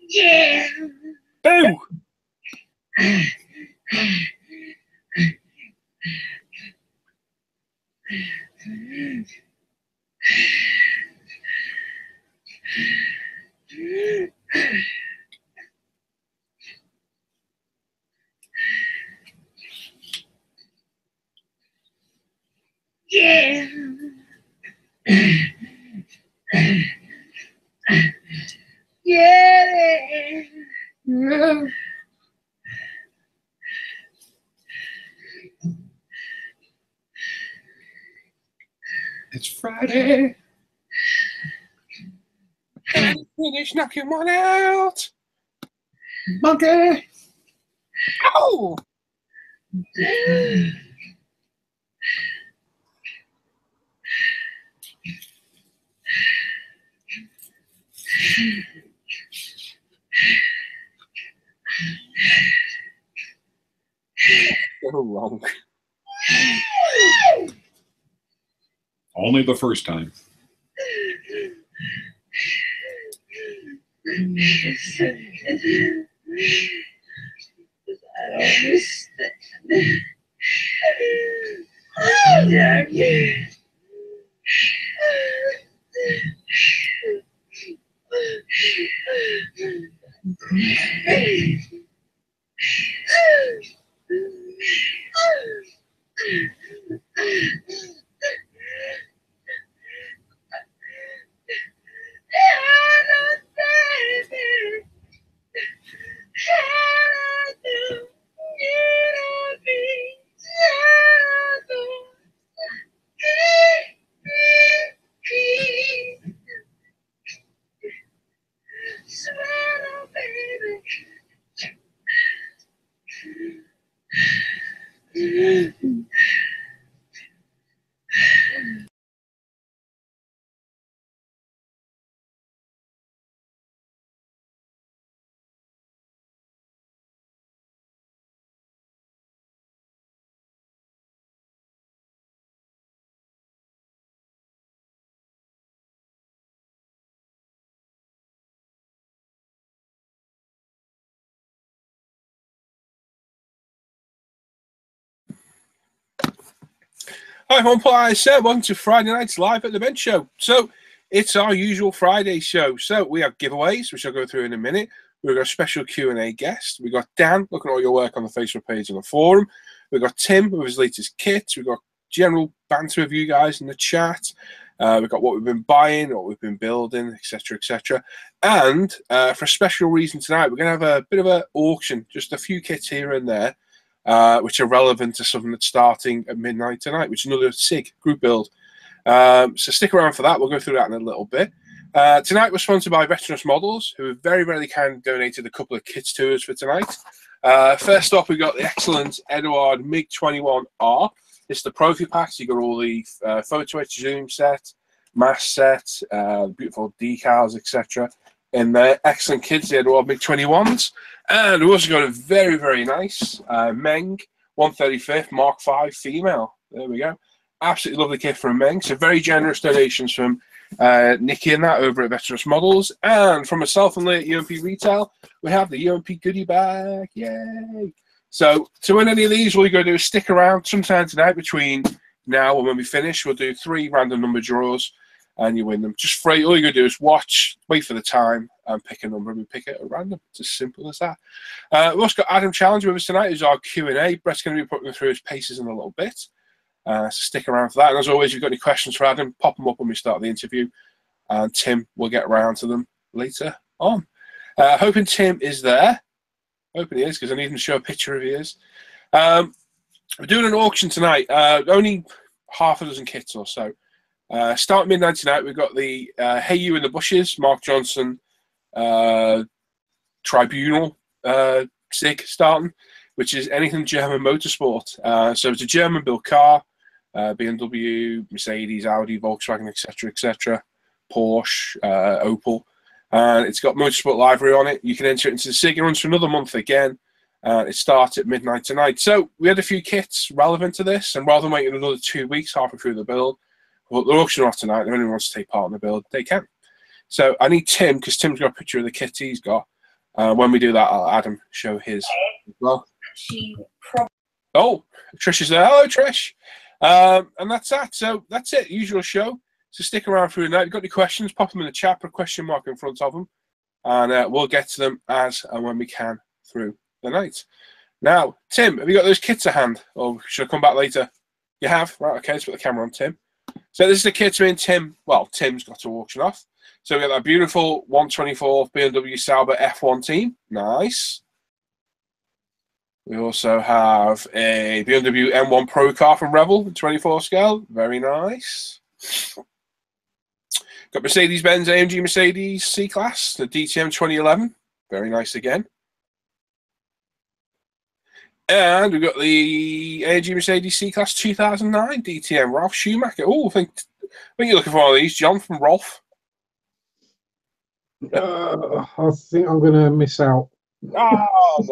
Yeah. Boo! Yeah. Yeah. It's Friday. And finish knocking one out. Monkey. Ow! So wrong. Only the first time. I don't understand. Oh, Jackie. Hi, everyone. Paul ISM. Welcome to Friday night's live at the bench show. So it's our usual Friday show. So we have giveaways, which I'll go through in a minute. We've got a special Q&A guest. We've got Dan looking at all your work on the Facebook page and the forum. We've got Tim with his latest kit. We've got general banter with you guys in the chat. We've got what we've been buying, what we've been building, etc., etc. And for a special reason tonight, we're going to have a bit of an auction, just a few kits here and there, which are relevant to something that's starting at midnight tonight, which is another SIG group build. So stick around for that. We'll go through that in a little bit. Tonight we're sponsored by Veteranus Models, who have very, very kindly donated a couple of kits to us for tonight. First off, we got the excellent Eduard Mig 21R. It's the Profi packs. You got all the photo etch zoom set, mask set, beautiful decals, etc. in there. Excellent kits, the Eduard Mig 21s. And we've also got a very, very nice Meng 135th Mark V female. There we go. Absolutely lovely kit from Meng. So very generous donations from Nikki and that over at Veteranus Models. And from myself and Lee at UMP Retail, we have the UMP Goodie Bag. Yay! So to win any of these, all you got to do is stick around sometime tonight between now and when we finish. We'll do 3 random number draws and you win them. Just free. All you got to do is watch, wait for the time, and pick a number, and we pick it at random. It's as simple as that. We've also got Adam Challinger with us tonight, who's our Q&A. Brett's going to be putting them through his paces in a little bit. So stick around for that. And as always, if you've got any questions for Adam, pop them up when we start the interview. And Tim will get around to them later on. Hoping Tim is there. Hoping he is, because I need him to show a picture if he is. We're doing an auction tonight. Only half a dozen kits or so. Start midnight tonight. We've got the Hey You in the Bushes, Mark Johnson Tribunal SIG starting, which is anything German Motorsport. So it's a German-built car, BMW, Mercedes, Audi, Volkswagen, etc., etc., Porsche, Opel. And it's got Motorsport livery on it. You can enter it into the SIG. It runs for another month again. It starts at midnight tonight. So we had a few kits relevant to this, and rather than waiting another 2 weeks halfway through the build, well, they're auctioning off tonight. If anyone wants to take part in the build, they can. So I need Tim, because Tim's got a picture of the kit he's got. When we do that, I'll Adam show his as well. Oh, Trish is there. Hello, Trish. And that's that. So that's it. Usual show. So stick around through the night. If you've got any questions, pop them in the chat, put a question mark in front of them, and we'll get to them as and when we can through the night. Now, Tim, have you got those kits at hand? Or should I come back later? You have? Right, okay, let's put the camera on Tim. So this is the kits me and Tim, well, Tim's got to auction off. So we got that beautiful 124 BMW Sauber F1 team. Nice. We also have a BMW M1 Pro car from Revel, 24 scale. Very nice. Got Mercedes-Benz AMG Mercedes C-Class, the DTM 2011. Very nice again. And we've got the AMG Mercedes C-Class 2009 DTM Ralph Schumacher. Oh, I think you're looking for one of these, John, from Rolf. I think I'm going to miss out. Oh,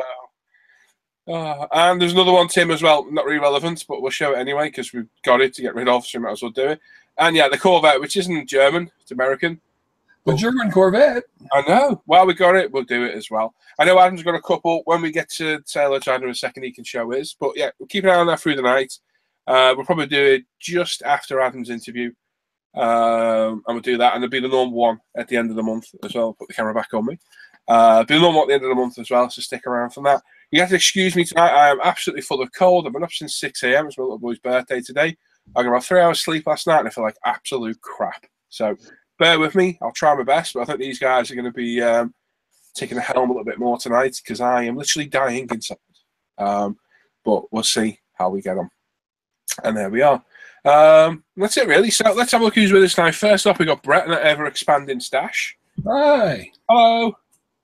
no. And there's another one, Tim, as well. Not really relevant, but we'll show it anyway because we've got it to get rid of, so we might as well do it. And yeah, the Corvette, which isn't German, it's American. The German Corvette. I know. Well, we got it. We'll do it as well. I know Adam's got a couple. When we get to say hello to Adam in a second, he can show his. But yeah, we'll keep an eye on that through the night. We'll probably do it just after Adam's interview. And we'll do that. And there'll be the normal one at the end of the month as well. Put the camera back on me. There'll be the normal at the end of the month as well, so stick around for that. You have to excuse me tonight. I am absolutely full of cold. I've been up since 6 a.m. It's my little boy's birthday today. I got about 3 hours sleep last night, and I feel like absolute crap. So bear with me. I'll try my best, but I think these guys are going to be taking the helm a little bit more tonight because I am literally dying inside. But we'll see how we get on. And there we are. That's it, really. So let's have a look who's with us now. First off, we got Bret and that ever-expanding stash. Hi. Hello.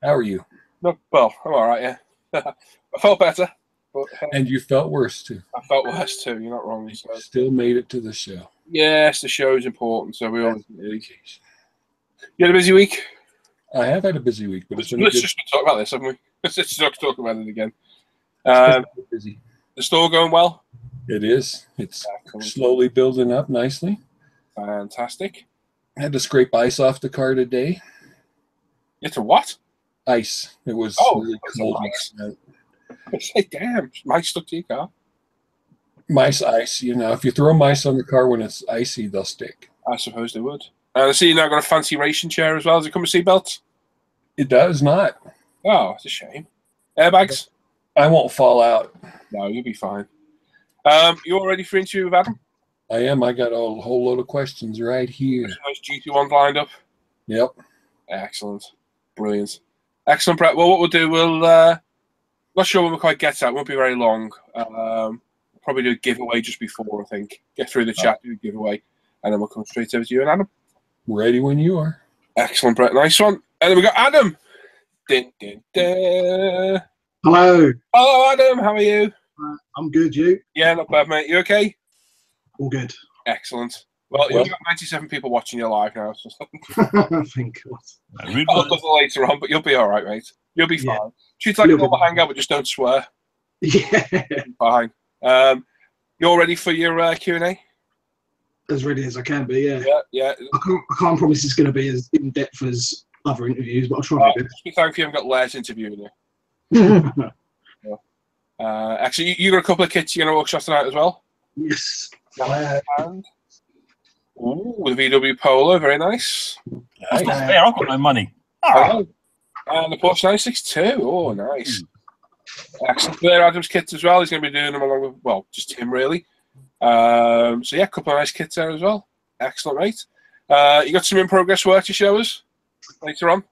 How are you? No, well, I'm all right, yeah. I felt better. But, and you felt worse, too. I felt worse, too. You're not wrong. So. Still made it to the show. Yes, the show is important, so we always need it. You had a busy week? I have had a busy week. But let's just talk about this, haven't we? Let's just talk about it again. Busy. The store going well? It is. It's slowly building up nicely. Fantastic. I had to scrape ice off the car today. You had to what? Ice. It was really cold. I say, damn, mice stuck to your car. Mice ice. You know, if you throw mice on the car when it's icy, they'll stick. I suppose they would. And I see you now got a fancy racing chair as well. Does it come with seatbelts? It does not. Oh, it's a shame. Airbags? I won't fall out. No, you'll be fine. You all ready for interview with Adam? I am. I got a whole load of questions right here. Nice GT ones lined up. Yep. Excellent. Brilliant. Excellent, Brett. Well, what we'll do, not sure when we'll quite get to that. It won't be very long. Probably do a giveaway just before, I think. Get through the chat, do a giveaway, and then we'll come straight over to you and Adam. Ready when you are. Excellent, Brett. Nice one. And then we got Adam. Dun, dun, dun. Hello. Hello, Adam. How are you? I'm good. You? Yeah, not bad, mate. You okay? All good. Excellent. Well, you've got 97 people watching you live now. So Thank God. I'll cover later on, but you'll be all right, mate. You'll be fine. Treat it like a normal hangout, but just don't swear. Yeah. Fine. You're ready for your Q&A? As ready as I can be, yeah. Yeah. I can't promise it's going to be as in-depth as other interviews, but I'll try to Just be thankful you haven't got Les interviewing you. do. Actually, you got a couple of kits you're going to workshop tonight as well? Yes. And, ooh, the VW Polo, very nice. That's not fair. I've got no money. Oh. And the Porsche 962. Oh, nice. Excellent. Blair Adams kits as well. He's going to be doing them along with, well, just him really. So yeah, a couple of nice kits there as well. Excellent, mate. You got some in progress work to show us later on?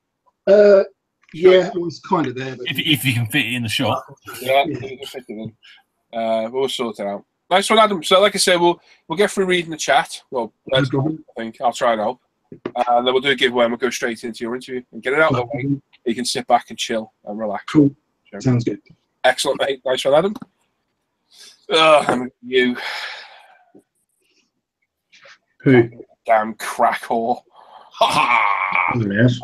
Yeah, it was kind of there. But If you can fit it in the shop. Yeah, you can fit it in. We'll sort it out. Nice one, Adam. So like I said, we'll get through reading the chat. Well, I think I'll try and help. And then we'll do a giveaway and we'll go straight into your interview and get it out of the way. You can sit back and chill and relax. Cool. Sounds good. Excellent, mate. Nice one, Adam. You. Who? Damn crack whore. Les.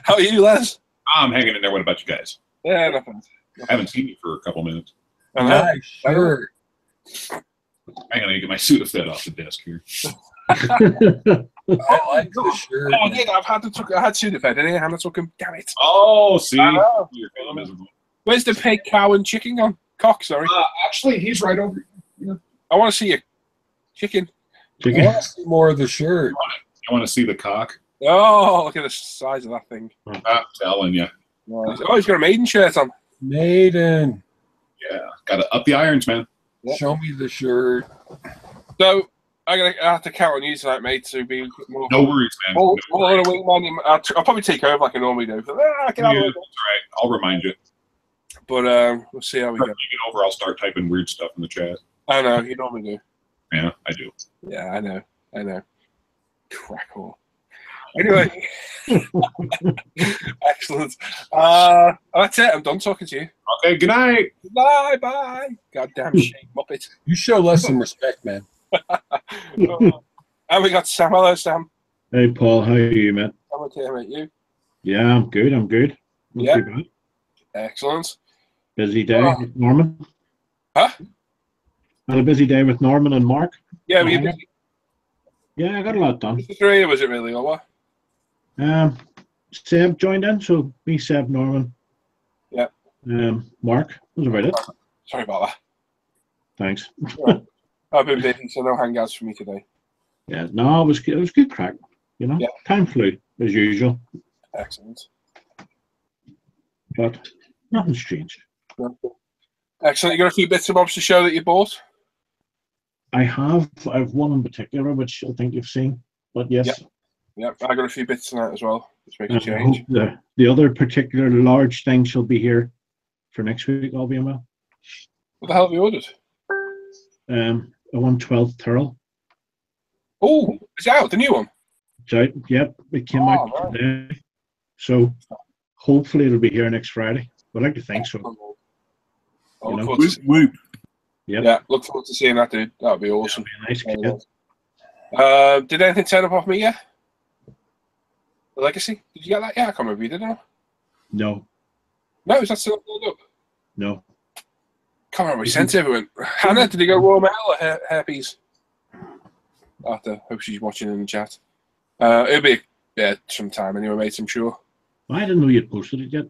How are you, Les? I'm hanging in there. What about you guys? Yeah, nothing. I haven't seen you for a couple minutes. Nice shirt. Hang on, I get my Sudafed off the desk here. I like the shirt. Oh, I did. I had Sudafed in here and I took him. Damn it. Oh, see? I know. You're feeling miserable. Where's the pig, cow, and chicken gone? Cock, sorry. Actually, he's right over here. I want to see your chicken. I want to see more of the shirt. I want to see the cock. Oh, look at the size of that thing. I'm telling you. Nice. Oh, he's got a maiden shirt on. Maiden. Yeah, got to up the irons, man. Yeah. Show me the shirt. So, I have to count on you tonight, mate, to be more. No worries, man. More No worries. on a wing, man. I'll probably take over like I normally do. But, get out of the way. That's all right. I'll remind you. But we'll see how we If go. you get over, I'll start typing weird stuff in the chat. I know, you normally do. Yeah, I do. Yeah, I know. Crackle. Anyway. Excellent. That's it. I'm done talking to you. Okay, good night. Bye. Goddamn shame, Muppet. You show Les some respect, man. And we got Sam. Hello, Sam. Hey, Paul. How are you, man? I'm okay, mate. You? Yeah, I'm good. Not Yeah. too bad. Excellent. Busy day with Norman. Huh? Had a busy day with Norman and Mark. Yeah, were you busy? Yeah, I got a lot done. Was it three, or was it really, or what? Seb joined in, so me, Seb, Norman. Yeah. Mark. That was about it. Sorry about that. Thanks. I've been busy, so no hangouts for me today. Yeah, no, it was good crack. You know, Yeah. time flew as usual, Excellent. but nothing's changed. Excellent. You got a few bits and bobs to show that you bought? I have one in particular which I think you've seen, but yes. Yep, I got a few bits tonight as well. Let's make a I change. hope the other particular large thing shall be here for next week, all being well. What the hell have you ordered? A 112 Turl. Oh, it's out, the new one. It's out. Yep, it came out right. today. So hopefully it'll be here next Friday. I'd like to think so. I You look know. forward to Whoop. Yep. Yeah, look forward to seeing that, dude. That would be awesome. Nice kid. Did anything turn up off me yet? The Legacy? Did you get that? Yeah, I can't remember. You did or not? No, No, is that still up? no. Can't remember. We sent everyone. Hannah, did he go raw mail or hairpiece? I have to hope she's watching in the chat. It'll be some time anyway, mate, I'm sure. I didn't know you'd posted it yet.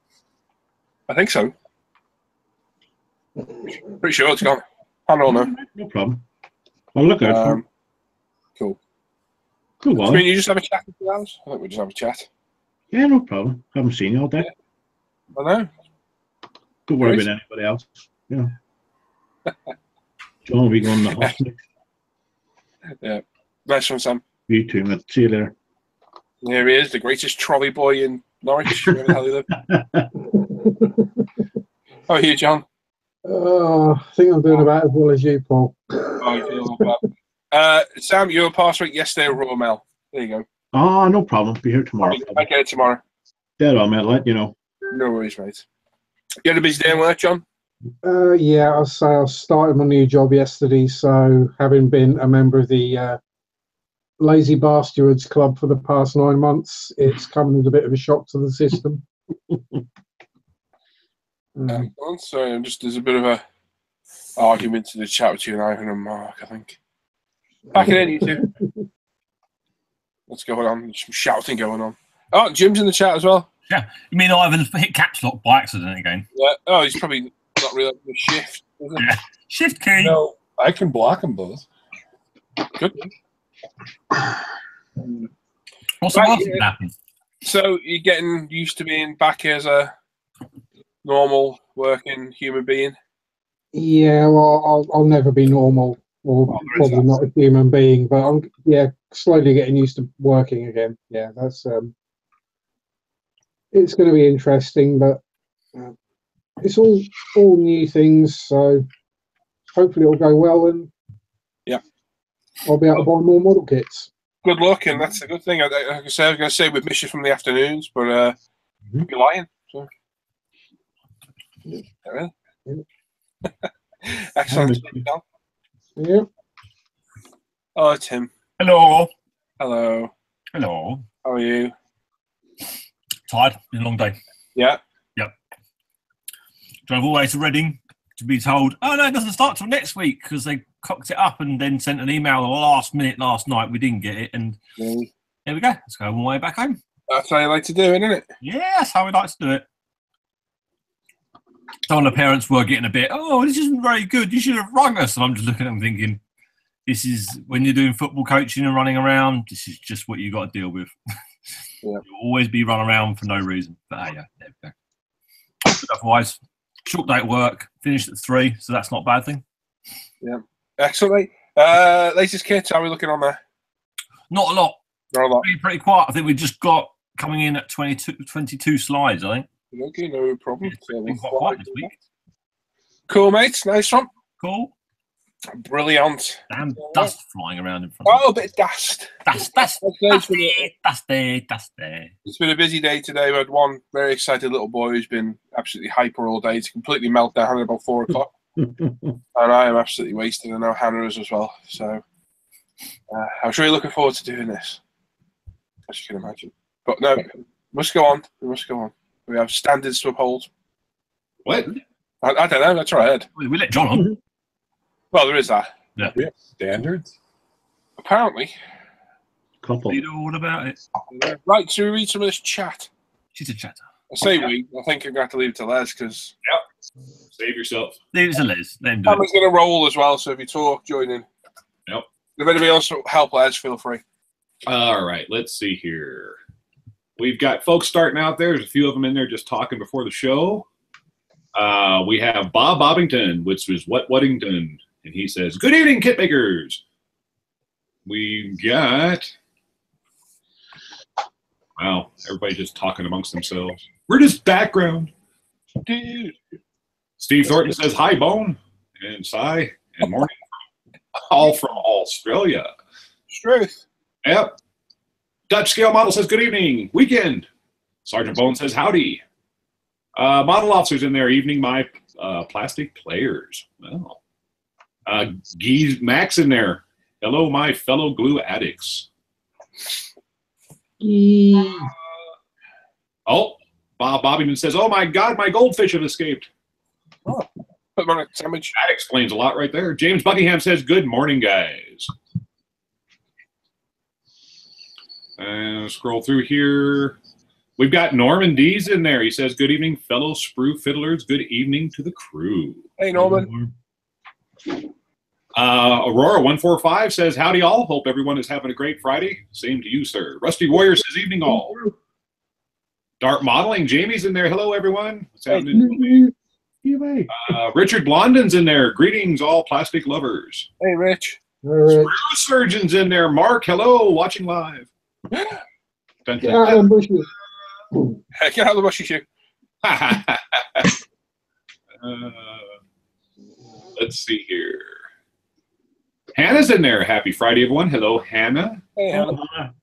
I think so. Pretty sure it's gone. I don't know. No problem. I'll look out for it. Cool. Cool, I well. mean, you just have a chat with the hours? I think we just have a chat. Yeah, no problem. Haven't seen you all day. I know. Don't worry Great. about anybody else. You know. John will be going to the hospital. Yeah. Nice one, Sam. You too, mate. See you later. Here he is, the greatest trolley boy in Norwich. Where the hell he live. How are you, John? I think I'm doing about as well as you, Paul. Oh, you feel not bad. Sam, you were pass rate yesterday with Royal Mail. There you go. Oh, no problem. Be here tomorrow. I get it tomorrow. Dead on, mate. I'll let you know. No worries, mate. You had a busy day in work, John? Yeah, I'll say I started my new job yesterday, so having been a member of the Lazy Bastards Club for the past 9 months, it's come as a bit of a shock to the system. Sorry, there's a bit of a argument in the chat between Ivan and Mark, I think. Back in, you two. What's going on? There's some shouting going on. Oh, Jim's in the chat as well. Yeah, you mean Ivan hit caps lock by accident again? Yeah. Oh, he's probably not realising the shift. Is it? Yeah. Shift key. No, I can block them both. Good. What's the worst that happened? So you're getting used to being back as a normal working human being? Yeah, well, I'll never be normal, or probably not a human being, but I'm slowly getting used to working again. Yeah, that's it's going to be interesting, but it's all new things, so hopefully it'll go well, and I'll be able to buy more model kits. Good luck, and that's a good thing. Like I was going to say we've missed you from the afternoons, but you're lying. So. Yeah. Excellent. Yeah. Oh, Tim. Hello. Hello. Hello. How are you? Tired. Been a long day. Yeah. Yep. Drove all the way to Reading to be told, oh no, it doesn't start till next week because they cocked it up and then sent an email the last minute last night. We didn't get it, and there we go. Let's go all the way back home. That's how you like to do it, isn't it? Yeah, that's how we like to do it. Some of the parents were getting a bit, oh, this isn't very good. You should have rung us. And I'm just looking at them thinking, this is when you're doing football coaching and running around, this is just what you got to deal with. Yeah. You'll always be run around for no reason. But yeah, there we go. But otherwise, short day at work, finished at 3, so that's not a bad thing. Yeah. Excellent. Latest kit, how are we looking on there? Not a lot. Not a lot. Pretty quiet. I think we just got coming in at 22 slides, I think. Okay, no problem. It's been quite quiet this week. Cool, mates. Nice one. Cool. Brilliant. Damn dust flying around in front of Oh, a bit of dust. Dust there. It's been a busy day today. We had one very excited little boy who's been absolutely hyper all day. It's completely melted down at about 4 o'clock. And I am absolutely wasted. I know Hannah is as well. So I'm sure you're looking forward to doing this, as you can imagine. But no, we must go on. We must go on. We have standards to uphold. What? I don't know. That's what I heard. We let John on. Well, there is that. Yeah. We have standards. Apparently. Couple. You know all about it. Right, so we read some of this chat. She's a chatter. I say we. I think I'm going to have to leave it to Les because Yep. Save yourself. Leave it to Liz. Let him do Cameron's it. going to roll as well, so if you talk, join in. Yep. If anybody else help Les, feel free. All right, let's see here. We've got folks starting out there. There's a few of them in there just talking before the show. We have Bob Bobbington, which was Whattington, and he says, "Good evening, kit makers." We got, wow, everybody just talking amongst themselves. We're just background. Dude. Steve Thornton says, "Hi, Bone," and Cy, and morning, all from Australia. Truth. Yep. Dutch Scale Model says, "Good evening, weekend." Sergeant Bone says, "Howdy." Model officers in there, evening, my plastic players. Well, Guy Max in there. Hello, my fellow glue addicts. Oh, Bob Bobbington says, "Oh my God, my goldfish have escaped." Oh, put them on a sandwich. That explains a lot right there. James Buckingham says, "Good morning, guys." And scroll through here. We've got Norman D's in there. He says, "Good evening, fellow sprue fiddlers. Good evening to the crew." Hey, Norman. Aurora 145 says, "Howdy all. Hope everyone is having a great Friday. Same to you, sir." Rusty Warrior says, "Evening all." Dart Modeling, Jamie's in there. "Hello, everyone. What's happening?" Richard Blondin's in there. "Greetings, all plastic lovers." Hey, Rich. All right. Screw Surgeon's in there. Mark, hello, watching live. Dun, dun, Get out of them bushes. Get out of the bushes, you. Let's see here. Hannah's in there. Happy Friday, everyone. Hello, Hannah. Hey, Hannah.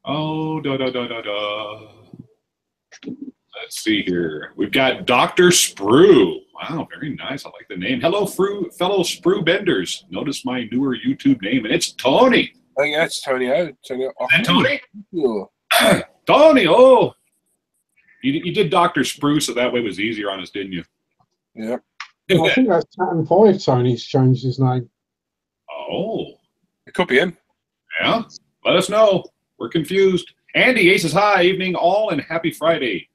Oh, da. Let's see here. We've got Dr. Sprue. Wow, very nice. I like the name. Hello, fellow Sprue Benders. Notice my newer YouTube name, and it's Tony. I think that's Tony out. Tony. Is that Tony? Yeah. Tony, oh. You did Dr. Sprue, so that way it was easier on us, didn't you? Yeah. I think that's Saturn 5. Tony's changed his name. Oh. It could be him. Yeah? Let us know. We're confused. Andy, Aces High, evening all, and happy Friday.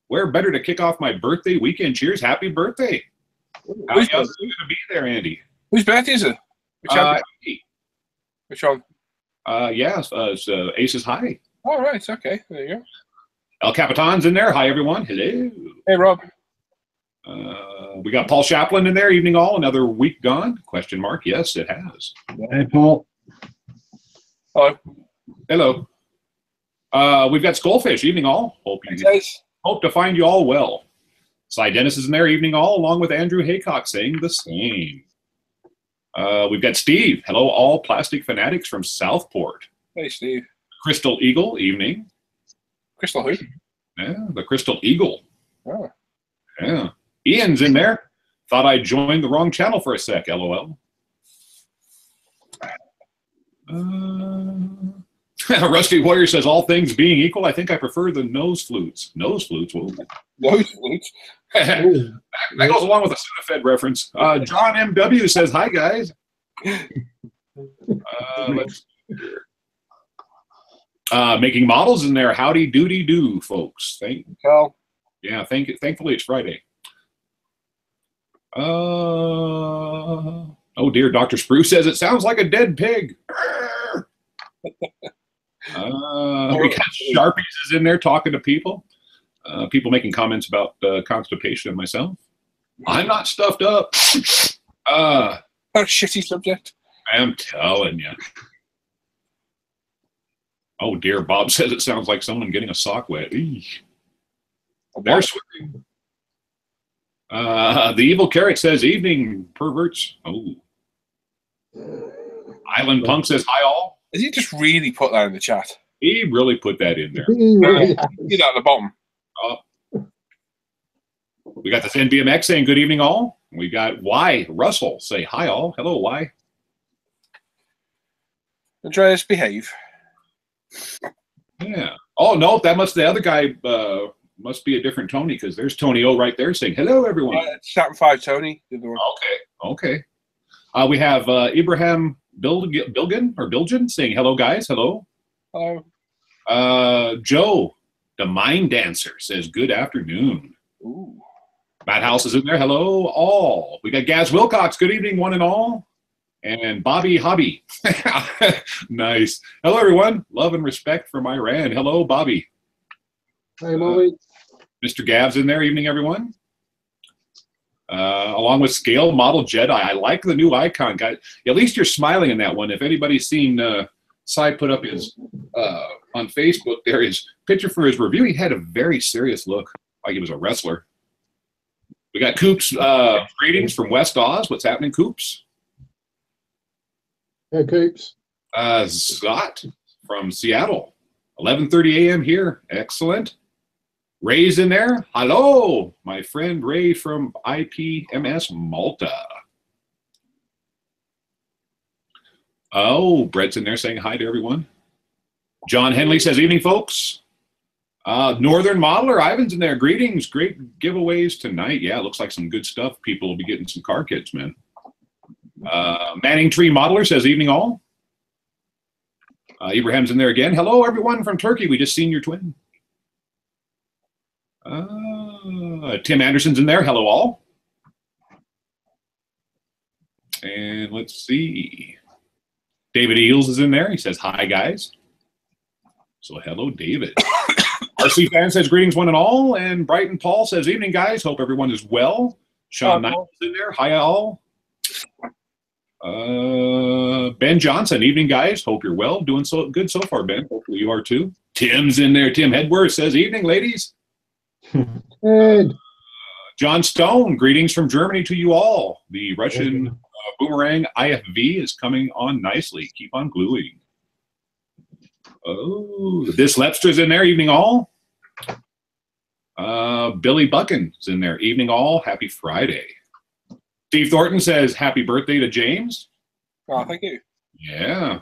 Where better to kick off my birthday weekend? Cheers, happy birthday. How young are you going to be there, Andy? Whose birthday is it? Which one? It's Aces High. Oh, right. Okay. There you go. El Capitan's in there. Hi, everyone. Hello. Hey, Rob. We got Paul Chaplin in there. Evening all. Another week gone? Question mark. Yes, it has. Hey, Paul. Hello. Hello. We've got Skullfish. Evening all. Hope to find you all well. Cy Dennis is in there. Evening all, along with Andrew Haycock saying the same. We've got Steve. Hello, all plastic fanatics from Southport. Hey, Steve. Crystal Eagle. Evening. Crystal who? Yeah, the Crystal Eagle. Oh. Yeah. Ian's in there. Thought I joined the wrong channel for a sec. LOL. Rusty Warrior says, all things being equal, I think I prefer the nose flutes. Nose flutes? Whoa. Nose flutes? that goes along with the Sudafed reference. John MW says, hi, guys. Let's see here. Making models in there. Howdy doody do, folks. Thankfully it's Friday. Oh dear, Dr. Spruce says it sounds like a dead pig. We got Sharpies is in there talking to people. People making comments about constipation and myself. I'm not stuffed up. What a shitty subject. I'm telling you. Oh dear, Bob says it sounds like someone getting a sock wet. They're swearing. The Evil Carrot says, evening, perverts. Oh. Island Punk says, hi all. Did he just really put that in the chat? He really put that in there. Get out the bottom. We got this NBMX saying, good evening all. We got Y Russell say, hi all. Hello, Y. Andreas, behave. Yeah. Oh, no, that must, the other guy must be a different Tony, because there's Tony O right there saying, hello, everyone. Saturn 5 Tony. Okay. We have Ibrahim Bilgin saying, hello, guys. Hello. Hello. Joe, the Mind Dancer, says, good afternoon. Ooh. Matt House is in there. Hello, all. We got Gaz Wilcox. Good evening, one and all. And Bobby Hobby. Nice. Hello, everyone. Love and respect from Iran. Hello, Bobby. Hey, Bobby. Mr. Gav's in there. Evening, everyone. Along with Scale Model Jedi. I like the new icon, guys. At least you're smiling in that one. If anybody's seen Cy put up his on Facebook, there his picture for his review. He had a very serious look, like he was a wrestler. We got Coops greetings from West Oz. What's happening, Coops? Hey, Coops. Scott from Seattle. 11:30 a.m. here. Excellent. Ray's in there. Hello, my friend Ray from IPMS Malta. Oh, Brett's in there saying hi to everyone. John Henley says, evening, folks. Northern Modeler, Ivan's in there. Greetings. Great giveaways tonight. Yeah, looks like some good stuff. People will be getting some car kits, man. Manning Tree Modeler says, evening all. Ibrahim's in there again. Hello, everyone from Turkey. We just seen your twin. Tim Anderson's in there. Hello, all. And let's see. David Eels is in there. He says, hi, guys. So, hello, David. RC Fan says, greetings, one and all. And Brighton Paul says, evening, guys. Hope everyone is well. Sean Knight is in there. Hi, all. Ben Johnson, evening guys. Hope you're well. Doing so good so far, Ben. Hopefully you are too. Tim's in there. Tim Hedworth says, evening, ladies. Ed. John Stone, greetings from Germany to you all. The Russian boomerang IFV is coming on nicely. Keep on gluing. Oh, this Lepster's in there. Evening all. Billy Buckin's in there. Evening all. Happy Friday. Steve Thornton says, happy birthday to James. Oh, thank you. Yeah.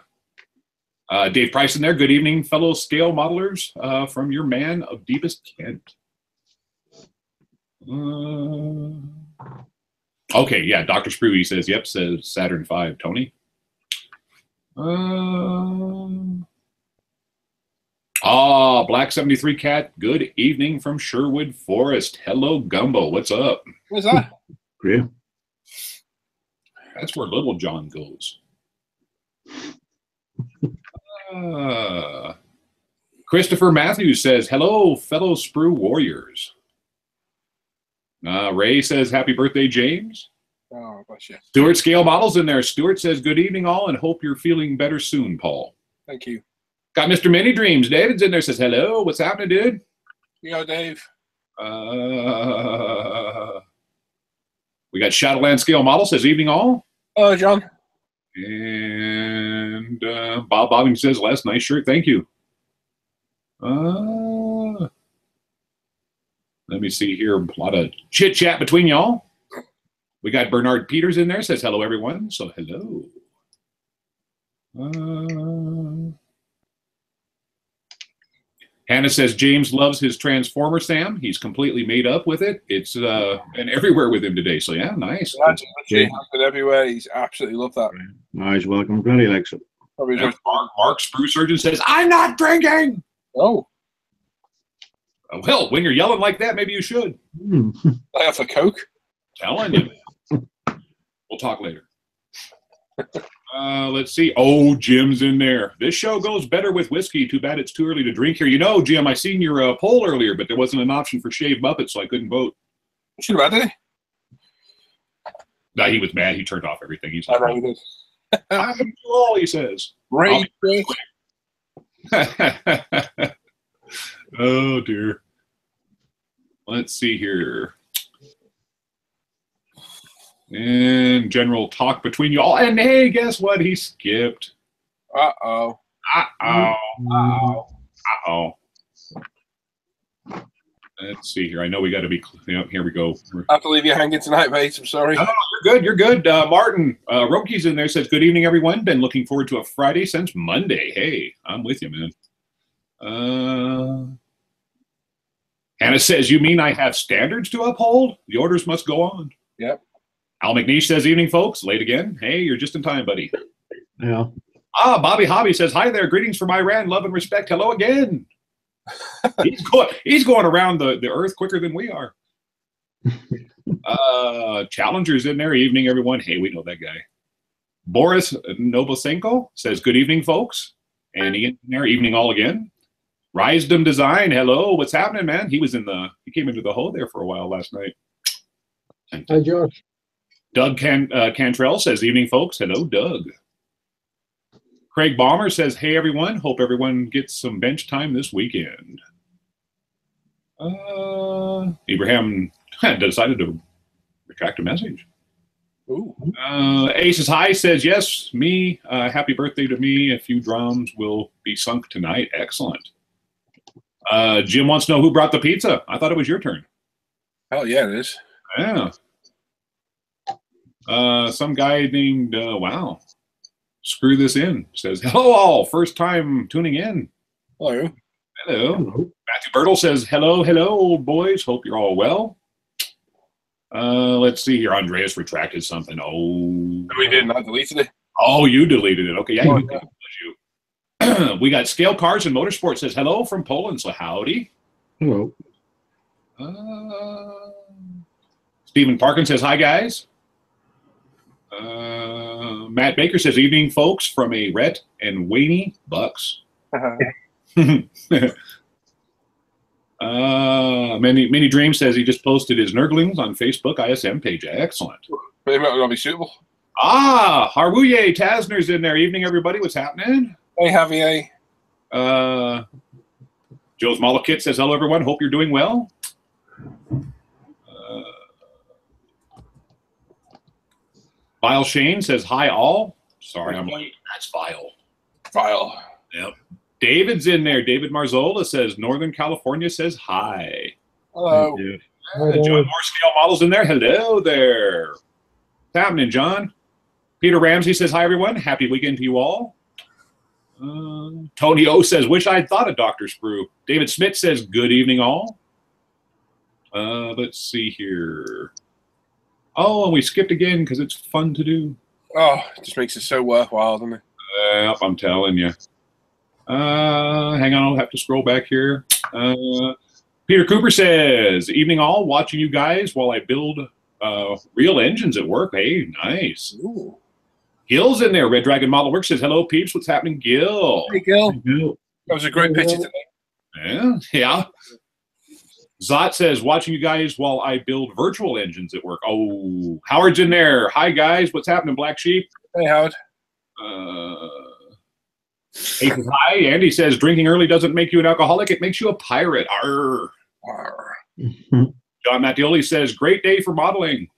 Dave Price in there. Good evening, fellow scale modelers from your man of deepest Kent. Okay, yeah, Dr. Sprue says, yep, says Saturn V, Tony. Black 73 Cat, good evening from Sherwood Forest. Hello, Gumbo, what's up? What's that? Great. That's where Little John goes. Christopher Matthews says, hello, fellow Sprue Warriors. Ray says, happy birthday, James. Oh, bless you. Stuart Scale Models in there. Stuart says, good evening all, and hope you're feeling better soon, Paul. Thank you. Got Mr. Many Dreams. David's in there, says, hello, what's happening, dude? Yo, Dave. We got Shadowland Scale Model, says, evening all. Oh, John. And Bob Bobbing says, Les, nice shirt, thank you. Let me see here. A lot of chit chat between y'all. We got Bernard Peters in there. Says hello, everyone. So hello. Hannah says James loves his Transformer, Sam. He's completely made up with it. It's been everywhere with him today. So yeah, nice. That's it everywhere. He's absolutely loved that. Nice, welcome. Bloody likes it. Probably Yeah, Mark Spruce Surgeon says, I'm not drinking. Oh, Well, when you're yelling like that, maybe you should. I have a Coke. Telling you. We'll talk later. Let's see. Oh, Jim's in there. This show goes better with whiskey. Too bad it's too early to drink here. You know, Jim, I seen your poll earlier, but there wasn't an option for shaved Muppets, so I couldn't vote. Should have had it. No, he was mad. He turned off everything. He's I like, know he did. I'm too all, he says. Ray. Oh, dear. Let's see here. And general talk between you all. And hey, guess what? He skipped. Uh-oh. Uh-oh. Uh-oh. Uh-oh. Let's see here. I know we got to be. Yep, here we go. I have to leave you hanging tonight, mate. I'm sorry. No, you're good. You're good. Martin Roke's in there. Says, good evening, everyone. Been looking forward to a Friday since Monday. Hey, I'm with you, man. Hannah says, you mean I have standards to uphold? The orders must go on. Yep. Al McNeish says, evening, folks. Late again. Hey, you're just in time, buddy. Yeah. Bobby Hobby says, hi there. Greetings from Iran. Love and respect. Hello again. He's going around the earth quicker than we are. Challenger's in there. Evening, everyone. Hey, we know that guy. Boris Novosenko says, good evening, folks. And Ian in there. Evening all again. Risedom Design. Hello. What's happening, man? He came into the hole there for a while last night. Hey, Josh. Doug Cantrell says, evening, folks. Hello, Doug. Craig Balmer says, hey, everyone. Hope everyone gets some bench time this weekend. Abraham decided to retract a message. Ooh. Aces High says, yes, me. Happy birthday to me. A few drums will be sunk tonight. Excellent. Jim wants to know who brought the pizza. I thought it was your turn. Oh, yeah, it is. Yeah. Some guy named, wow. Screw this in. Says, hello all. First time tuning in. Hello. Hello. Matthew Bertle says, hello, old boys. Hope you're all well. Let's see here. Andreas retracted something. Oh. We didn't. I deleted it. Oh, you deleted it. Okay, yeah, you. We got Scale Cars and Motorsport says, hello from Poland. So howdy. Hello. Stephen Parkin says, hi, guys. Matt Baker says, evening, folks, from a Rhett and Waney Bucks. Many Dreams says he just posted his Nurglings on Facebook ISM page. Excellent. But it might not be suitable. Ah, Harwuye Tasner's in there. Evening, everybody. What's happening? Hey, Javier. Joe's Model Kit says, hello, everyone. Hope you're doing well. Vile Shane says, hi, all. Sorry, I'm late. That's Vile. Vile. Yep. David's in there. David Marzola says, Northern California says, hi. Hello. John Moore Scale Models in there. Hello there. What's happening, John? Peter Ramsey says, hi, everyone. Happy weekend to you all. Tony O says, wish I'd thought of Dr. Sprue. David Smith says, good evening, all. Let's see here. Oh, and we skipped again because it's fun to do. Oh, it just makes it so worthwhile, doesn't it? Yep, I'm telling you. Hang on, I'll have to scroll back here. Peter Cooper says, evening all, watching you guys while I build real engines at work. Hey, nice. Ooh. Gil's in there. Red Dragon Model Works says, hello, peeps. What's happening, Gil? Hey, Gil. That was a great picture today. Yeah. Zot says, watching you guys while I build virtual engines at work. Oh, Howard's in there. Hi, guys. What's happening, Black Sheep? Hey, Howard. Hey, hi. Andy says, drinking early doesn't make you an alcoholic. It makes you a pirate. Arr. Arr. John Mattioli says, great day for modeling.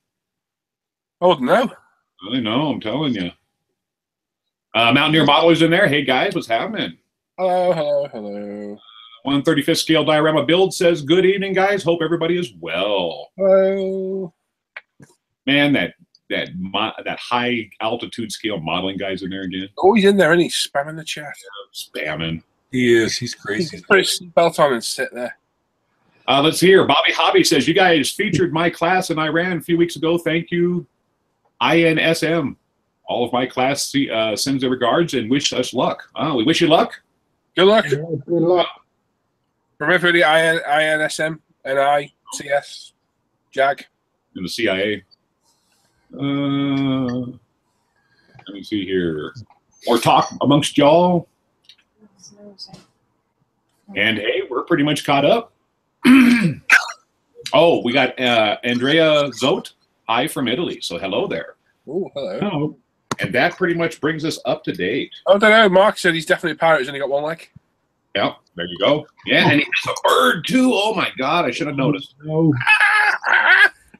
Oh, no. I know, I'm telling you. Mountaineer Modelers in there. Hey, guys, what's happening? Hello, hello, hello. 135th Scale Diorama Build says, good evening, guys. Hope everybody is well. Hello. Man, that high altitude scale modeling guy's in there again. Always in there, isn't he? Spamming the chat. Spamming. He is. He's He crazy. can put his seatbelt on and sit there. Let's hear. Bobby Hobby says, you guys featured my class in Iran a few weeks ago. Thank you, INSM. All of my class sends their regards and wish us luck. We wish you luck. Good luck. Good luck. From everybody, INSM, NICS, JAG. In the CIA. Let me see here. More talk amongst y'all. And hey, we're pretty much caught up. Oh, we got Andrea Zote. Hi from Italy. So hello there. Oh, hello. Oh, And that pretty much brings us up to date. I don't know. Mark said he's definitely a pirate. He's only got one leg. Yep, there you go. Yeah, and he has a bird too. Oh my God, I should have noticed. no.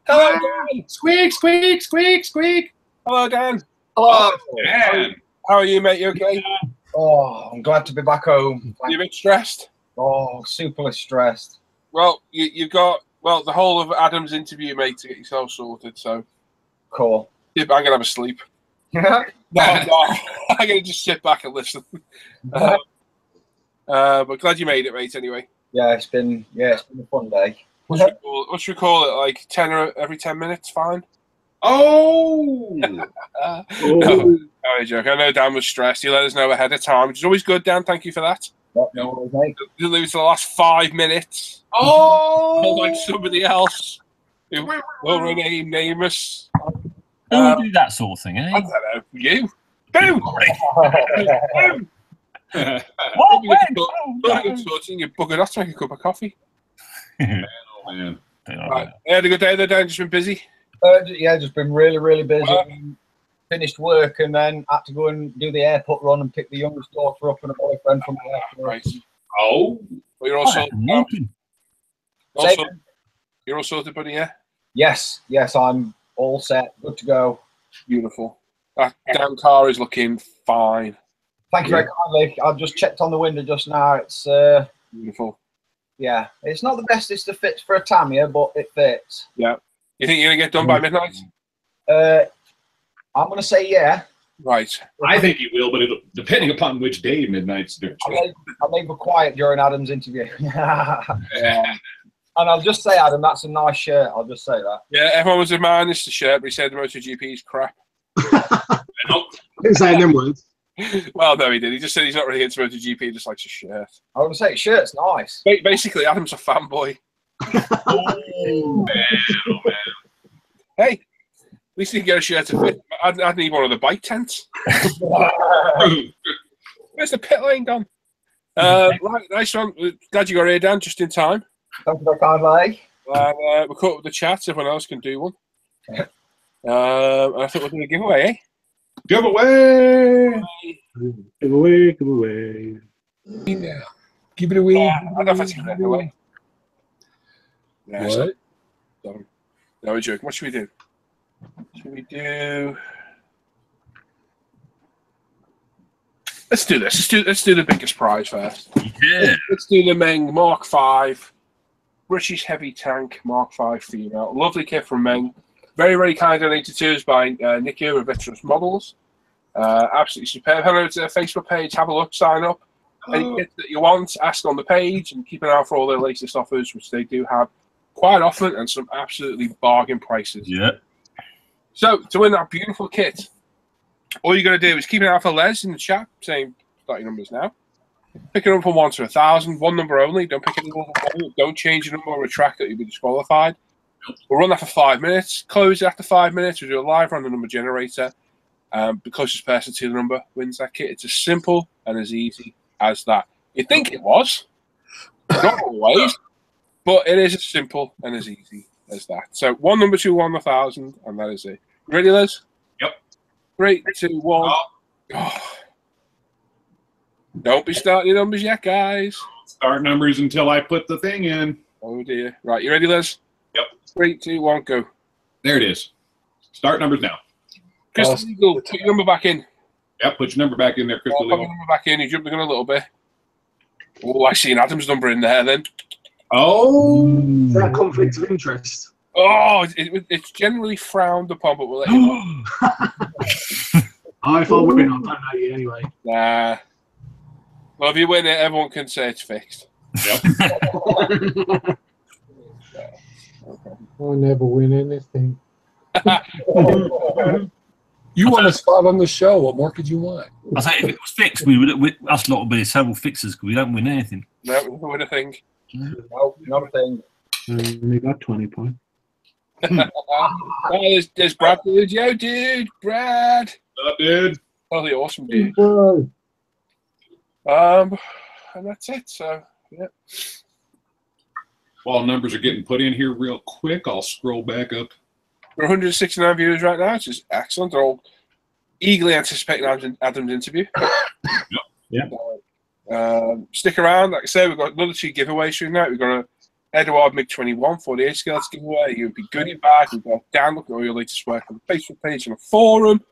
Hello, Dan. Squeak, squeak, squeak, squeak. Hello, Dan. Hello. Man. How are you, mate? You okay? Oh, I'm glad to be back home. You a bit stressed? Oh, superly stressed. Well, you've got, the whole of Adam's interview, mate, to get yourself sorted. So, Cool. I'm going to have a sleep. No, I'm going to just sit back and listen. But glad you made it, mate, anyway. Yeah, it's been a fun day. What should we call it? Like 10 or every 10 minutes? Fine. Oh! No, only joke. I know Dan was stressed. He let us know ahead of time, which is always good, Dan. Thank you for that. No worries, mate. You leave it to the last 5 minutes. Oh! Like somebody else who will remain nameless. Who would do that sort of thing, eh? I don't know. You. Boom! Boom! What? When? You buggered off to make a cup of coffee. Oh, man. Right. You had a good day though, Dan? Just been busy? Yeah, just been really, really busy. Finished work and then had to go and do the airport run and pick the youngest daughter up and a boyfriend from the airport. Right. Oh! Well, you're all sorted. Say- You're all sorted, buddy, yeah? Yes, I'm all set, good to go. Beautiful. That damn car is looking fine. Thank you very kindly. I've just checked on the window just now. It's Beautiful. yeah, it's not the bestest of fits for a Tamiya, but it fits. Yeah. You think you're going to get done by midnight? I'm going to say yeah. Right. I think he will, but it'll, depending upon which day, midnight's different. I may go quiet during Adam's interview. Yeah. And I'll just say, Adam, that's a nice shirt. I'll just say that. Yeah, everyone was admiring this shirt, but he said the MotoGP is crap. Didn't say them words. Well, no, he did. He just said he's not really into MotoGP. He just likes a shirt. I would say shirt's nice. Basically, Adam's a fanboy. Oh, man. Oh, man. Hey, at least he can get a shirt to fit. I'd need one of the bike tents. Where's the pit lane gone? Right, nice one. Glad you got here, Dan, just in time. Thank you very kindly. We'll cut up the chat so everyone else can do one. And I think we'll do a giveaway, eh? Give away. Give away, give away. Yeah. Give it away. Yeah, I don't know if that's giving it away. Yeah, What? So, no, we're joking. What should we do? Should we do? Let's do this. Let's do the biggest prize first. Yeah. Let's do the Meng Mark V, British heavy tank Mark V female. Lovely kit from Meng. Very, very kind donated to us by Nick here with Veteranus Models. Absolutely superb. Head over to their Facebook page, have a look, sign up. Any kit that you want, ask on the page, and keep an eye out for all their latest offers, which they do have quite often, and some absolutely bargain prices. Yeah. So, to win that beautiful kit, all you got to do is keep an eye out for Les in the chat, saying, start your numbers now. Pick it up from 1 to 1,000, one number only. Don't pick any more than one. Don't change your number or retract it, you'll be disqualified. We'll run that for 5 minutes. Close it after 5 minutes. We'll do a live run the number generator. The closest person to the number wins that kit. It's as simple and as easy as that. You think it was, not always, but it is as simple and as easy as that. So one number to 1 1,000, and that is it. You ready, Liz? Yep. 3, 2, 1. Oh. Don't be starting your numbers yet, guys. Start numbers until I put the thing in. Oh dear. Right, you ready, Liz? Yep. 3, 2, 1, go. There it is. Start numbers now. Crystal Eagle, put your number back in. Yep, put your number back in there, Crystal Put your Eagle. number back in. You jumped the gun a little bit. Oh, I see an Adam's number in there then. Oh. Is that conflict of interest? Oh, it's generally frowned upon, but we'll let you know. Oh, if I win, I don't know you anyway. Nah. Well, if you win it, everyone can say it's fixed. Yep. I never win anything. You want a spot on the show. What more could you want? I say, if it was fixed, us lot would be terrible fixers because we don't win anything. No, we win a thing. No, not a thing. Only got 20 points. Oh, there's Brad, dude. Yo, dude. Brad. What's up, dude? Totally awesome, dude. Bro. And that's it. So, yeah. While numbers are getting put in here real quick, I'll scroll back up. We're 169 viewers right now, which is excellent. They're all eagerly anticipating Adam's interview. Yep. Stick around. Like I say, we've got another 2 giveaways through now. We've got a Eduard Mig 21 48 scale to give away, UMP Goodie Bag. We've got Dan looking at all your latest work on the Facebook page and the forum.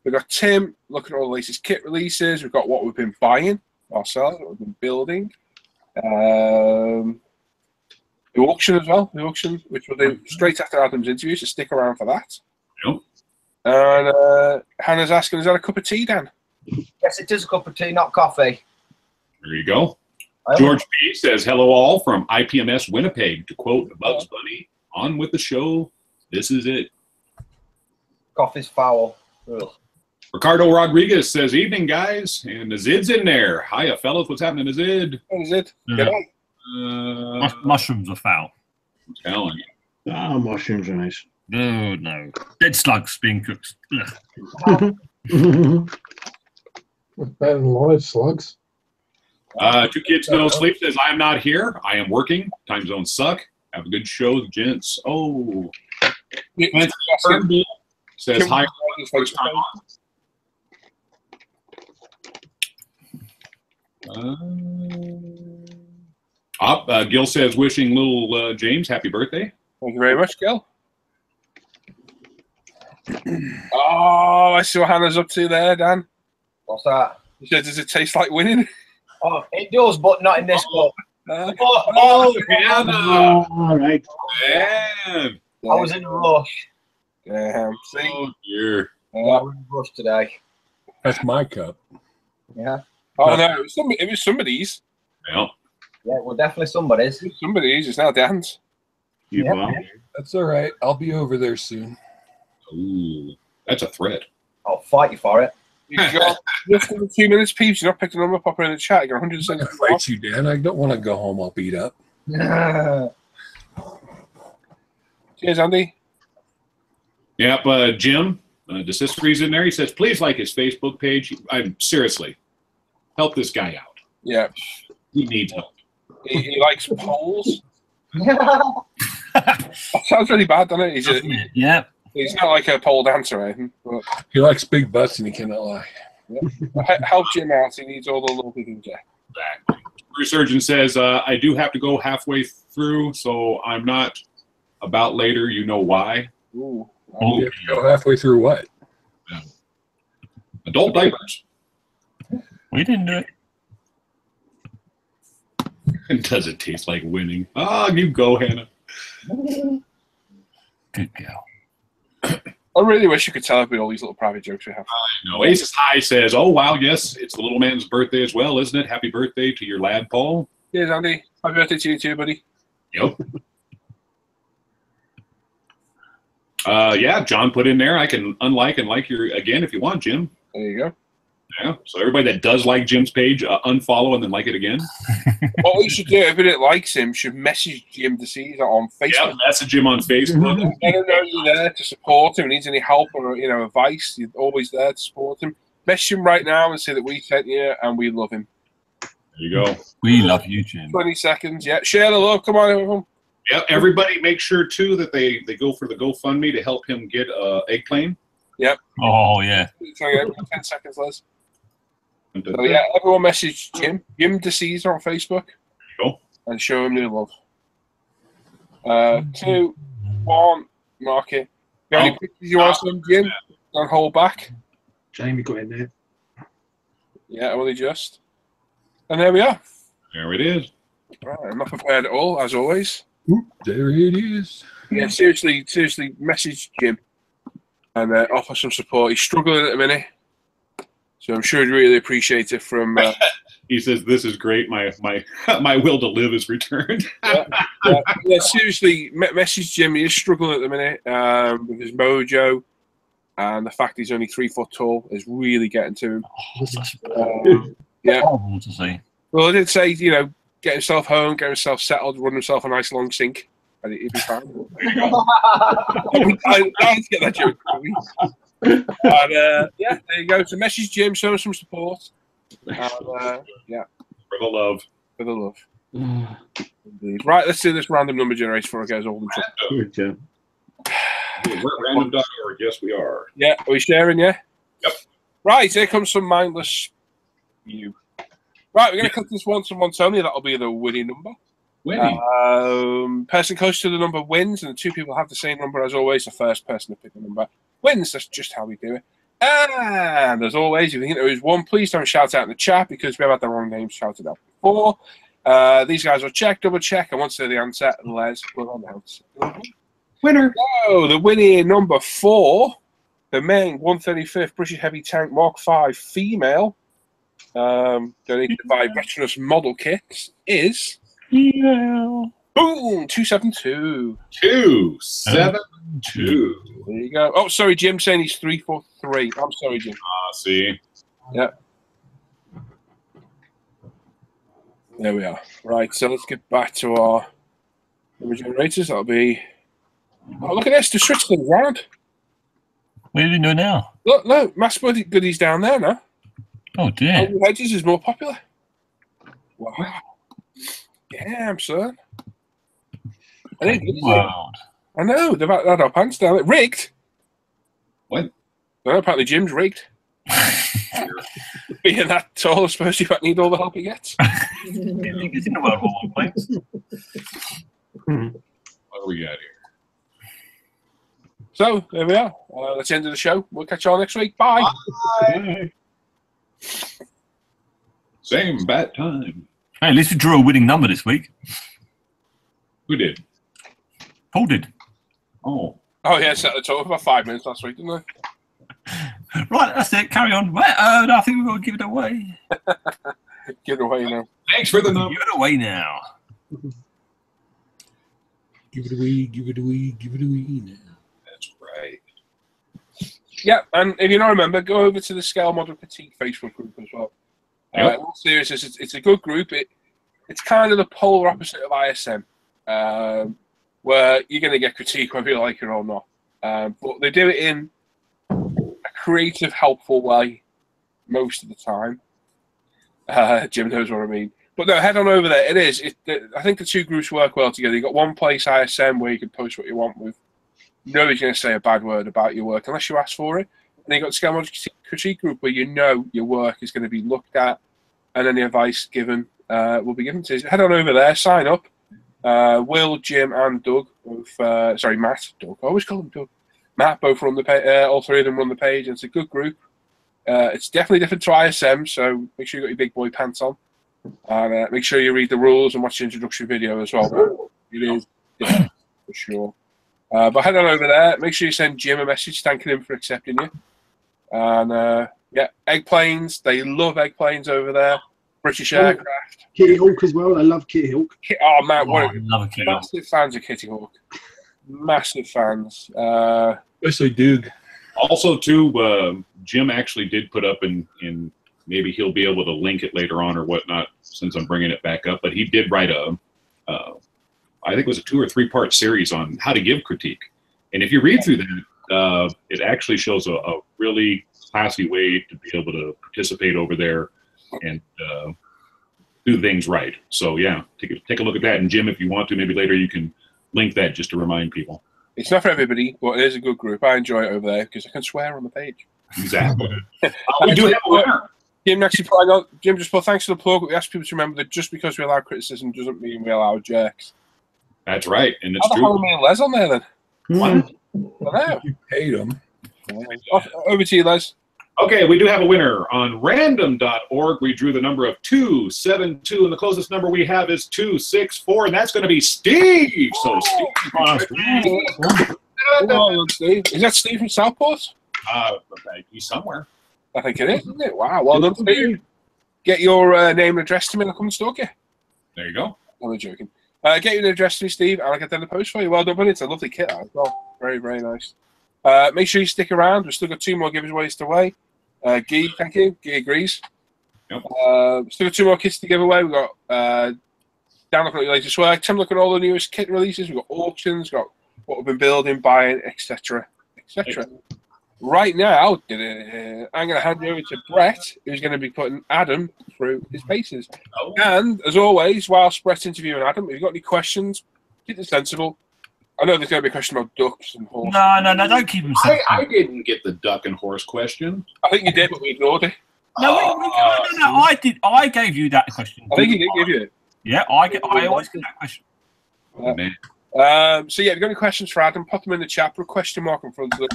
We've got Tim looking at all the latest kit releases. We've got what we've been buying ourselves, what we've been building. The auction as well, which we'll do straight after Adam's interview, so stick around for that. Yep. And Hannah's asking, is that a cup of tea, Dan? Yes, it is a cup of tea, not coffee. There you go. George P. says, hello all from IPMS Winnipeg. To quote Bugs Bunny, on with the show. This is it. Coffee's foul. Ugh. Ricardo Rodriguez says, evening, guys. And Azid's in there. Hiya, fellas. What's happening, Azid? What is it? Yeah. Yeah. Mushrooms are foul. I'm telling you. Ah, mushrooms are nice. Oh, no. Dead slugs being cooked. Ugh. Better than live slugs. 2 kids no sleep says, I am not here. I am working. Time zones suck. Have a good show, gents. Oh. Says, hi. First time on. Gil says, wishing little James happy birthday. Thank you very much, Gil. Oh, I see what Hannah's up to there, Dan. What's that? He said, does it taste like winning? Oh, it does, but not in this book. Hannah. All right. Man. I was in a rush. Damn. See? Oh, dear. I was in a rush today. That's my cup. Yeah. Oh, no, it was somebody's. Yeah. Yeah, well, definitely somebody's. It was somebody's. It's now Dan's. Keep on. That's all right. I'll be over there soon. Ooh, that's a threat. I'll fight you for it. You've got just under 2 minutes, peeps. You're not picking them up, pop in the chat. You got 100%. I fight you, Dan. I don't want to go home all beat up. Cheers, Andy. Yep, Jim, DeSistery's in there. He says, please like his Facebook page. Seriously, help this guy out. Yeah. He needs help. He likes polls. That sounds really bad, doesn't it? Yeah. He's not like a pole dancer or anything. But He likes big butts and he cannot lie. help Jim out. He needs all the love he can get. Exactly. Bruce Surgeon says, I do have to go halfway through, so I'm not about later. You know why? Ooh. You have to go halfway through what? Adult diapers. We didn't do it. Does it taste like winning? Ah, you go, Hannah. Good girl. I really wish you could tell everybody all these little private jokes we have. I know. Aces High says, oh, wow, yes, it's the little man's birthday as well, isn't it? Happy birthday to your lad, Paul. Cheers, Andy. Happy birthday to you too, buddy. Yep. Yeah, John put in there, I can unlike and like your again if you want, Jim. There you go. Yeah, so everybody that does like Jim's page, unfollow and then like it again. What we should do, everybody that likes him should message Jim DeCesar on Facebook. Yeah, message him on Facebook. Let him know you're there to support him. He needs any help or advice. You're always there to support him. Message him right now and say that we sent you and we love him. There you go. We love you, Jim. 20 seconds. Yeah, share the love. Come on, everyone. Yeah, everybody make sure too that they go for the GoFundMe to help him get egg plane. Yep. Oh yeah. 10 seconds, Les. So yeah, everyone message Jim DeCesar on Facebook. Go. And show him new love. 2, 1, mark it. Got any pictures you want to send, Jim? Don't hold back. Jamie got in there. Yeah, only just. And there we are. There it is. Right, I'm not prepared at all, as always. There it is. Yeah, seriously, message Jim and offer some support. He's struggling at the minute, so I'm sure he'd really appreciate it from. He says, "This is great. My will to live is returned." Yeah, seriously, message Jim. He is struggling at the minute with his mojo, and the fact he's only 3 foot tall is really getting to him. Yeah, horrible to see. Well, I did say, get himself home, get himself settled, run himself a nice long sink, and he'd be fine. I get that joke. And, yeah, there you go. So message Jim, show him some support. And, yeah. For the love. For the love. Indeed. Right, let's do this random number generator before it goes all in trouble. Good job. We're at random.org. Yes, we are. Yeah, are we sharing, yeah? Yep. Right, here comes some mindless you. Right, we're going to click this once and once only. That'll be the winning number. Winning. Person close to the number wins, and the 2 people have the same number as always. The first person to pick the number wins. That's just how we do it. And as always, if you think there is one, please don't shout out in the chat because we have had the wrong names shouted out before. These guys will check, double check, and once they're the answer, Les will announce. Winner. So the winning number 4, the Meng 135th British Heavy Tank Mark 5 female, donated by Veteranus Model Kits, is boom 272. 272. There you go. Oh, sorry, Jim saying he's 343. I'm sorry, Jim. See. Yeah. There we are. Right, so let's get back to our number generators. That'll be. Oh, look at this. The switch thing's round. What are you doing now? Look, no, Mass Goodies down there now. Oh dear. Open Hedges is more popular. Wow. Damn, son. I think Wow. I know. They've had our pants down. Rigged? What? No, apparently Jim's rigged. Being that tall, I suppose he might need all the help he gets. He's in the world of all planes. What do we got here? So, there we are. That's the end of the show. We'll catch you all next week. Bye. Bye. Same bat time. Hey, at least we drew a winning number this week. Who did? Paul did. Oh. Oh, yeah, set the total for about 5 minutes last week, didn't I? Right, that's it. Carry on. Well, no, I think we've got to give it away. Give it away now. Thanks for the number. Give it away now. Give it away, give it away, give it away now. That's right. Yeah, and if you don't remember, go over to the Scale Model Critique Facebook group as well. Yep. In all seriousness, it's a good group. It's kind of the polar opposite of ISM, where you're going to get critique whether you like it or not. But they do it in a creative, helpful way most of the time. Jim knows what I mean. But no, head on over there. I think the 2 groups work well together. You've got one place, ISM, where you can post what you want with nobody's going to say a bad word about your work unless you ask for it. And then you've got the Scale Model Critique Group where you know your work is going to be looked at and any advice given will be given to you. Head on over there, sign up. Will, Jim, and Doug, both, sorry, Matt, Doug, I always call him Doug. Matt, both run the page, all three of them run the page, and it's a good group. It's definitely different to ISM, so make sure you got your big boy pants on. And make sure you read the rules and watch the introductory video as well. It is different, for sure. But head on over there. Make sure you send Jim a message thanking him for accepting you. And yeah, egg planes. They love egg planes over there. British Aircraft. Kitty Hawk as well. I love Kitty Hawk. Oh man, what I love a Kitty Hawk. massive fans of Kitty Hawk. Massive fans. Especially Doug. Also, too, Jim actually did put up in maybe he'll be able to link it later on or whatnot since I'm bringing it back up. But he did write I think it was a 2 or 3 part series on how to give critique. And if you read through that, it actually shows a really classy way to be able to participate over there and do things right. So yeah, take a look at that. And Jim, if you want to, maybe later you can link that just to remind people. It's not for everybody, but it is a good group. I enjoy it over there because I can swear on the page. Exactly. We do have a winner. Jim, Jim just put thanks for the plug. We ask people to remember that just because we allow criticism doesn't mean we allow jerks. That's right, and it's How the true. hell are me and Les on there then? What? You paid them. Over to you, Les. Okay, we do have a winner on random.org. We drew the number of 272, and the closest number we have is 264, and that's going to be Steve. So, Steve. Is that Steve from Southport? He's somewhere. I think it is, isn't it? Wow, well done, Steve. Get your name and address to me and I'll come and stalk you. There you go. I'm not joking. Get your address to me, Steve, and I'll get that in the post for you. Well done, buddy. It's a lovely kit as well. Very, very nice. Make sure you stick around. We've still got 2 more giveaways to away. Guy, thank you. Guy agrees. Yep. Still got 2 more kits to give away. We've got Dan looking at your latest work. Tim looking at all the newest kit releases. We've got auctions. We've got what we've been building, buying, etc., etc. Right now, I'm going to hand you over to Bret, who's going to be putting Adam through his paces. Oh. And, as always, whilst Bret's interviewing Adam, if you've got any questions, keep them sensible. I know there's going to be a question about ducks and horses. No, don't keep them sensible. I didn't get the duck and horse question. I think you did, but we ignored it. No, I did. I gave you that question. I think he did give you it. Yeah, I always get that question. Oh, man. So, yeah, if you've got any questions for Adam, pop them in the chat. Put a question mark in front of them.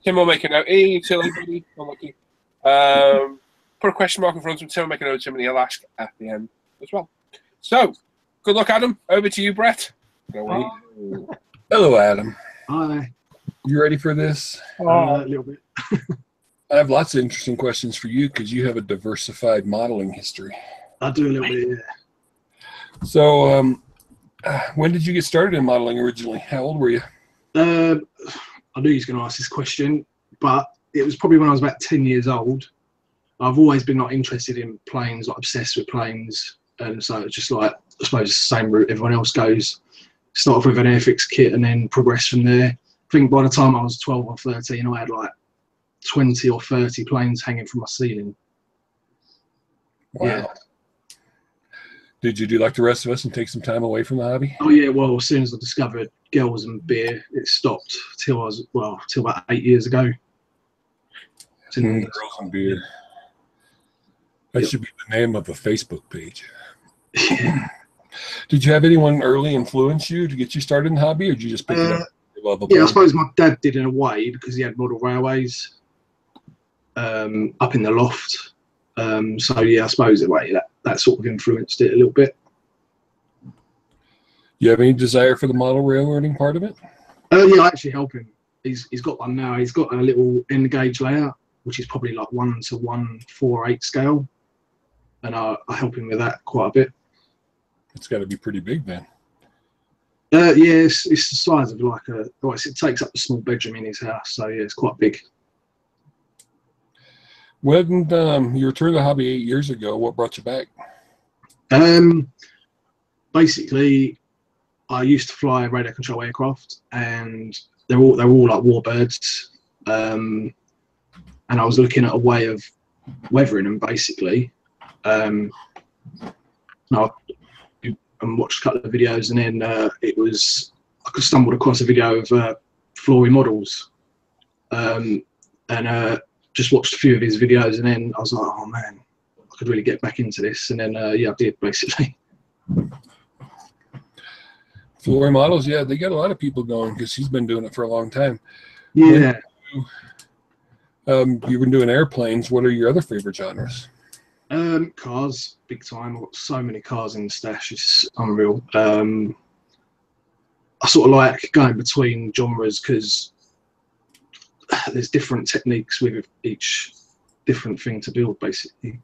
Tim will make a note. Hey, Tilly, buddy. Unlucky. Put a question mark in front of him. Tim will make a note to him, and he'll ask at the end as well. So, good luck, Adam. Over to you, Bret. Hello, Adam. Hi. You ready for this? A little bit. I have lots of interesting questions for you because you have a diversified modeling history. I do a little bit, yeah. So, when did you get started in modeling originally? How old were you? I knew he was going to ask this question, but it was probably when I was about 10 years old. I've always been like interested in planes, like obsessed with planes, and so it's just like I suppose the same route everyone else goes. Start off with an Airfix kit and then progress from there. I think by the time I was 12 or 13, I had like 20 or 30 planes hanging from my ceiling. Wow. Yeah. Did you do like the rest of us and take some time away from the hobby? Oh yeah, well, as soon as I discovered girls and beer, it stopped till till about 8 years ago. Girls and beer. That should be the name of a Facebook page. Did you have anyone early influence you to get you started in the hobby, or did you just pick it up? Yeah, I suppose my dad did in a way because he had model railways up in the loft. So yeah, I suppose in a way that sort of influenced it a little bit. You have any desire for the model railroading part of it? Yeah, I actually help him. He's got one now. He's got a little end gauge layout, which is probably like 1:148 scale, and I help him with that quite a bit. It's got to be pretty big then. Yeah, it's the size of like it takes up a small bedroom in his house, so yeah, it's quite big. When you returned to the hobby 8 years ago, what brought you back? Basically, I used to fly radar control aircraft, and they're all like warbirds. And I was looking at a way of weathering them, basically. And watched a couple of videos, and then I stumbled across a video of Flory Models, and just watched a few of his videos, and then I was like, oh man, I could really get back into this, and then yeah, I did basically. Flory Models, yeah, they got a lot of people going because he's been doing it for a long time. Yeah. You've been doing airplanes. What are your other favorite genres? Cars, big time. I've got so many cars in the stash, it's unreal. I sort of like going between genres because there's different techniques with each different thing to build, basically.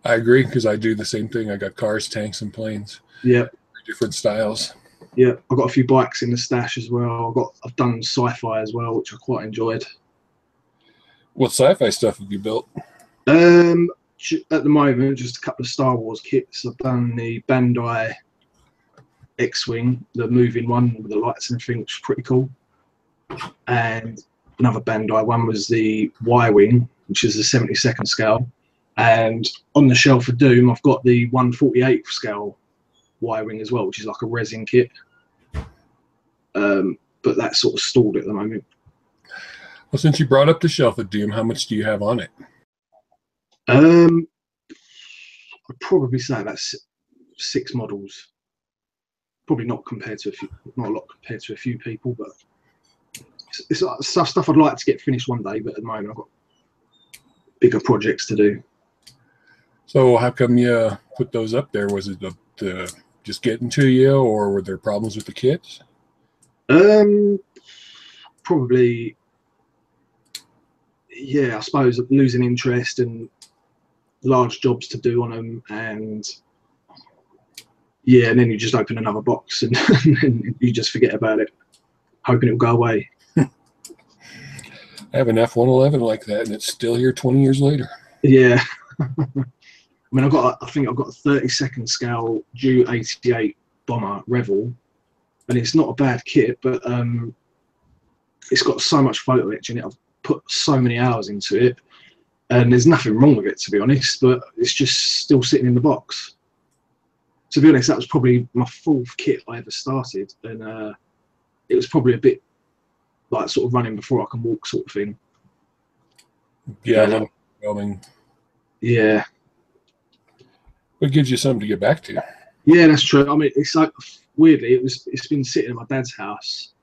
I agree because I do the same thing. I got cars, tanks, and planes. Yeah. Different styles. Yeah, I've got a few bikes in the stash as well. I've done sci-fi as well, which I quite enjoyed. What sci-fi stuff have you built? At the moment, just a couple of Star Wars kits. I've done the Bandai X-Wing, the moving one with the lights and everything, which is pretty cool. And another Bandai one was the Y-Wing, which is the 72nd scale. And on the shelf for Doom, I've got the 1/48th scale Y-Wing as well, which is like a resin kit. But that's sort of stalled at the moment. Well, since you brought up the shelf at Doom, how much do you have on it? I'd probably say that's 6 models. Probably not compared to not a lot compared to a few people, but it's stuff I'd like to get finished one day. But at the moment, I've got bigger projects to do. So how come you put those up there? Was it the just getting to you, or were there problems with the kits? Probably, yeah, I suppose losing interest and large jobs to do on them, and yeah, and then you just open another box and, and you just forget about it, hoping it'll go away. I have an F-111 like that, and it's still here 20 years later. Yeah. I mean, I think I've got a 32nd scale Ju-88 bomber Revel, and it's not a bad kit, but it's got so much photo etch in it. I've put so many hours into it, and there's nothing wrong with it, to be honest, but it's just still sitting in the box. To be honest, that was probably my 4th kit I ever started, and it was probably a bit like sort of running before I can walk sort of thing. Yeah, a little overwhelming. Yeah. It gives you something to get back to. Yeah, that's true. I mean, it's like, weirdly, it's been sitting in my dad's house,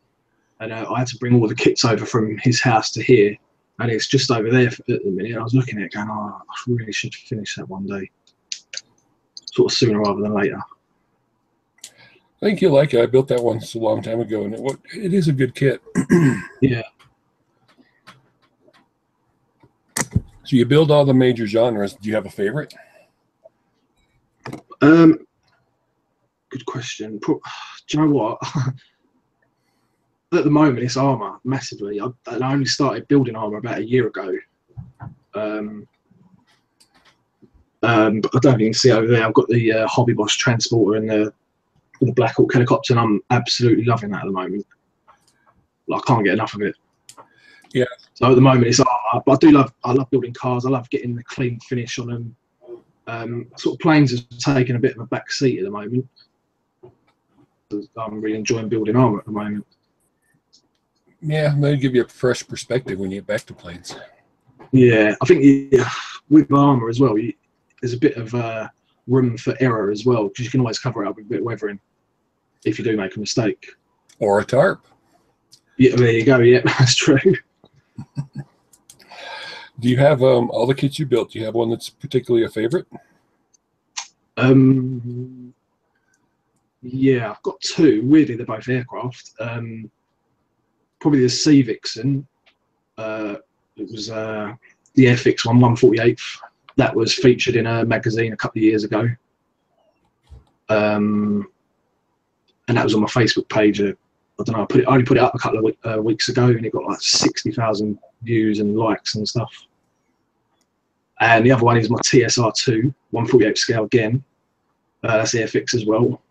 and I had to bring all the kits over from his house to here, and it's just over there at the minute. I was looking at it going, oh, I really should finish that one day, sort of sooner rather than later. I think you'll like it. I built that once a long time ago, and it is a good kit. Yeah. So you build all the major genres. Do you have a favorite? Good question. Do you know what? At the moment, it's armor massively. I only started building armor about a year ago. But I don't know if you can see over there. I've got the Hobby Boss transporter and the Black Hawk helicopter, and I'm absolutely loving that at the moment. Like, I can't get enough of it. Yeah. So at the moment, it's armor. But I love building cars. I love getting the clean finish on them. Sort of planes have taken a bit of a back seat at the moment. I'm really enjoying building armor at the moment. Yeah, maybe give you a fresh perspective when you get back to planes. Yeah, I think with armor as well, there's a bit of room for error as well, because you can always cover it up with a bit of weathering if you do make a mistake. Or a tarp. Yeah, there you go. Yeah, that's true. Do you have all the kits you built? Do you have one that's particularly a favorite? Yeah, I've got 2. Weirdly, they're both aircraft. Probably the Sea Vixen. It was the Airfix one, 1/48th. That was featured in a magazine a couple of years ago. And that was on my Facebook page. I don't know. I only put it up a couple of weeks ago, and it got like 60,000 views and likes and stuff. And the other one is my TSR2, 1/48th scale again. That's Airfix as well.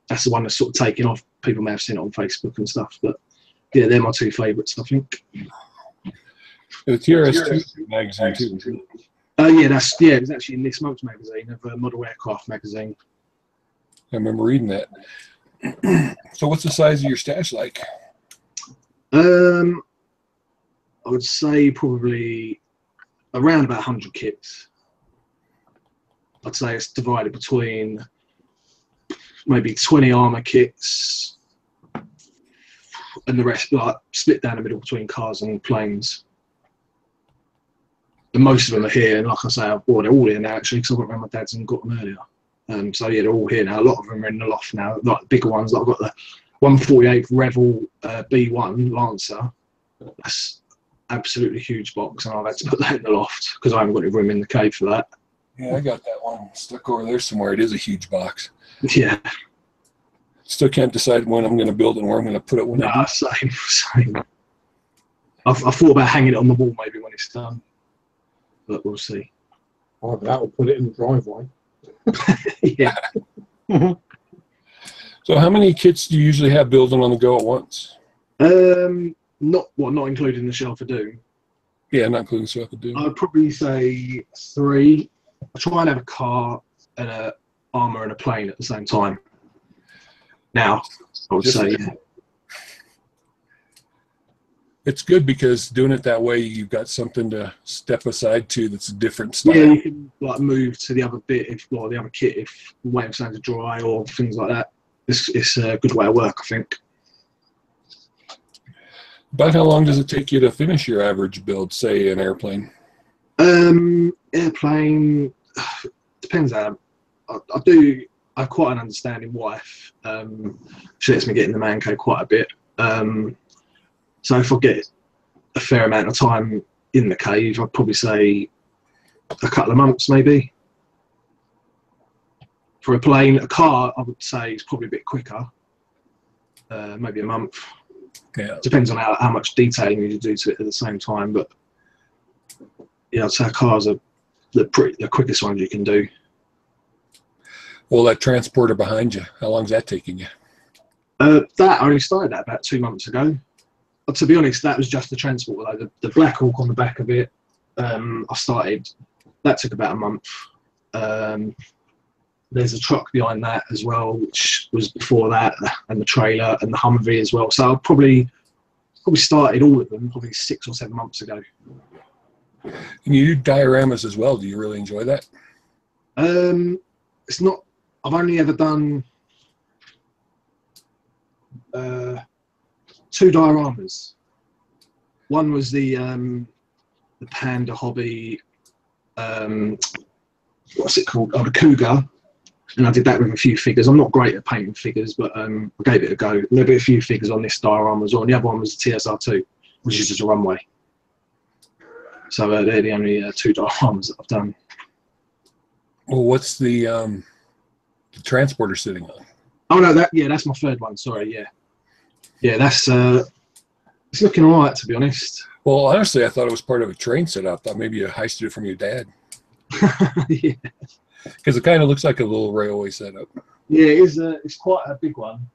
That's the one that's sort of taken off. People may have seen it on Facebook and stuff, but yeah, they're my 2 favourites, I think. The TRS2 magazine too. Yeah, it was actually in this month's magazine, of Model Aircraft magazine. I remember reading that. So what's the size of your stash like? I would say probably around about 100 kits. I'd say it's divided between maybe 20 armor kits and the rest, like split down the middle between cars and planes. And most of them are here, and like I say, they're all here now actually, because I went around my dad's and got them earlier. So yeah, they're all here now. A lot of them are in the loft now, like the bigger ones. Like I've got the 148 Revel B1 Lancer. That's absolutely huge box, and I've had to put that in the loft because I haven't got any room in the cave for that. Yeah, I got that one stuck over there somewhere. It is a huge box. Yeah. Still can't decide when I'm going to build it and where I'm going to put it. When I do. Same. I thought about hanging it on the wall maybe when it's done, but we'll see. Oh, that will put it in the driveway. Yeah. So how many kits do you usually have building on the go at once? Not including the Shell for Doom. Yeah, not including the Shell for Doom. I'd probably say 3. I try and have a car and a armor and a plane at the same time. Now, I would say, yeah. It's good because doing it that way, you've got something to step aside to that's a different style. Yeah, you can like move to the other bit, the other kit, if waiting for something to dry or things like that. It's a good way of work, I think. About how long does it take you to finish your average build, say an airplane? Airplane depends. I have quite an understanding wife. She lets me get in the man cave quite a bit. So if I get a fair amount of time in the cave, I'd probably say a couple of months maybe. For a plane, a car, I would say is probably a bit quicker. Maybe a month. Yeah. Depends on how much detailing you do to it at the same time, but yeah, I'd say cars are the quickest ones you can do. Well, that transporter behind you, how long is that taking you? That I only started that about 2 months ago. To be honest, that was just the transporter, though. The Black Hawk on the back of it, I started, that took about a month. There's a truck behind that as well, which was before that, and the trailer and the Humvee as well. So I probably started all of them probably 6 or 7 months ago. And you do dioramas as well. Do you really enjoy that? It's not. I've only ever done 2 dioramas. One was the Panda Hobby. What's it called? Oh, the Cougar. And I did that with a few figures. I'm not great at painting figures, but I gave it a go. There'll be a few figures on this diorama as well. And the other one was the TSR2, which is just a runway. So they're the only 2 dioramas that I've done. Well, what's the transporter sitting on? Oh no, that's my 3rd one. Sorry, yeah, that's it's looking all right, to be honest. Well, honestly, I thought it was part of a train setup. Thought maybe you heisted it from your dad. Yeah. Because it kind of looks like a little railway setup. Yeah, it is. It's quite a big one.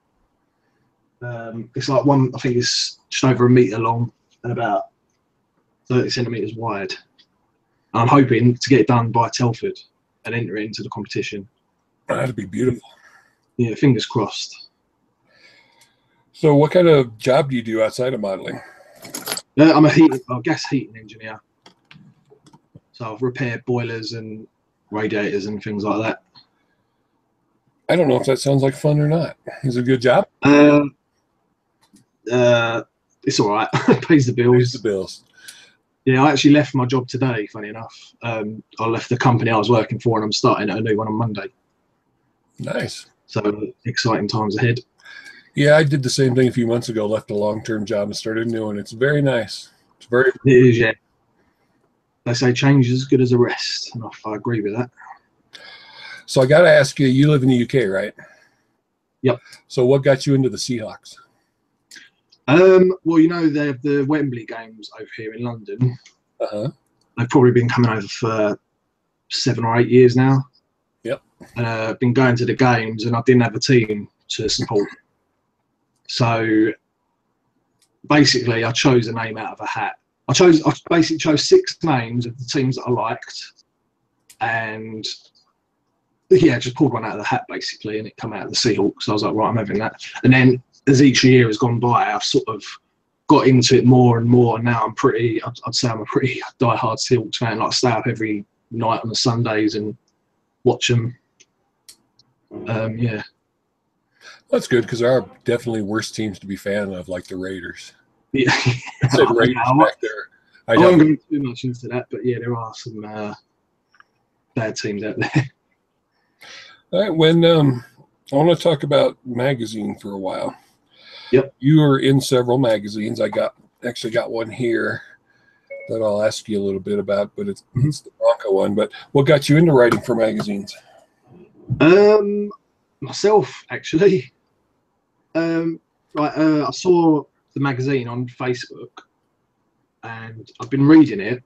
It's like I think it's just over 1 metre long and about 30 centimetres wide. And I'm hoping to get it done by Telford and enter it into the competition. That'd be beautiful. Yeah, fingers crossed. So what kind of job do you do outside of modeling? I'm a gas heating engineer. So I've repaired boilers and radiators and things like that. I don't know if that sounds like fun or not. Is it a good job? It's all right. Pays the bills. Pays the bills. Yeah, I actually left my job today, funny enough. I left the company I was working for and I'm starting at a new one on Monday. Nice. So exciting times ahead. Yeah, I did the same thing a few months ago, left a long-term job and started a new one. It's very nice. It is, yeah. They say change is as good as a rest, and I agree with that. So I got to ask you, you live in the UK, right? Yep. So what got you into the Seahawks? Well, you know, they have the Wembley games over here in London. Uh-huh. They've probably been coming over for 7 or 8 years now. Yep. And I've been going to the games, and I didn't have a team to support. So basically, I chose a name out of a hat. I basically chose 6 names of the teams that I liked, and yeah, just pulled one out of the hat basically, and it come out of the Seahawk. So I was like, right, I'm having that. And then as each year has gone by, I've sort of got into it more and more. And now I'd say I'm a pretty die-hard Seahawks fan. Like I stay up every night on the Sundays and watch them. Yeah. That's good because there are definitely worse teams to be fan of, like the Raiders. Yeah. I said Raiders back there. I won't go too much into that, but yeah, there are some bad teams out there. All right, when I want to talk about magazine for a while. Yep. You are in several magazines. I actually got one here that I'll ask you a little bit about, but it's the Bronco one. But what got you into writing for magazines? Myself, actually. I saw the magazine on Facebook, and I've been reading it,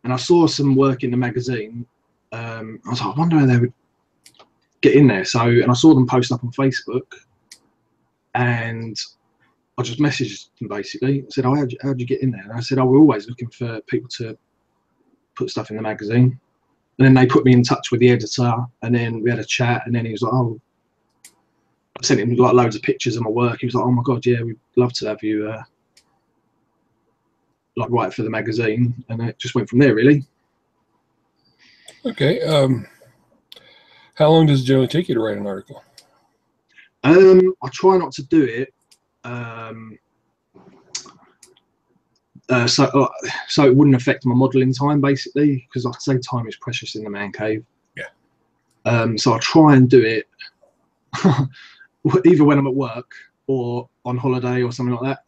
and I saw some work in the magazine. I was like, I wonder how they would get in there. And I saw them post up on Facebook, and I just messaged them basically. I said, oh, how'd you get in there? And I said, oh, we're always looking for people to put stuff in the magazine. And then they put me in touch with the editor, and then we had a chat, and then he was like, oh, I sent him like loads of pictures of my work. He was like, oh my God, yeah, we'd love to have you like write for the magazine. And it just went from there, really. Okay. How long does it generally take you to write an article? I try not to do it. So it wouldn't affect my modelling time, basically, because like I say, time is precious in the man cave. Yeah. So I try and do it either when I'm at work or on holiday or something like that,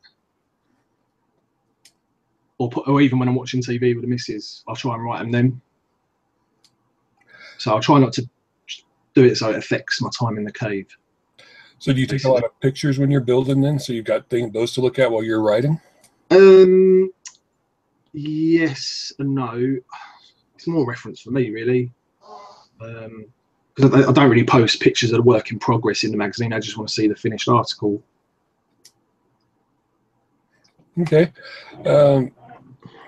or even when I'm watching TV with the missus, I'll try and write them then. So I'll try not to do it so it affects my time in the cave. So do you take a lot of pictures when you're building then? So you've got those to look at while you're writing? Yes and no. It's more reference for me, really. Because I don't really post pictures of the work in progress in the magazine. I just want to see the finished article. Okay.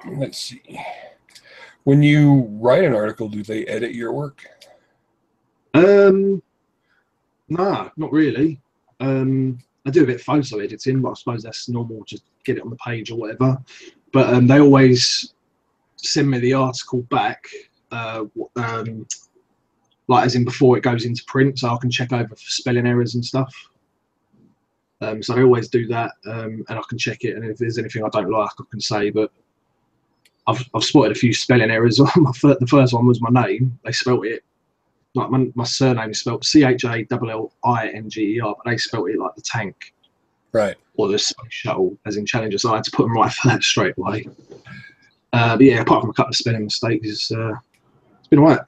Let's see. When you write an article, do they edit your work? No, not really. I do a bit of photo editing, but I suppose that's normal, just get it on the page or whatever. But they always send me the article back, like as in before it goes into print, so I can check over for spelling errors and stuff. So I always do that, and I can check it, and if there's anything I don't like, I can say. But I've spotted a few spelling errors. The first one was my name. They spelt it like my surname is spelled Challinger, but they spelt it like the tank, right, or the space shuttle, as in Challenger. So I had to put them right for that straight away. But yeah, apart from a couple of spelling mistakes, it's been all right.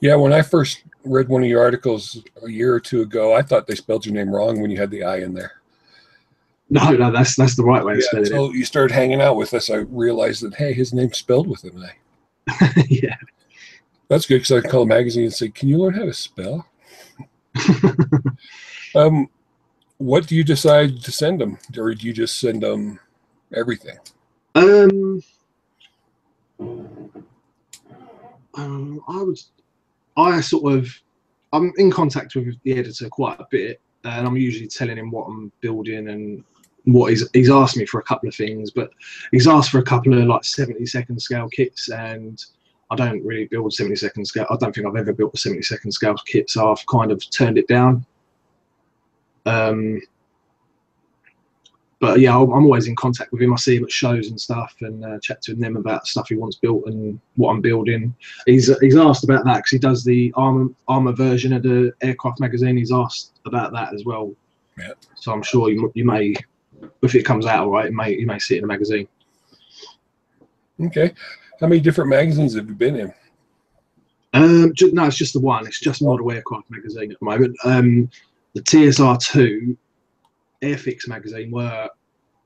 Yeah, when I first read one of your articles a year or two ago, I thought they spelled your name wrong when you had the I in there. No, that's the right way to spell it. So you started hanging out with us, I realized that, hey, his name's spelled with an I. Yeah. That's good, because I can call a magazine and say, can you learn how to spell? What do you decide to send them? Or do you just send them everything? I'm in contact with the editor quite a bit, and I'm usually telling him what I'm building and what he's asked me for a couple of things, but he's asked for a couple of like 70-second scale kits, and I don't really build 70-second scale. I don't think I've ever built a 70-second scale kit, so I've kind of turned it down. But yeah, I'm always in contact with him. I see him at shows and stuff, and chat to him about stuff he wants built and what I'm building. He's asked about that because he does the armor version of the aircraft magazine. He's asked about that as well. Yeah. So I'm sure you may, if it comes out all right, you may see it in the magazine. Okay. How many different magazines have you been in? No, it's just the one. It's just Model Aircraft magazine at the moment. The TSR2 Airfix magazine were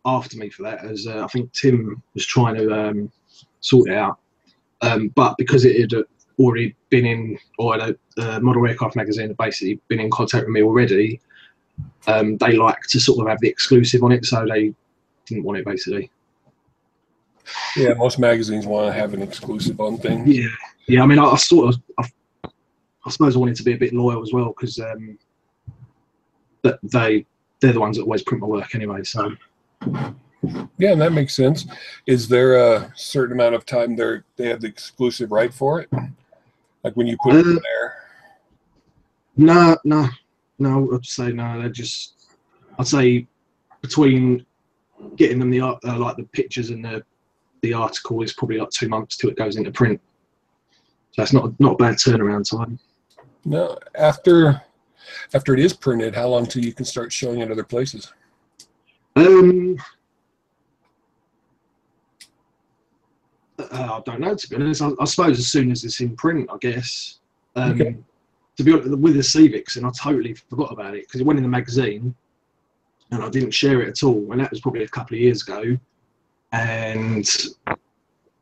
after me for that, as I think Tim was trying to sort it out. But because it had already been in, or the Model Aircraft magazine had basically been in contact with me already, they like to sort of have the exclusive on it, so they didn't want it basically. Yeah, most magazines want to have an exclusive on things. Yeah. I mean, I've I suppose I wanted to be a bit loyal as well, because that they're the ones that always print my work anyway. So Yeah, and that makes sense. Is there a certain amount of time they have the exclusive right for it? Like when you put it in there? No. I'd say no. I'd say between getting them like the pictures and the article is probably like 2 months till it goes into print. So it's not a bad turnaround time. No, after it is printed, how long till you can start showing it other places? I don't know, to be honest. I suppose as soon as it's in print, I guess. Okay. To be honest, with the Civics, and I totally forgot about it because it went in the magazine, and I didn't share it at all. And that was probably a couple of years ago, and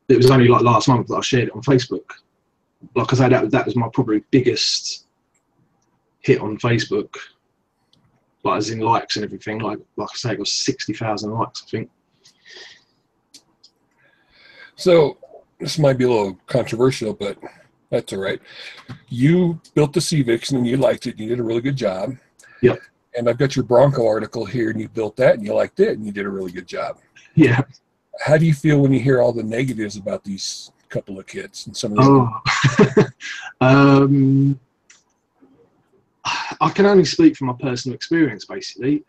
it was only like last month that I shared it on Facebook. Like I say, that was my probably biggest hit on Facebook, like as in likes and everything. Like I say, it got 60,000 likes, I think. So this might be a little controversial, but that's all right. You built the Civics and you liked it. And you did a really good job. Yep. And I've got your Bronco article here, and you built that and you liked it and you did a really good job. Yeah. How do you feel when you hear all the negatives about these couple of kits and some of the I can only speak from my personal experience, basically.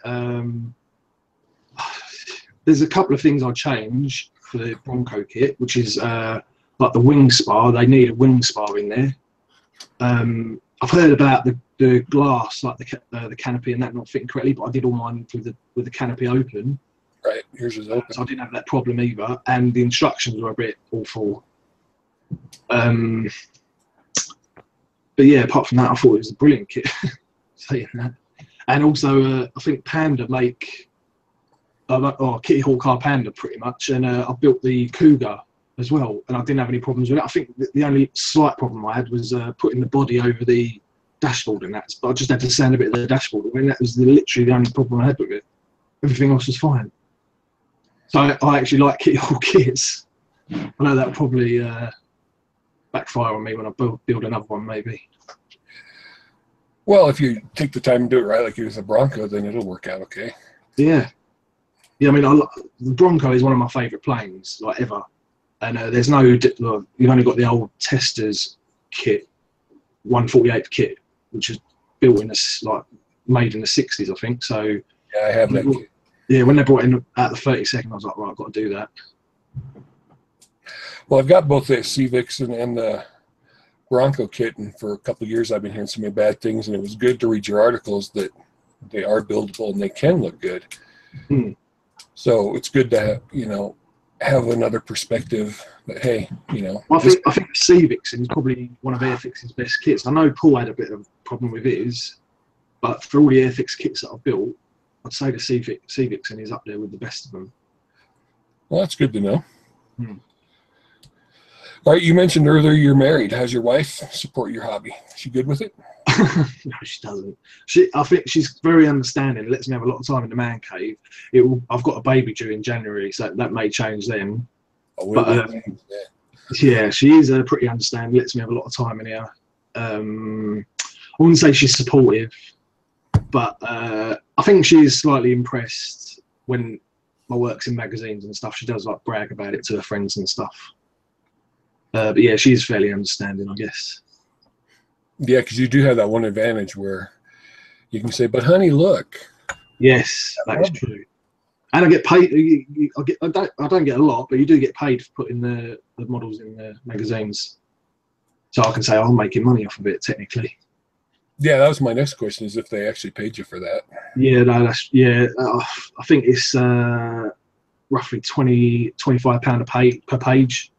There's a couple of things I change for the Bronco kit, which is like the wing spar. They need a wing spar in there. I've heard about the glass, like the canopy and that not fitting correctly, but I did all mine with the canopy open. Right, yours is open. So I didn't have that problem either, and the instructions were a bit awful. But yeah, apart from that, I thought it was a brilliant kit. Saying that, and also I think Panda make Kitty Hawk car Panda pretty much, and I built the Cougar as well, and I didn't have any problems with it. I think the only slight problem I had was putting the body over the dashboard, and that. But I just had to sand a bit of the dashboard. I mean, that was literally the only problem I had with it. Everything else was fine. So I actually like Kitty Hawk kits. I know that'll probably backfire on me when I build another one, maybe. Well, if you take the time to do it right, like you with a Bronco, then it'll work out okay. Yeah. I mean, the Bronco is one of my favourite planes, like ever. And there's no, you've only got the old Testers kit, 148 kit, which is built in made in the 60s, I think. So yeah, I have that kit. Yeah, when they brought in at the 32nd, I was like, right, I've got to do that. Well, I've got both the Civics and the Bronco kit, and for a couple of years I've been hearing so many bad things, and it was good to read your articles that they are buildable and they can look good. So it's good to have another perspective. But hey, Well, I think the Civics is probably one of Airfix's best kits. I know Paul had a bit of a problem with his, but for all the Airfix kits that I've built, I'd say the Civics is up there with the best of them. Well, that's good to know. All right, you mentioned earlier you're married. How's your wife support your hobby? Is she good with it? No, she doesn't. I think she's very understanding. Lets me have a lot of time in the man cave. I've got a baby due in January, so that may change then. Yeah, she is pretty understanding. Lets me have a lot of time in here. I wouldn't say she's supportive, but I think she is slightly impressed when my work's in magazines and stuff. She does like brag about it to her friends and stuff. But yeah, she's fairly understanding, I guess. Yeah, because you do have that one advantage where you can say, "But honey, look." Yes, that is true. And I get paid. I don't get a lot, but you do get paid for putting the models in the magazines. So I can say I'm making money off of it technically. Yeah, that was my next question: is if they actually paid you for that? Yeah, no, I think it's roughly £25 per page.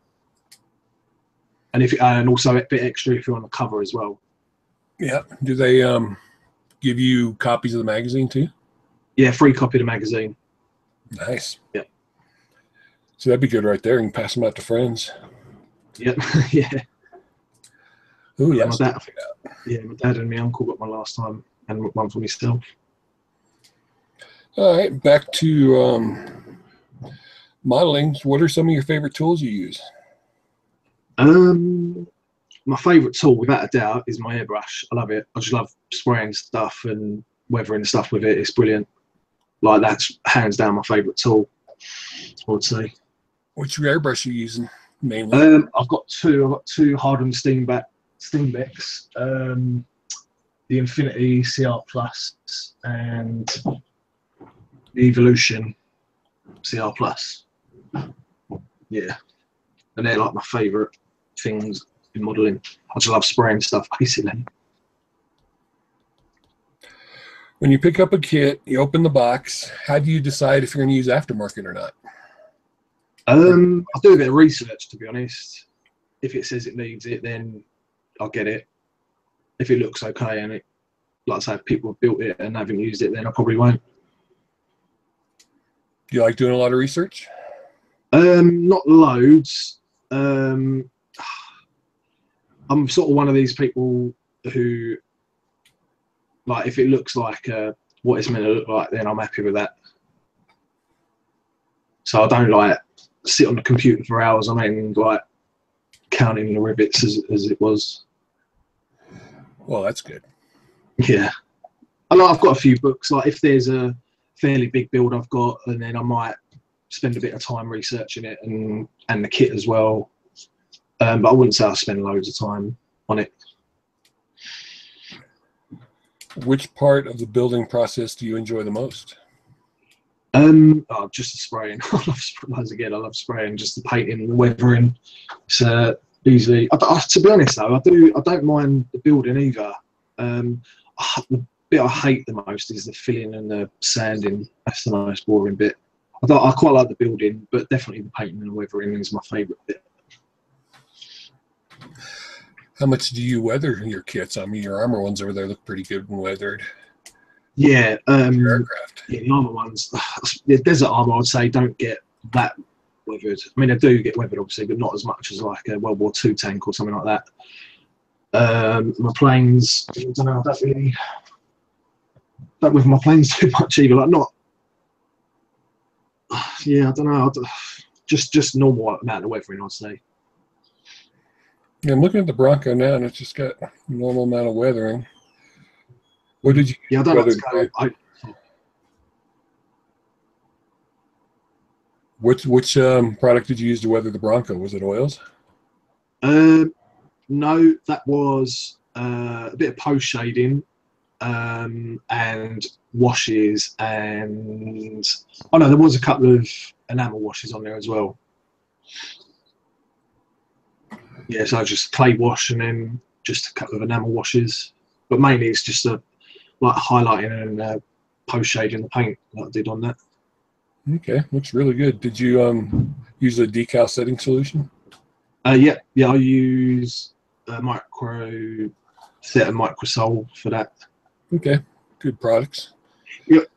And also a bit extra if you're on the cover as well. Yeah. Do they give you copies of the magazine too? Yeah, free copy of the magazine. Nice. Yeah. So that'd be good right there. You can pass them out to friends. Yep. Yeah. Ooh, yeah, my dad and my uncle got one last time, and one for myself. All right, back to modeling. What are some of your favorite tools you use? my favourite tool, without a doubt, is my airbrush. I love it. I just love spraying stuff and weathering stuff with it. It's brilliant. Like, that's hands down my favourite tool, I would say. Which airbrush are you using mainly? I've got two hardened Steenbecks. The Infinity CR Plus and the Evolution CR Plus. Yeah, and they're like my favourite things in modelling. I just love spraying stuff, basically. When you pick up a kit, you open the box. How do you decide if you're going to use aftermarket or not? I do a bit of research, to be honest. If it says it needs it, then I'll get it. If it looks okay and it, like I say, if people have built it and haven't used it, then I probably won't. Do you like doing a lot of research? Not loads. I'm sort of one of these people who, like, if it looks like what it's meant to look like, then I'm happy with that. So I don't like sit on the computer for hours on end, like counting the rivets as it was. Well, that's good. Yeah, and I've got a few books. Like, if there's a fairly big build I've got, and then I might spend a bit of time researching it and the kit as well. But I wouldn't say I spend loads of time on it. Which part of the building process do you enjoy the most? Just the spraying. I love spraying. Just the painting, the weathering. It's easily. To be honest though, I don't mind the building either. The bit I hate the most is the filling and the sanding. That's the most boring bit. I quite like the building, but definitely the painting and the weathering is my favourite bit. How much do you weather your kits? I mean, your armor ones over there look pretty good when weathered. Yeah, aircraft. Yeah, the armor ones. The desert armor, I'd say, don't get that weathered. I mean, they do get weathered, obviously, but not as much as like a World War II tank or something like that. My planes, I don't know. I don't weather my planes too much either. Like, not. Yeah, I don't know. Just normal amount of weathering, I'd say. Yeah, I'm looking at the Bronco now, and it's just got a normal amount of weathering. What did you? Yeah, I don't know. Which product did you use to weather the Bronco? Was it oils? No, that was a bit of post shading and washes, and oh no, there was a couple of enamel washes on there as well. Yeah, so just clay wash and then just a couple of enamel washes, but mainly it's just like highlighting and post shading the paint that I did on that. Okay, looks really good. Did you use a decal setting solution? Yeah, I use a micro set of Microsol for that. Okay, good products. Yep.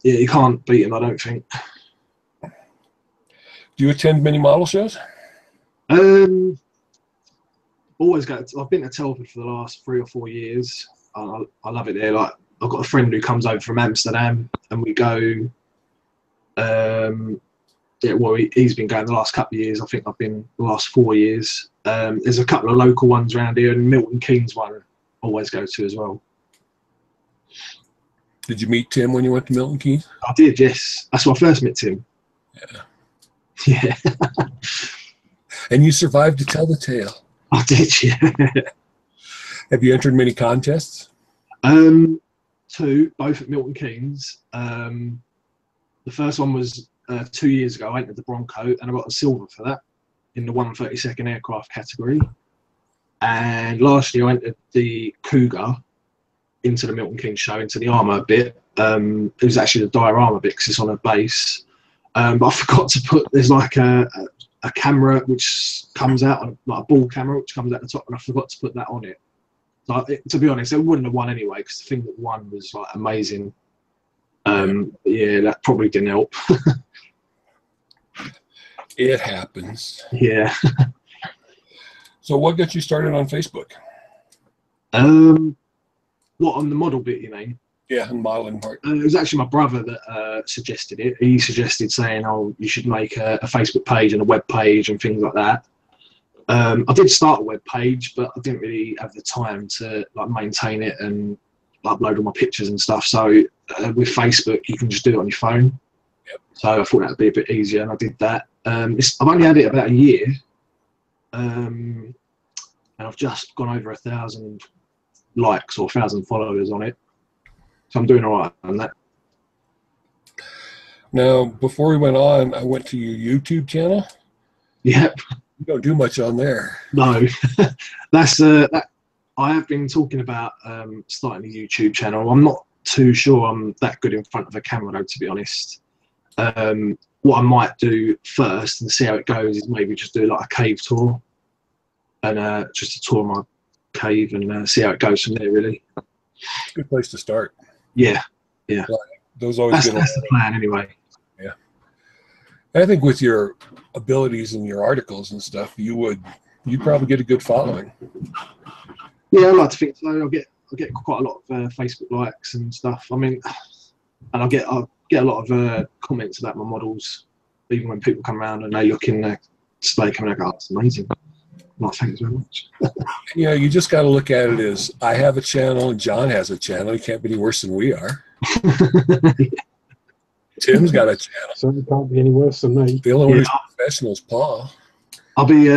Yeah, you can't beat them, I don't think. Do you attend many model shows? Always go. I've been to Telford for the last 3 or 4 years. I love it there. Like, I've got a friend who comes over from Amsterdam, and we go. Yeah, well, he's been going the last couple of years. I think I've been the last 4 years. There's a couple of local ones around here, and Milton Keynes one I always go to as well. Did you meet Tim when you went to Milton Keynes? I did, yes. That's where I first met Tim. Yeah. Yeah. And you survived to tell the tale. I did, yeah. Have you entered many contests? 2, both at Milton Keynes. The first one was 2 years ago. I entered the Bronco and I got a silver for that in the 132nd aircraft category. And last year I entered the Cougar into the Milton Keynes show, into the armour bit. It was actually the diorama bit because it's on a base. But I forgot to put, there's like a camera which comes out, like a ball camera which comes out the top, and I forgot to put that on it. Like, to be honest, it wouldn't have won anyway because the thing that won was like amazing. Yeah, that probably didn't help. It happens. Yeah. So what got you started on Facebook? What, on the model bit, you mean? Yeah, and modeling part. It was actually my brother that suggested it. He suggested saying, "Oh, you should make a Facebook page and a web page and things like that." I did start a web page, but I didn't really have the time to like maintain it and upload all my pictures and stuff. So with Facebook, you can just do it on your phone. Yep. So I thought that'd be a bit easier, and I did that. I've only had it about a year, and I've just gone over 1,000 likes or 1,000 followers on it. So I'm doing all right on that. Now, before we went on, I went to your YouTube channel. Yep. You don't do much on there. No, that's that. I have been talking about starting a YouTube channel. I'm not too sure I'm that good in front of a camera, though, to be honest. What I might do first and see how it goes is maybe just do like a cave tour and just a tour of my cave and see how it goes from there. Really, Good place to start. yeah. Those always get That's the plan, anyway. Yeah. I think with your abilities and your articles and stuff, you'd probably get a good following. Yeah, I like to think so. I get quite a lot of Facebook likes and stuff. I mean, and I get a lot of comments about my models, even when people come around and they look in the display camera and go, "Oh, it's amazing." Well, thanks very much. Yeah, you just got to look at it as I have a channel and John has a channel. He can't be any worse than we are. Tim's got a channel. So it can't be any worse than me. The only one who's professional is Paul. I'll be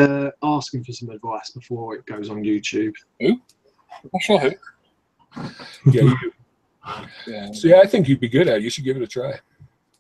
asking for some advice before it goes on YouTube. Who? Professional who? Yeah, you. Yeah. So yeah, I think you'd be good at it. You should give it a try.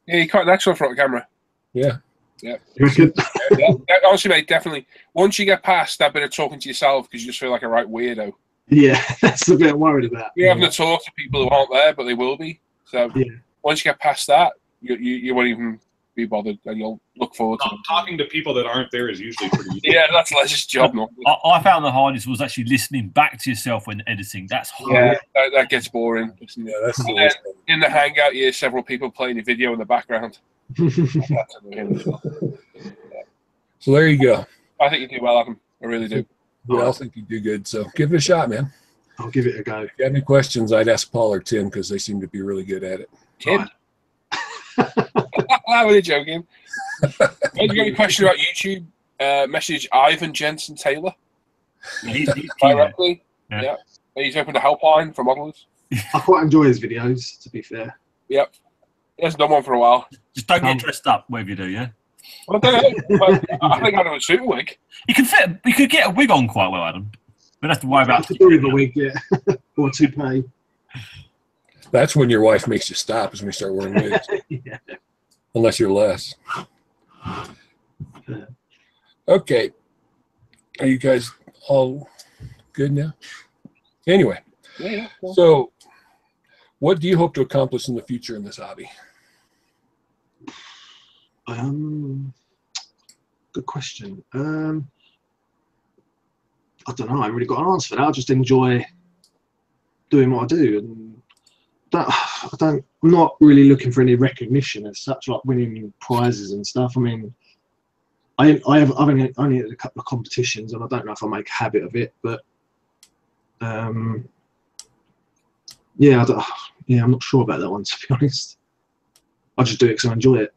Yeah, you can't natural in front of the camera. Yeah. Yeah. You reckon? Yeah. Honestly, mate, definitely. Once you get past that bit of talking to yourself, because you just feel like a right weirdo. Yeah, that's the bit I'm worried about. You're having to talk to people who aren't there, but they will be. So Yeah. once you get past that, you won't even be bothered, and you'll look forward to it. Talking to people that aren't there is usually pretty easy. Yeah, that's Les's job normally. I found the hardest was actually listening back to yourself when editing. That's hard. Yeah, that gets boring. Yeah, that's the And worst then thing. in the hangout, you hear several people playing a video in the background. That's annoying as well. So there you go. I think you do well, Adam. I really do. We all think you do good. So give it a shot, man. I'll give it a go. If you have any questions, I'd ask Paul or Tim because they seem to be really good at it. Tim? I'm only joking. If you got any question about YouTube, message Ivan Jensen Taylor He's keen at it. directly. Yeah. Yeah. He's opened a helpline for modelers. I quite enjoy his videos, to be fair. Yep. He hasn't done one for a while. Just don't get dressed up, whatever you do, yeah? Well, I don't know. I think Adam would suit a wig. You could get a wig on quite well, Adam. We don't have to worry I about could do with a wig, yeah. Or a toupee. That's when your wife makes you stop, is when you start wearing wigs. Yeah. Unless you're less. Okay. Are you guys all good now? Anyway, Yeah. so what do you hope to accomplish in the future in this hobby? Good question. I don't know. I haven't really got an answer for that. I just enjoy doing what I do, and I'm not really looking for any recognition as such, like winning prizes and stuff. I mean, I've only had a couple of competitions, and I don't know if I make a habit of it, but yeah, I'm not sure about that one, to be honest. I just do it because I enjoy it.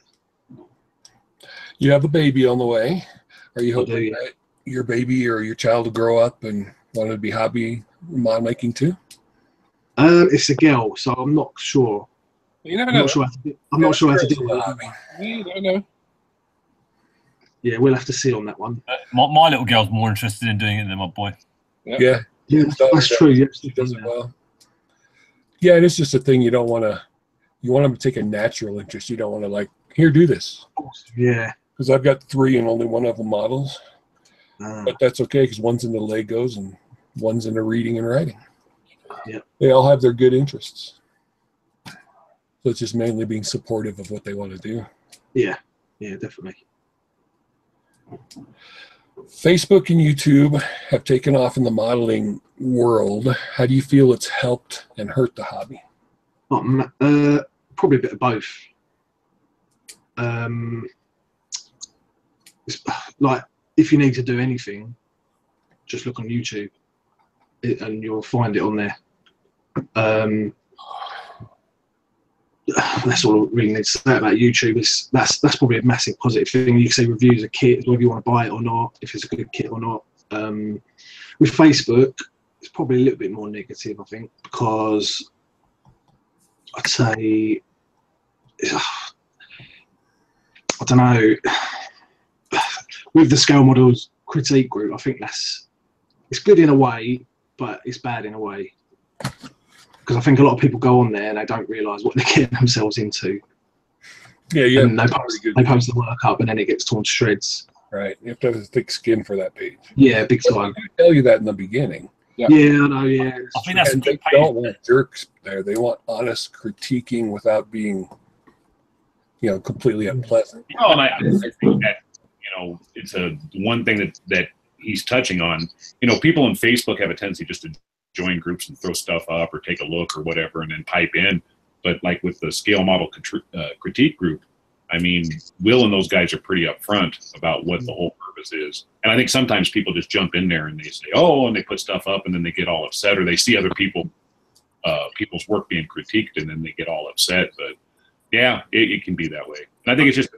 You have a baby on the way. Are you I do, hoping yeah. that your baby or your child will grow up and want to be hobby model making too? It's a girl, so I'm not sure. You never I'm know. not sure how to do, I'm not sure how to do it. Hobby. You never know. Yeah, we'll have to see on that one. my little girl's more interested in doing it than my boy. Yeah, Yeah, that's true. Yes, she does it well. Yeah, and it's just a thing you don't want to. You want them to take a natural interest. You don't want to like, here, do this. Yeah. Because I've got 3 and only one of them models. But that's okay because one's into Legos and one's into reading and writing. Yeah. They all have their good interests. So it's just mainly being supportive of what they want to do. Yeah, definitely. Facebook and YouTube have taken off in the modeling world. How do you feel it's helped and hurt the hobby? Probably a bit of both. It's like if you need to do anything, just look on YouTube, and you'll find it on there. that's all I really need to say about YouTube. That's probably a massive positive thing. You can see reviews of kit, whether you want to buy it or not, if it's a good kit or not. With Facebook, it's probably a little bit more negative, I think, because I'd say, I don't know, with the Scale Models critique group, I think it's good in a way, but it's bad in a way. Because I think a lot of people go on there and they don't realise what they're getting themselves into. Yeah. And they post the work up and then it gets torn to shreds. Right. You have to have a thick skin for that page. Yeah, big time. They tell you that in the beginning. Yeah, I know, yeah. I think that's And they don't want jerks there. They want honest critiquing without being, completely unpleasant. No, and I think that, it's a one thing that he's touching on. People on Facebook have a tendency just to join groups and throw stuff up or take a look or whatever and then pipe in. But like with the Scale Model critique group, I mean, Will and those guys are pretty upfront about what the whole purpose is. And I think sometimes people just jump in there and they say, oh, and they put stuff up and then they get all upset, or they see other people's work being critiqued and then they get all upset. But yeah, it can be that way. And I think it's just,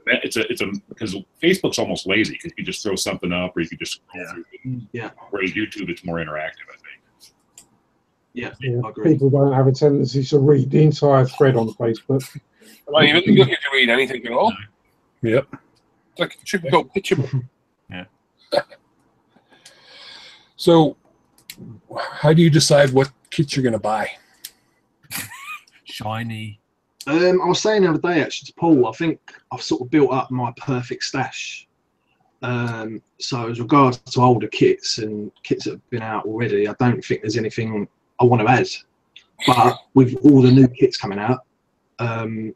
because Facebook's almost lazy because you just throw something up or you can just scroll through it. Yeah. Whereas YouTube, it's more interactive, I think. Yeah, I agree. People don't have a tendency to read the entire thread on Facebook. Well, you don't get to read anything at all. Yep. It's like a typical picture book. Yeah. So, how do you decide what kits you're going to buy? Shiny. I was saying the other day actually to Paul, I think I've sort of built up my perfect stash. So as regards to older kits and kits that have been out already, I don't think there's anything I want to add. But with all the new kits coming out, I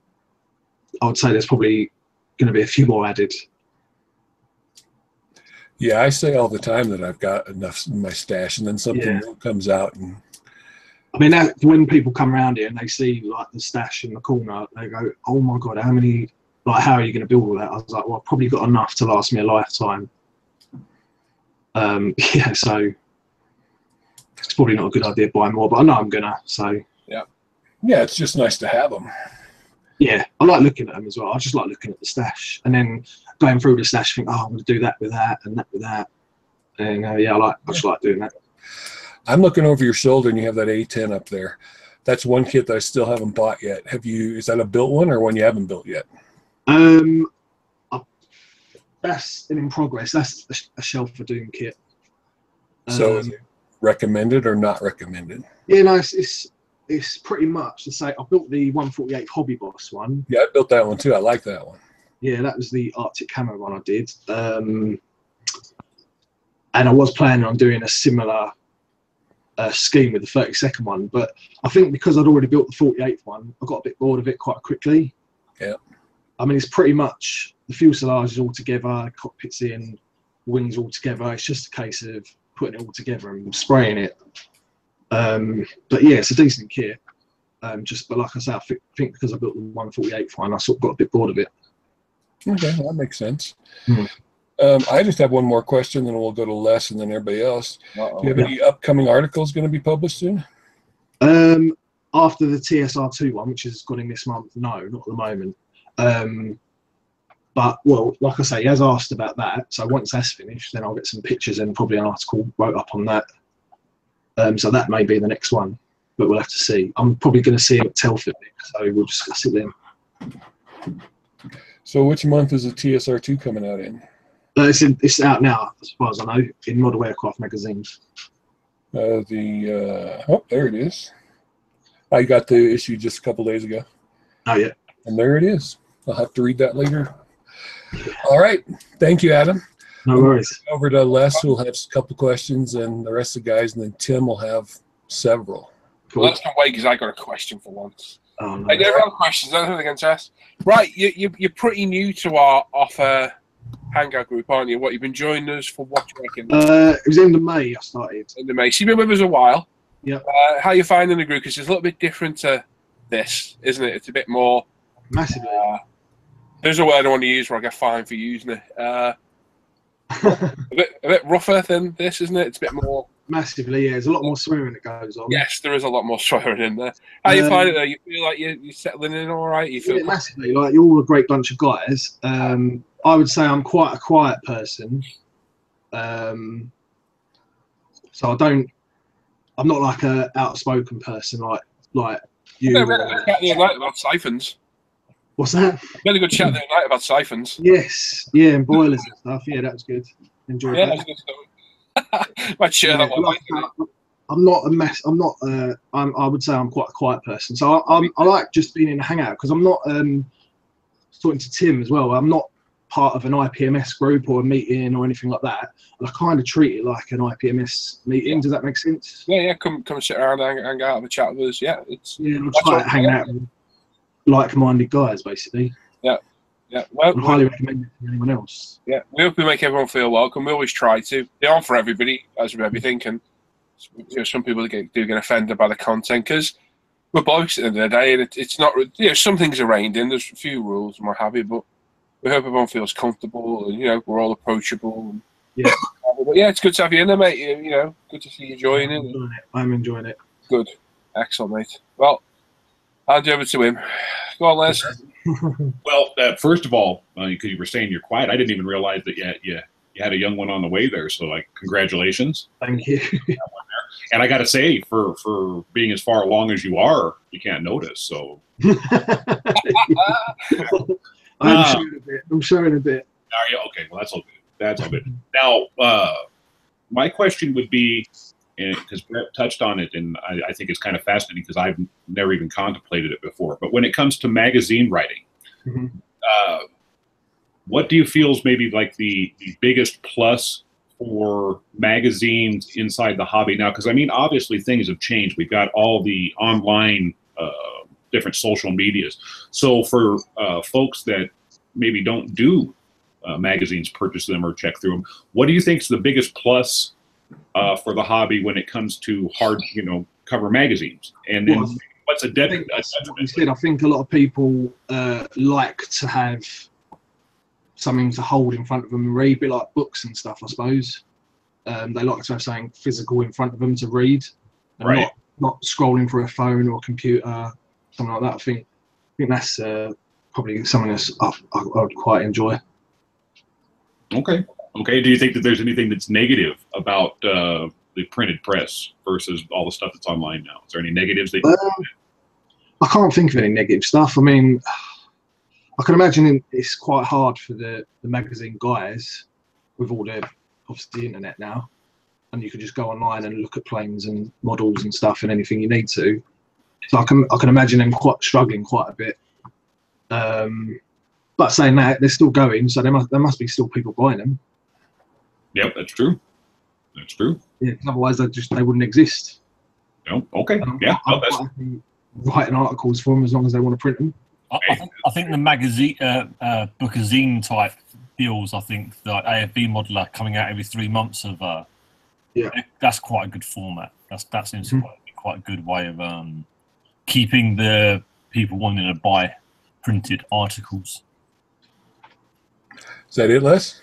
would say there's probably going to be a few more added. Yeah, I say all the time that I've got enough in my stash, and then something new comes out. And I mean, when people come around here and they see like the stash in the corner, they go, "Oh my god, how many? Like, how are you going to build all that?" I was like, "Well, I've probably got enough to last me a lifetime." Yeah, so it's probably not a good idea to buy more, but I know I'm gonna. So yeah, it's just nice to have them. Yeah, I like looking at them as well. I just like looking at the stash and then going through the stash, think, "Oh, I'm going to do that with that and that with that." And yeah, I just like doing that. I'm looking over your shoulder, and you have that A10 up there. That's one kit that I still haven't bought yet. Is that a built one or one you haven't built yet? That's in progress. That's a Shelf for Doom kit. So is it recommended or not recommended? Yeah, no, it's pretty much the same. I built the 148 Hobby Boss one. Yeah, I built that one too. I like that one. Yeah, that was the Arctic Camo one I did. And I was planning on doing a similar scheme with the 32nd one, but I think because I'd already built the 48th one, I got a bit bored of it quite quickly. Yeah. I mean, it's pretty much the fuselage is all together, cockpit's in, wings all together. It's just a case of putting it all together and spraying it. But yeah, it's a decent kit. But like I say, I think because I built the 148th one, I sort of got a bit bored of it. Okay, that makes sense. Hmm. I just have one more question, then we'll go to Les and then everybody else. Do you have any upcoming articles going to be published soon? After the TSR2 one, which has gone in this month, no, not at the moment. But, well, like I say, he has asked about that. So once that's finished, then I'll get some pictures and probably an article wrote up on that. So that may be the next one, but we'll have to see. I'm probably going to see him at Telford, so we'll discuss it then. So which month is the TSR2 coming out in? It's out now, as far as I know, in Model Aircraft magazines. Oh, there it is. I got the issue just a couple days ago. Oh, yeah. And there it is. I'll have to read that later. All right. Thank you, Adam. No worries. Over to Les, who will have a couple questions, and the rest of the guys, and then Tim will have several. Well, let's not wait because I got a question for once. Oh, no. I never have questions. I don't think I can test. Right, you're pretty new to our offer hangout group, aren't you? What, you've been joining us for what, do you reckon? It was end of May I started. End of May. So you've been with us a while. Yeah. How are you finding the group? Because it's a little bit different to this, isn't it? It's a bit more... Massively. There's a word I don't want to use where I get fined for using it. A bit rougher than this, isn't it? It's a bit more Massively, yeah. There's a lot more swearing that goes on. Yes, there is a lot more swearing in there. How you find it though? You feel like you're settling in all right? You feel Yeah, massively. Like, you're all a great bunch of guys. I would say I'm quite a quiet person. So I'm not like a outspoken person like you. Yeah, we had a good chat the other night about siphons. What's that? We had a good chat the other night about siphons. Yes, yeah, and boilers and stuff. Yeah, that was good. Enjoyed Yeah, that. that's good stuff. Might share that one. I'm not a mess. I'm not. I would say I'm quite a quiet person. So I like just being in a hangout because I'm not. Talking to Tim as well. I'm not part of an IPMS group or a meeting or anything like that. And I kind of treat it like an IPMS meeting. Does that make sense? Yeah. Come sit around and hang out, have a chat with us. Yeah, it's. Yeah, I'm just like hanging out with like-minded guys, basically. Yeah. Well, I highly recommend it to anyone else. Yeah, we hope we make everyone feel welcome. We always try to. They aren't for everybody, as with everything, and some people do get offended by the content because we're blokes at the end of the day, and it's not. Some things are reined in. There's a few rules and what have you, but we hope everyone feels comfortable and we're all approachable. And, yeah, but yeah, it's good to have you in there, mate. Good to see you joining. I'm enjoying it. Good, excellent, mate. Well, I'll hand you over to him. Go on, Les. Well, first of all, because you were saying you're quiet, I didn't even realize that you had a young one on the way there. So, congratulations. Thank you. And I got to say, for being as far along as you are, you can't notice. So I'm showing a bit. Are you? Okay, well, that's all good. That's all good. Now, my question would be, because Bret touched on it, and I think it's kind of fascinating because I've never even contemplated it before. But when it comes to magazine writing, what do you feel is maybe like the biggest plus for magazines inside the hobby now? Because, obviously things have changed. We've got all the online different social medias. So for folks that maybe don't do magazines, purchase them or check through them, what do you think is the biggest plus for the hobby when it comes to hard, cover magazines? And then what's a detriment? I think a lot of people like to have something to hold in front of them and read, a bit like books and stuff, I suppose. They like to have something physical in front of them to read, and not scrolling through a phone or a computer, something like that. I think that's probably something that's I would quite enjoy. Okay. Do you think that there's anything that's negative about the printed press versus all the stuff that's online now? Is there any negatives that I can't think of any negative stuff. I can imagine it's quite hard for the magazine guys with all the internet now, and you can just go online and look at planes and models and stuff and anything you need to. So I can imagine them struggling quite a bit. But saying that, they're still going, so there must be still people buying them. Yep, that's true. That's true. Yeah, otherwise they wouldn't exist. No, okay. I'm writing articles for them as long as they want to print them. I think the magazine, bookazine type deals. I think the AFB modeler coming out every 3 months that's quite a good format. That seems quite a good way of keeping the people wanting to buy printed articles. Is that it, Les?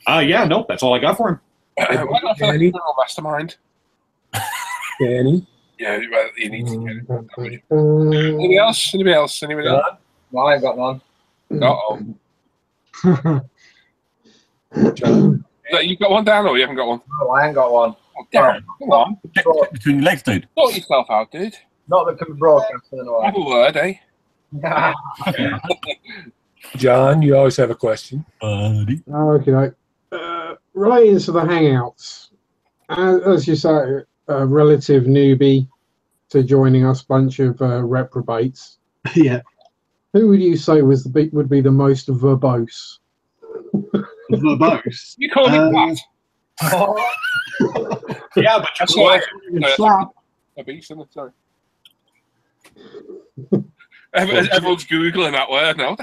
Nope, that's all I got for him. Why not for the mastermind? Danny? Yeah, well, you need to get it. Anybody else? Anybody else? No, I ain't got none. John. You got one, Dan, or you haven't got one? No, I ain't got one. Oh, Dan, come on. Between your legs, dude. Sort yourself out, dude. Not that can be broadcast anyway. Have a word, eh? John, you always have a question. Okay. Relating to the Hangouts, as you say, a relative newbie to joining us, bunch of reprobates. Yeah. Who would you say would be the most verbose? Verbose? You call me that? Yeah, but that's why. A beast, isn't it? Sorry. Everyone's Googling that word now.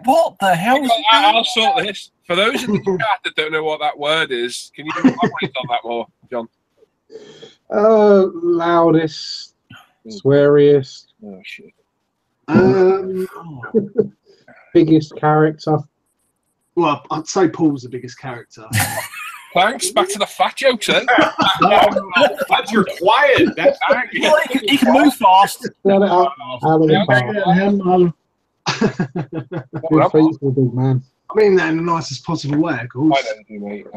What the hell? I'll sort this. For those in the chat that don't know what that word is, can you elaborate on that more, John? Loudest, sweariest. Oh shit. biggest character. Well, I'd say Paul's the biggest character. Thanks. Back to the fat jokes, eh? But you're quiet. That's Well, he can move fast. Set it up. Out of the Yeah, park. Good feet for a big man. I mean that in the nicest possible way, of course. I know you do, mate.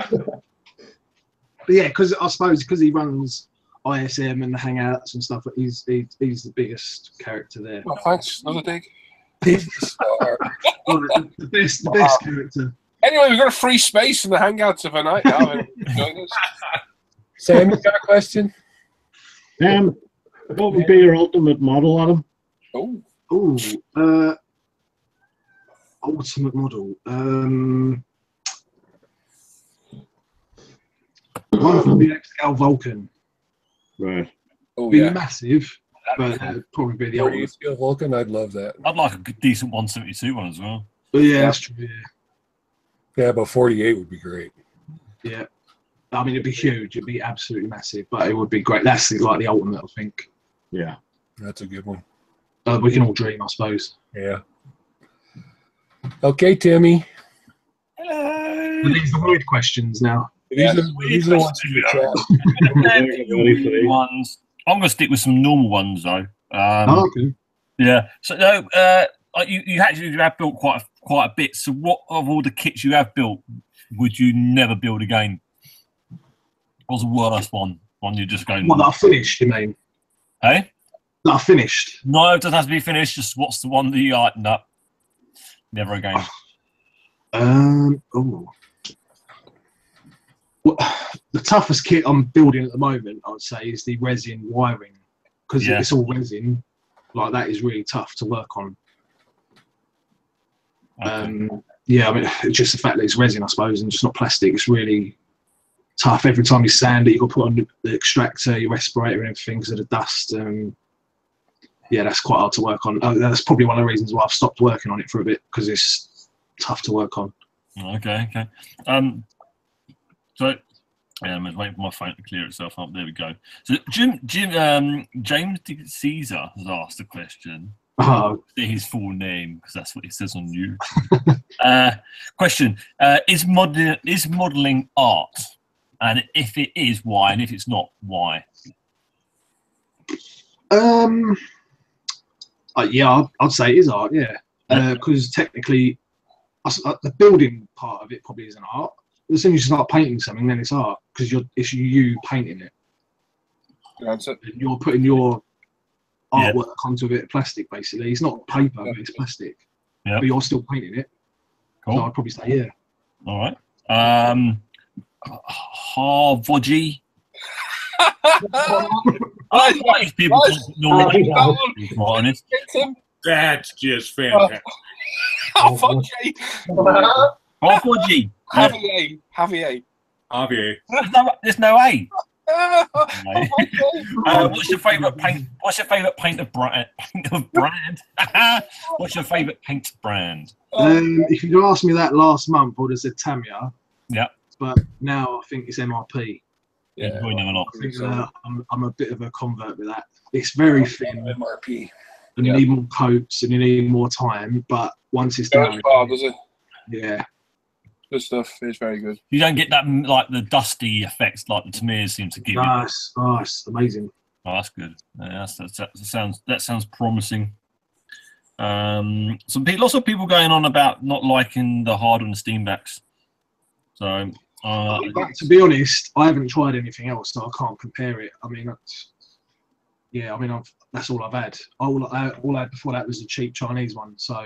But yeah, because I suppose because he runs ISM and the Hangouts and stuff, he's the biggest character there. Well, thanks. Another dig. The best character. Anyway, we've got a free space in the Hangouts of a night now. And join us. Sam, you got a question? What would be your ultimate model, Adam? Oh, Ultimate model. One from the X-Scale Vulcan. Right. oh Be yeah. massive, but probably be the ultimate. Steel Vulcan, I'd love that. I'd like a good, decent 172 one as well. But yeah, that's true. Yeah, about 48 would be great. Yeah. I mean, it'd be huge. It'd be absolutely massive, but it would be great. That's like the ultimate, I think. Yeah. That's a good one. We can all dream, I suppose. Yeah. Okay, Timmy. But these are the weird questions now. These are the ones in the chat. Ones. I'm going to stick with some normal ones though. Okay. Yeah. So no, you have built quite a bit. So what of all the kits you have built would you never build again? What's the worst one? One you're just going. One that I finished, you mean? Hey? That I finished. No, it doesn't have to be finished. Just what's the one that you like? No, never again. Well, the toughest kit I'm building at the moment, I would say, is the resin wiring, because Yeah. it's all resin. Like that is really tough to work on. Okay. Yeah, I mean, it's just the fact that it's resin, I suppose, and just not plastic. It's really tough. Every time you sand it, you've got to put on the extractor, your respirator, and everything because of the dust. Yeah, that's quite hard to work on. That's probably one of the reasons why I've stopped working on it for a bit, because it's tough to work on. Okay. So yeah, I'm waiting for my phone to clear itself up. There we go. So James Caesar has asked a question. Oh, His full name, because that's what it says on you. Question: Is modelling art? And if it is, why? And if it's not, why? yeah, I'd say it is art. Yeah, because technically, the building part of it probably isn't art. As soon as you start painting something, then it's art because it's you painting it. Good answer. And you're putting your artwork onto a bit of plastic, basically. It's not paper, but it's plastic. Yeah. But you're still painting it. Cool. So I'd probably say yeah. All right. Harvodgy. I like people normally. Honest. That's just fantastic. Harvodgy. Harvodgy. Javier. There's no A. What's your favourite paint? What's your favourite paint of brand? What's your favourite paint brand? If you'd asked me that last month, I would have said Tamiya. Yeah. But now I think it's MRP. Yeah. Enjoy them a lot. I think I'm a bit of a convert with that. It's very thin. MRP. And you need more coats and you need more time. But once it's done, does it? Yeah. Good stuff. It's very good. You don't get that like the dusty effects like the Tamiya seem to give you. Nice. Oh, it's amazing. Oh, that's good. Yeah, that sounds promising. Lots of people going on about not liking the hard on the steambacks. So, to be honest, I haven't tried anything else, so I can't compare it. I mean, that's all I've had. All I had before that was a cheap Chinese one. So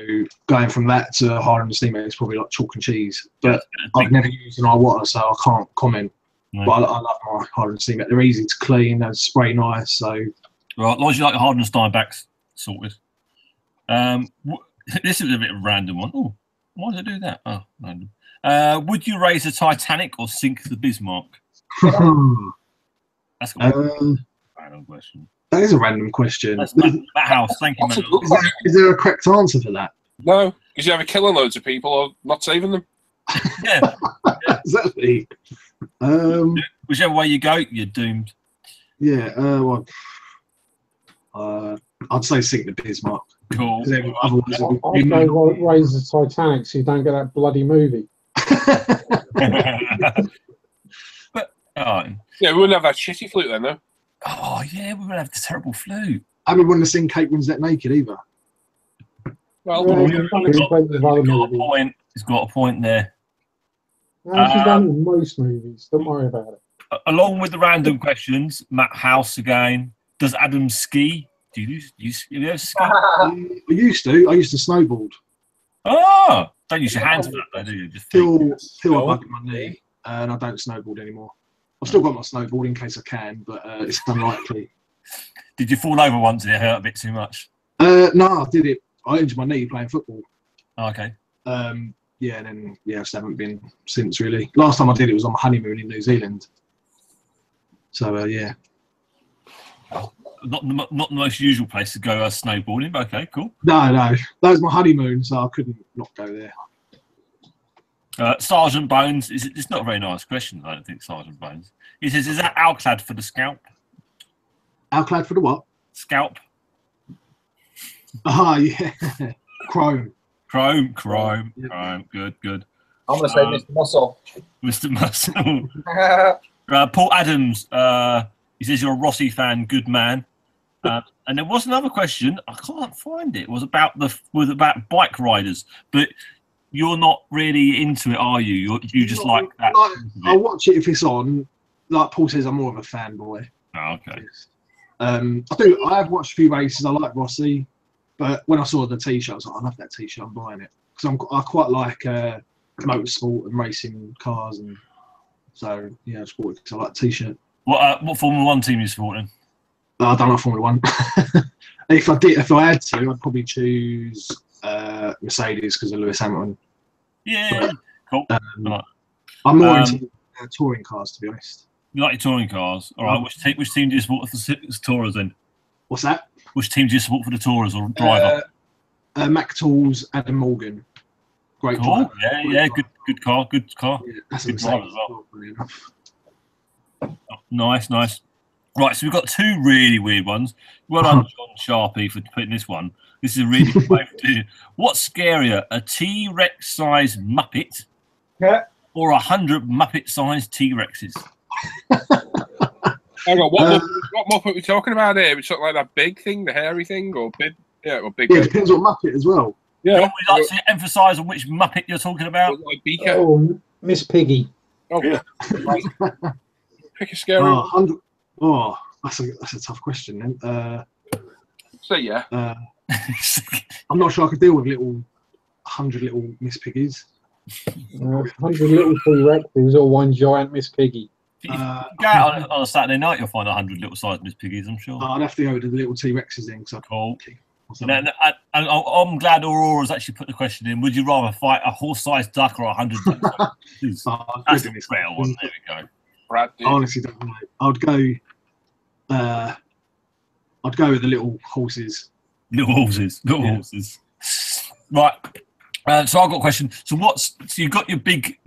going from that to hard on the steamback is probably like chalk and cheese. But I've never used an iWater, so I can't comment. No. But I love my hard on the steamback. They're easy to clean. They spray nice. So right, as long as you like the hard on the steambacks, sorted. This is a bit of a random one. Oh, why did I do that? Oh, random. Would you raise the Titanic or sink the Bismarck? That's a random question. That is a random question. That house, thank you. Is there a correct answer for that? No, because you're either killing loads of people or not saving them. Yeah. Exactly. Whichever way you go, you're doomed. Yeah. I'd say sink the Bismarck. Cool. Otherwise, I'd go raise the Titanic so you don't get that bloody movie. But oh, Yeah, we wouldn't have that shitty flute then, though. oh yeah, we would have the terrible flute. I wouldn't want to sing Kate Winslet naked either. Well, Yeah, he's she's done it in plenty of other He's got a movies. point. He's got a point there. No, she's done it in most movies. Don't worry about it. Along with the random questions, Matt House again. Does Adam ski? Do you ever ski? I used to snowboard Oh, don't use your hands for that, though, do you? Just till I bugged my knee, and I don't snowboard anymore. I've still got my snowboard in case I can, but it's unlikely. Did you fall over once and it hurt a bit too much? No, I did it. I injured my knee playing football. Oh, okay. Yeah, and then I just haven't been since really. Last time I did it was on my honeymoon in New Zealand. So yeah. Not the most usual place to go snowboarding, but okay, cool. No, that was my honeymoon, so I couldn't not go there. Sergeant Bones, it's not a very nice question, I don't think, Sergeant Bones. He says, is that Alclad for the scalp? Alclad for the what? Scalp. Ah, yeah. Chrome. Chrome. Yeah. Good. I'm going to say Mr. Muscle. Mr. Muscle. Paul Adams, he says, you're a Rossi fan, good man. And there was another question, I can't find it. It was about bike riders, but you're not really into it, are you? You just like that. I'll watch it if it's on. Like Paul says, I'm more of a fanboy. Oh, okay. I have watched a few races. I like Rossi, but when I saw the T-shirt, I was like, I love that T-shirt. I'm buying it because I quite like motorsport and racing cars, and so yeah, I just bought it because I like the T-shirt. What Formula 1 team are you supporting? I don't like Formula 1. If I had to, I'd probably choose Mercedes because of Lewis Hamilton. Yeah, cool. I'm more into touring cars, to be honest. You like your touring cars? All right. Which team do you support for the Tourers then? What's that? Which team do you support for the Tourers or driver? Mac Tools, Adam Morgan. Great cool. driver. Yeah, good car. Yeah, that's good a driver as well. Nice. Right, so we've got two really weird ones. Well done, John Sharpie, for putting this one. This is a really good way to do it. What's scarier, a T-Rex sized Muppet or 100 Muppet-sized T-Rexes? Hang on, what Muppet are we talking about here? It's something like that big thing, the hairy thing, or big? Yeah, or big. Yeah, it depends what Muppet as well. Yeah. Would you like to emphasise on which Muppet you're talking about? Like Beaker. Oh, Miss Piggy. Oh, yeah. Pick a scary one. That's a tough question then. So yeah. I'm not sure I could deal with 100 little Miss Piggies. 100 little T-Rexes or one giant Miss Piggy. If you go out on a Saturday night, you'll find 100 little sized Miss Piggies, I'm sure. I'd have to go with the little T-Rexes then. Cool. I'm glad Aurora's actually put the question in. Would you rather fight a horse-sized duck or 100 ducks? That's a fair one. There we go. I honestly don't know. I'd go with the little horses. Little horses. Right. So I've got a question. So you got your big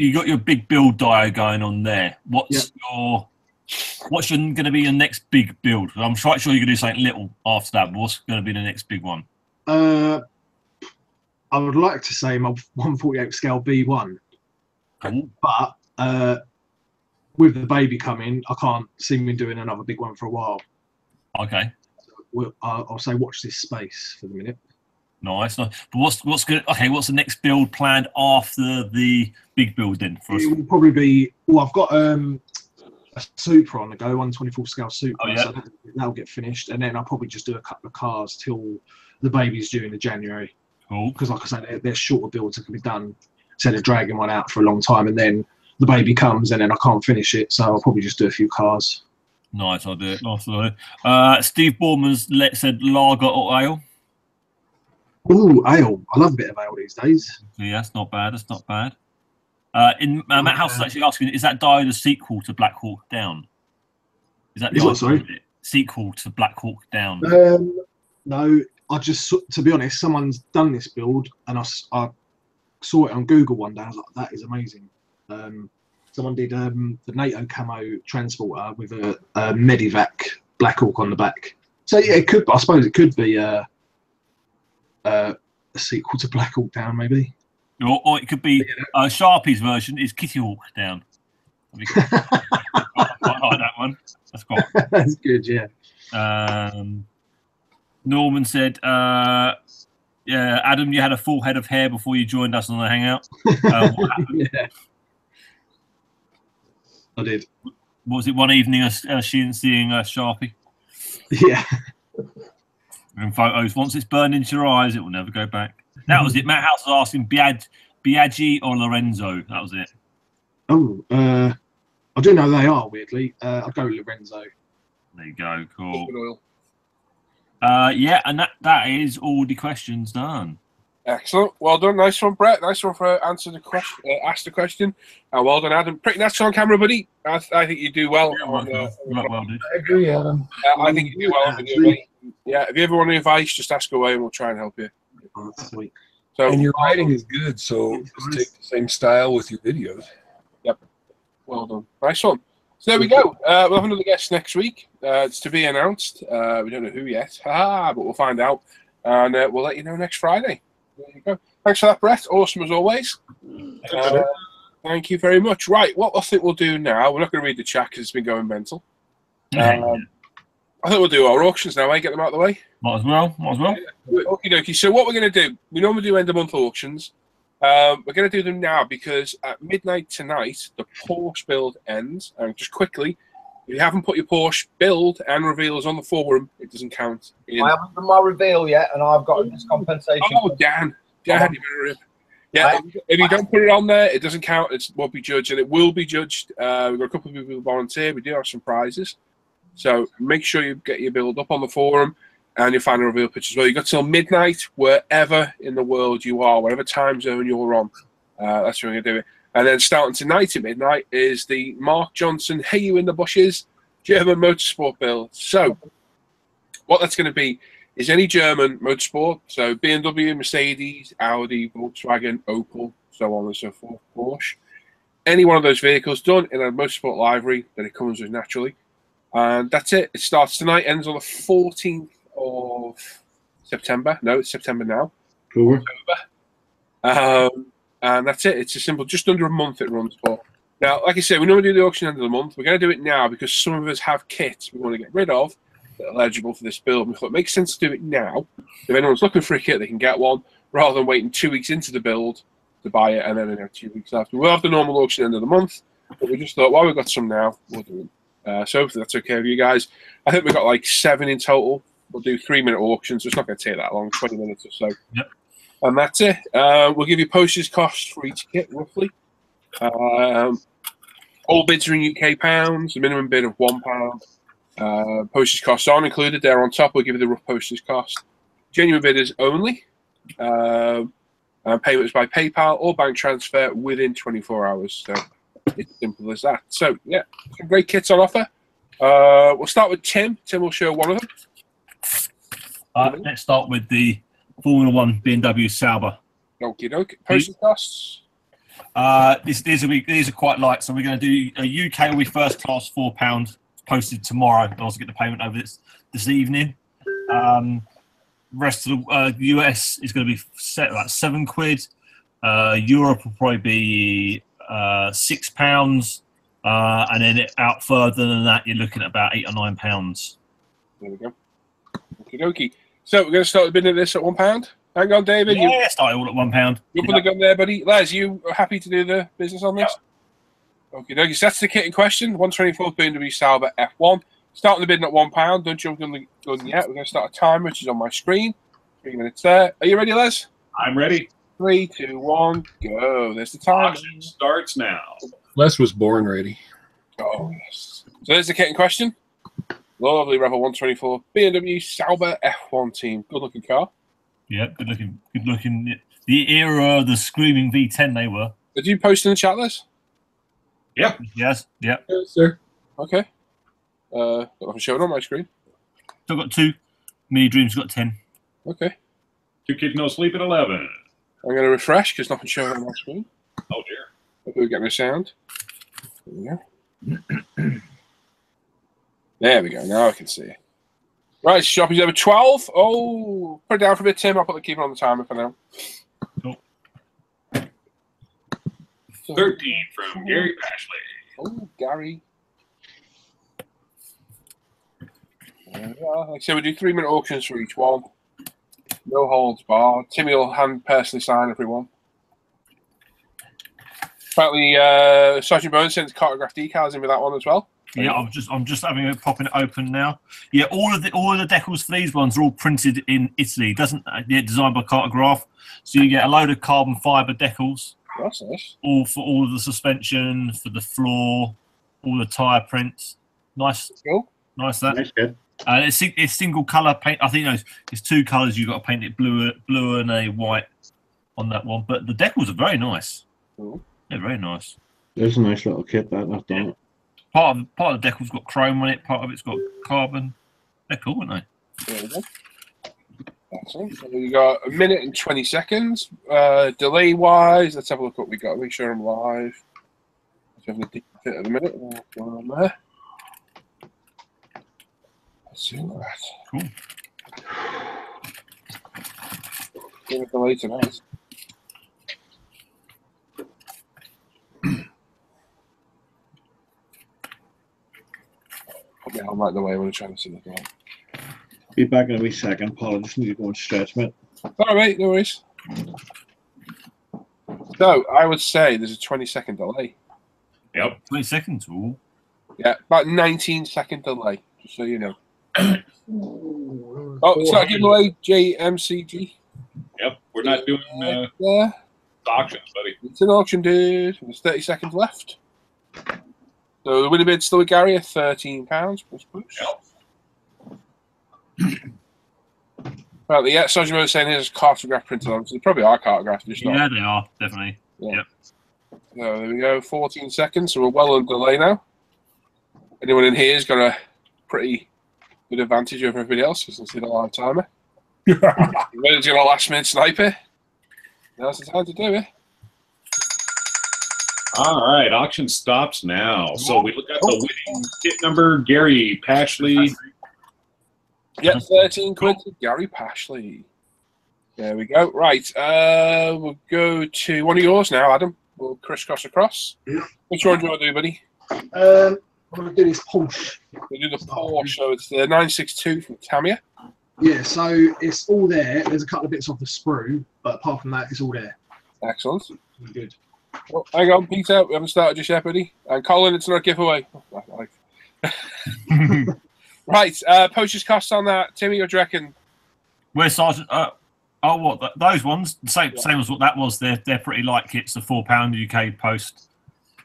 build diet going on there. What's going to be your next big build? I'm quite sure you're going to do something little after that, but what's going to be the next big one? I would like to say my 148 scale B1, but with the baby coming, I can't see me doing another big one for a while. Okay. So I'll say watch this space for the minute. Nice. But what's good? Okay, what's the next build planned after the big build then? For us? It will probably be. Well, I've got a Supra on the go, 124 scale Supra. Oh, yeah. So that'll get finished, and then I'll probably just do a couple of cars till the baby's due in January. Cool. Because, like I said, they're shorter builds that can be done instead of dragging one out for a long time, and then the baby comes, and then I can't finish it. So I'll probably just do a few cars. Nice idea. Steve Borman's said lager or ale. Ooh, ale. I love a bit of ale these days. Yeah, that's not bad. Matt House is actually asking, is that Die the sequel to Black Hawk Down? Is that sequel to Black Hawk Down? No, to be honest, someone's done this build, and I saw it on Google one day. I was like, that is amazing. Someone did the NATO camo transporter with a Medivac Black Hawk on the back. So yeah, I suppose it could be a sequel to Black Hawk Down, maybe. Or it could be Sharpie's version is Kitty Hawk Down. I like that one. That's quite. That's good, yeah. Norman said, "Yeah, Adam, you had a full head of hair before you joined us on the hangout. What happened? Yeah, I did. What was it? One evening, seeing Sharpie Yeah, in photos. Once it's burned into your eyes, it will never go back." That was it. Matt House was asking Biaggi or Lorenzo. That was it. Oh, I do know they are, weirdly. I'll go Lorenzo. There you go. Cool. Good oil. Yeah, and that is all the questions done. Excellent. Well done. Nice one, Bret. Nice one for asked the question. And well done, Adam. Pretty natural on camera, buddy. I think you do well. Yeah, well, dude. I agree, Adam. I think you do well on video, mate. Yeah, if you ever want any advice, just ask away and we'll try and help you. Oh, that's sweet. So, And your writing is good, so just take the same style with your videos. Yep. Well done. Nice one. So there we go. We'll have another guest next week. It's to be announced. We don't know who yet, but we'll find out. And we'll let you know next Friday. There you go. Thanks for that, Bret. Awesome as always. Thank you very much. Right, what I think we'll do now, we're not going to read the chat because it's been going mental. I think we'll do our auctions now, get them out of the way. Might as well. Okie dokie. So what we're going to do, we normally do end of month auctions. We're going to do them now because at midnight tonight, the Porsche build ends. And just quickly, if you haven't put your Porsche build and reveals on the forum, it doesn't count. I haven't done my reveal yet, and I've got a discompensation. Oh, Dan, you better rip. Yeah, if you don't put it on there, it doesn't count. It won't be judged, and it will be judged. We've got a couple of people who volunteer. We do have some prizes. So make sure you get your build up on the forum and your final reveal pitch as well. You've got till midnight wherever in the world you are, whatever time zone you're on. That's when we're going to do it. And then starting tonight at midnight is the Mark Johnson Hey You in the Bushes German Motorsport build. So what that's going to be is any German motorsport, so BMW, Mercedes, Audi, Volkswagen, Opel, so on and so forth, Porsche. Any one of those vehicles done in a motorsport livery that it comes with naturally. And that's it. It starts tonight, ends on the 14th of September. No, it's September now. Cool. And that's it. It's a simple, just under a month it runs for. Now, like I said, we normally do the auction end of the month. We're going to do it now because some of us have kits we want to get rid of that are eligible for this build. We thought it makes sense to do it now. If anyone's looking for a kit, they can get one rather than waiting 2 weeks into the build to buy it and then 2 weeks after. We'll have the normal auction end of the month, but we just thought, while we've got some now, we'll do it. So hopefully that's okay with you guys. I think we've got like 7 in total. We'll do 3-minute auctions, so it's not going to take that long, 20 minutes or so. Yep. And that's it. We'll give you postage costs for each kit, roughly. All bids are in UK pounds, a minimum bid of £1. Postage costs aren't included. They're on top. We'll give you the rough postage cost. Genuine bidders only. And payment is by PayPal or bank transfer within 24 hours. So it's simple as that. So, yeah, some great kits on offer. We'll start with Tim. Tim will show one of them. Let's start with the Formula 1 BMW Sauber. Okie doke. Postage costs? These are quite light, so we're going to do a UK will be first class £4, posted tomorrow. I'll also get the payment over this evening. Rest of the US is going to be set like £7. Europe will probably be £6, and then out further than that, you're looking at about £8 or £9. There we go. Okie dokie. So we're going to start the bidding of this at £1. Hang on, David. Yeah, start it all at £1. You put the gun there, buddy. Les, you happy to do the business on this? Yep. Okay, dokie. So that's the kit in question. 124 BMW Sauber F1. Starting the bidding at £1. Don't jump on the gun yet. We're going to start a timer, which is on my screen. 3 minutes there. Are you ready, Les? I'm ready. 3, 2, 1, go. There's the time. Auction starts now. Les was born ready. Oh, yes. So there's the kit in question. Lovely Rebel 124 BMW Sauber F1 team. Good looking car. Yeah, good looking. Good looking. The era of the screaming V10 they were. Did you post in the chat list? Yep. Yes. Yep. Yes, sir. Okay. I'm showing on my screen. Still got 2. Mini Dream's got 10. Okay. 2 Kids No Sleep at 11. I'm going to refresh because nothing's showing on my screen. Oh, dear. Hopefully we get no sound. There we go. There we go. Now I can see it. Right, Shoppy's over 12. Oh, put it down for a bit, Tim. I'll put the keeper on the timer for now. Cool. 13 from Gary Pashley. Oh, Gary. Like I said, we do 3-minute auctions for each one. No holds barred. Timmy will personally sign everyone. Apparently, Sergeant Bones sends cartograph decals in with that one as well. Yeah, I'm just having it popping it open now. Yeah, all of the decals for these ones are all printed in Italy. Designed by Cartograph, so you get a load of carbon fibre decals. That's nice. All for all of the suspension, for the floor, all the tyre prints. Nice, cool. Nice that. Nice, good. It's single colour paint. I think it's 2 colours. You've got to paint it blue and a white on that one. But the decals are very nice. Cool. They're very nice. There's a nice little kit that I've done. It. Part of the decal's got chrome on it. Part of it's got carbon. They're cool, aren't they? There we go. Excellent. So we got 1 minute and 20 seconds. Delay wise, let's have a look what we got. Make sure I'm live. Let's have a fit at the minute. What's going on there? Let's see that. Cool. Give it delay tonight. Put my arm right the way when I'm trying to see the goal. Be back in a wee second, Paul. I just need to go and stretch, mate. All right, no worries. So I would say there's a 20-second delay. Yep. 20 seconds. Ooh. Yeah, about 19-second delay, just so you know. Oh, it's not a giveaway, JMCG. Yep. We're not doing Yeah. auctions, buddy. It's an auction, dude. There's 30 seconds left. So the winning bid's still with Gary at £13 plus boost. Yep. Well, yeah, Sergeant was saying here's cartograph printed on. So they probably are cartographs, just not. Yeah, they are definitely. Yeah. Yep. So there we go, 14 seconds. So we're well on delay now. Anyone in here has got a pretty good advantage over everybody else because they see the live timer. Everybody's got a last-minute sniper. Now's the time to do it. All right, auction stops now. So we look at the winning kit number, Gary Pashley. Yep, 13 quid to Gary Pashley. There we go. Right, we'll go to one of yours now, Adam. We'll crisscross across. Yeah. Which one do you want to do, buddy? I'm going to do this Porsche. We'll do the Porsche. So it's the 962 from Tamiya. Yeah, so it's all there. There's a couple of bits off the sprue, but apart from that, it's all there. Excellent. Good. Well, hang on, Peter. We haven't started just yet, buddy. And Colin, it's not a giveaway. Right, purchase costs on that. Timmy, what do you reckon? Where's Sergeant? What those ones? Same as what that was. They're pretty light kits. The £4 UK post.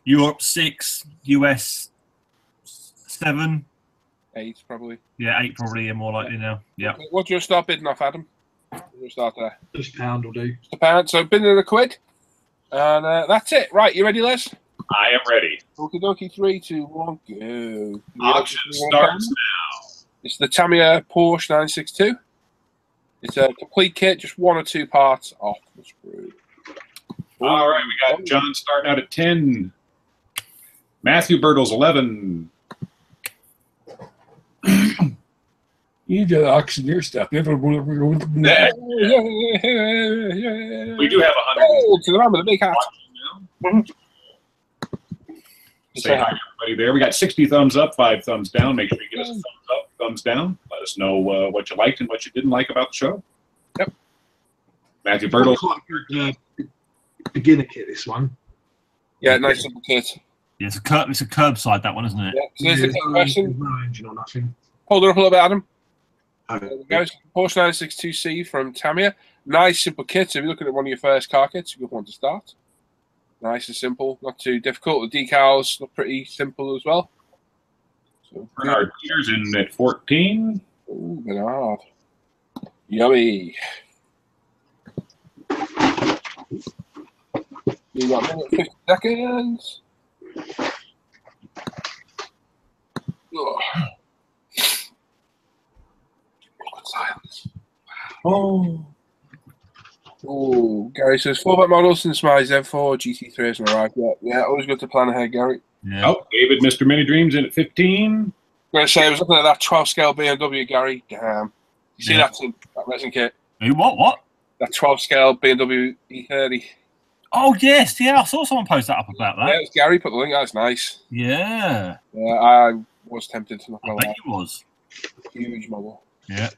Europe 6, US 7. 8 probably. Yeah, 8 probably. Yeah, more likely now. Yeah. Okay, what do you start bidding off, Adam? We'll start there. Just £1 will do. Just £1. So bidding at a quid. And that's it. Right, you ready, Les? I am ready. Okie dokie, 3, 2, 1, go. Auction starts now. It's the Tamiya Porsche 962. It's a complete kit, just 1 or 2 parts off the sprue. All right, we got John starting out at 10. Matthew Birtles, 11. You did auctioneer stuff. We do have 100. Oh, to the man with the big hat. Say hi to everybody there. We got 60 thumbs up, 5 thumbs down. Make sure you give us a thumbs up, thumbs down. Let us know what you liked and what you didn't like about the show. Yep. Matthew Birtles. Quite a good beginner kit, this one. Yeah, nice simple kit. Yeah, it's a curbside, that one, isn't it? Yeah, so here's the question. No engine or nothing. Hold it up a little bit, Adam. Okay. There we go. Porsche 962C from Tamiya. Nice simple kit. So if you're looking at one of your first car kits, a good one to start. Nice and simple, not too difficult. The decals look pretty simple as well. So, Bernard Peters in at 14. ooh, Bernard. Yummy. You got a minute 50 seconds. Ugh. Silence. Oh, Gary says 4-back models since my Z4 GT3 hasn't arrived yet. Yeah, always good to plan ahead, Gary. Yeah. Oh, David, Mr. Mini Dreams in at 15. going to say, I was looking at that 12 scale BMW, Gary. Damn. You see that resin kit? What? That 12 scale BMW E30. Oh, yes. Yeah, I saw someone post that up about that. Yeah, it's Gary put the link. That's nice. Yeah. Yeah, I was tempted to not I gonna bet lie. he was. Huge model. Yeah.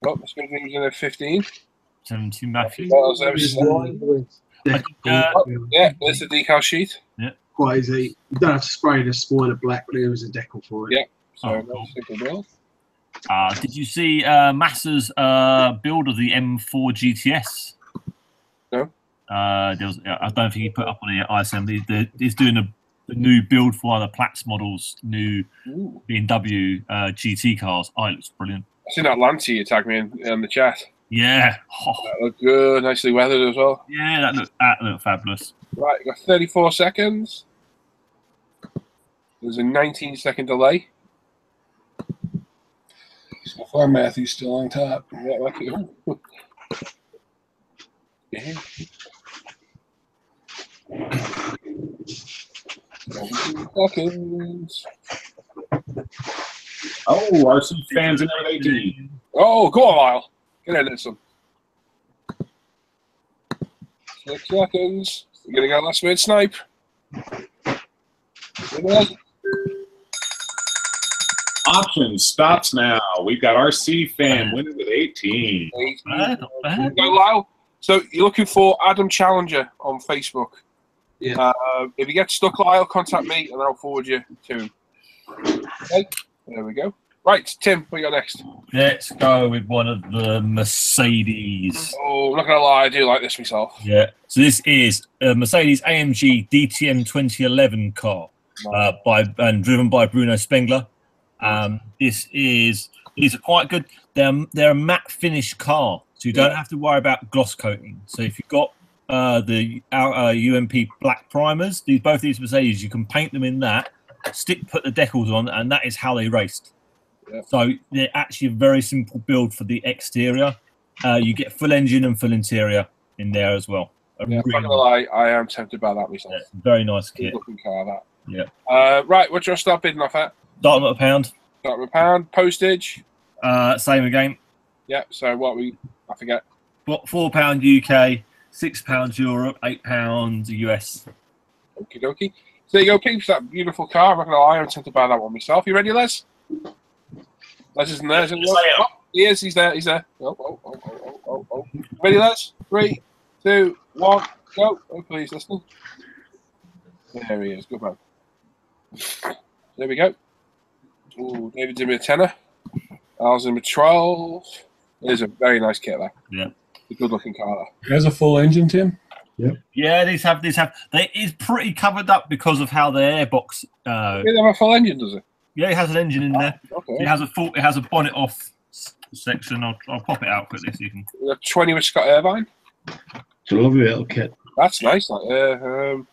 Well, it's going to be in a 15. 17 Matthew. Well, yeah, there's the decal sheet. Yeah. Quite easy. You don't have to spray the spoiler black, but there is a decal for it. Yeah. So Oh, that's cool. simple build. Did you see Massa's build of the M4 GTS? No. There was, I don't think he put up on the ISM. He's doing a new build for one of the Platts models, new Ooh. BMW GT cars. Oh, it looks brilliant. I seen that Lancer you tagged me in the chat. Yeah. Oh, That looked good, nicely weathered as well. yeah, that looked fabulous. Right, got 34 seconds. There's a 19-second delay. So far, Matthew's still on top. Yeah, lucky. Yeah. 17 seconds. Oh, RC fans in there, 18. Oh, go on, Lyle. Get in there, son. 6 seconds. We're going to go last minute snipe. Options stops now. We've got RC fan winning with 18. Not bad. Go, Lyle. So you're looking for Adam Challinger on Facebook. Yeah. If you get stuck, Lyle, contact me and I'll forward you to him. Okay, there we go. Right, Tim, what you got next? Let's go with one of the Mercedes. Oh, I'm not going to lie, I do like this myself. Yeah. So this is a Mercedes AMG DTM 2011 car, driven by Bruno Spengler. These are quite good. They're a matte finish car, so you don't have to worry about gloss coating. So if you've got the UMP black primers, both these Mercedes, you can paint them in that, put the decals on, and that is how they raced. Yeah. So they're actually a very simple build for the exterior. You get full engine and full interior in there as well. Yeah, I'm not going to lie, I am tempted by that myself. Yeah, very nice Good kit. looking car, that. Yeah. Right, what's your start bidding off at? Starting at £1. Start with £1. Postage. Same again. Yeah, so I forget. What, £4 UK, £6 Europe, £8 US. Okie dokie. So there you go, peeps. That beautiful car. I'm not going to lie, I'm tempted by that one myself. You ready, Les? Les isn't there. Isn't he? Oh, he is. He's there. He's there. Oh. Ready, Les? 3, 2, 1, go. Hopefully he's listening. There he is. Good man. There we go. Ooh, David's in with a tenner. I was in with 12. It is a very nice kit, there. Yeah. A good looking car, It has a full engine, Tim. Yeah, these have. They is pretty covered up because of how the airbox. It doesn't have a full engine, does it? Yeah, it has an engine in there. Okay. It has a bonnet off section. I'll pop it out quickly so you can. We got 20 with Scott Irvine. It's a lovely little kit. That's nice. I've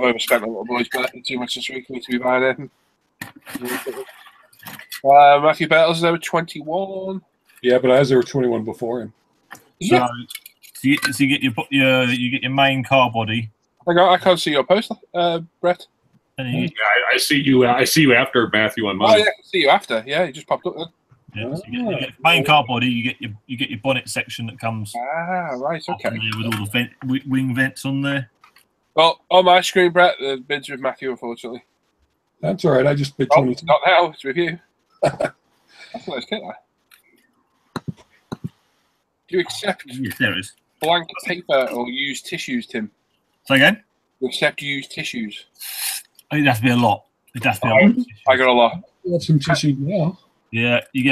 overspent a little boy's birthday too much this week for me to be buying anything. Matthew Bertels is over 21. Yeah, but as there were 21 before him. So you get your main car body. I can't see your post, Bret. And you, I see you. I see you after Matthew on Oh mine. yeah, I can see you after. Yeah, you just popped up then. yeah, so you get main car body. You get your bonnet section that comes Ah, right, up okay. in there with all the wing vents on there. Well, on my screen, Bret, the bid's with Matthew, unfortunately. That's all right. I just bid Oh, 22. not now. It's with you. That's a nice kit, that. Do you accept Yes, there it is. blank paper or used tissues, Tim? So again, Do you accept used tissues? I think it has to be a lot. It has to be a lot. I got a lot. Have some tissue now. Yeah, you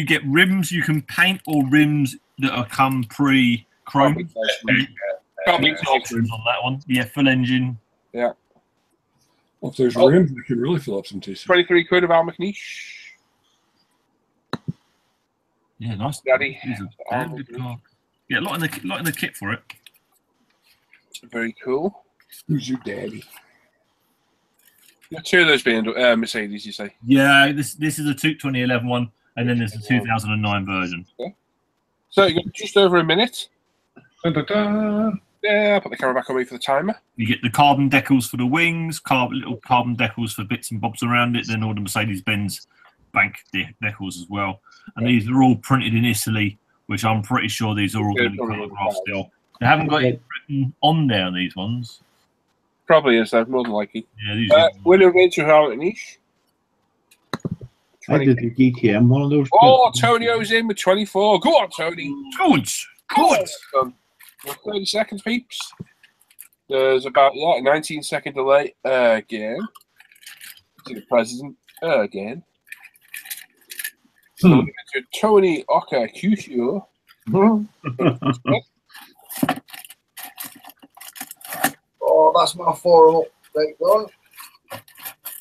get rims you can paint or rims that are come pre-chrome. Can't be Options on that one. Yeah, full engine. Well, if there's rims, we can really fill up some tissue. 23 quid of Al McNeish. Yeah, nice. Daddy. It's a damn good car. Yeah, a lot in the kit for it. Very cool. Who's your daddy? You got 2 of those being Mercedes, you say? Yeah, this is a 2011 one, and then there's the 2009 version. So you got just over a minute. Da-da-da. Yeah, I'll put the camera back on me for the timer. You get the carbon decals for the wings, little carbon decals for bits and bobs around it, then all the Mercedes-Benz bank decals as well. And these are all printed in Italy, which I'm pretty sure these are all going to be colour still. They haven't got it written on there, these ones. Probably is, though, more than likely. Yeah, these winner of Inter niche. I did the DTM one of those. Oh, Tonio's in with 24. Go on, Tony. Good. Good. 30 seconds, peeps. There's about, 19-second delay again. To the president again. So we're going to Tony Oka Kyushu. Oh, that's my forum up. Right, go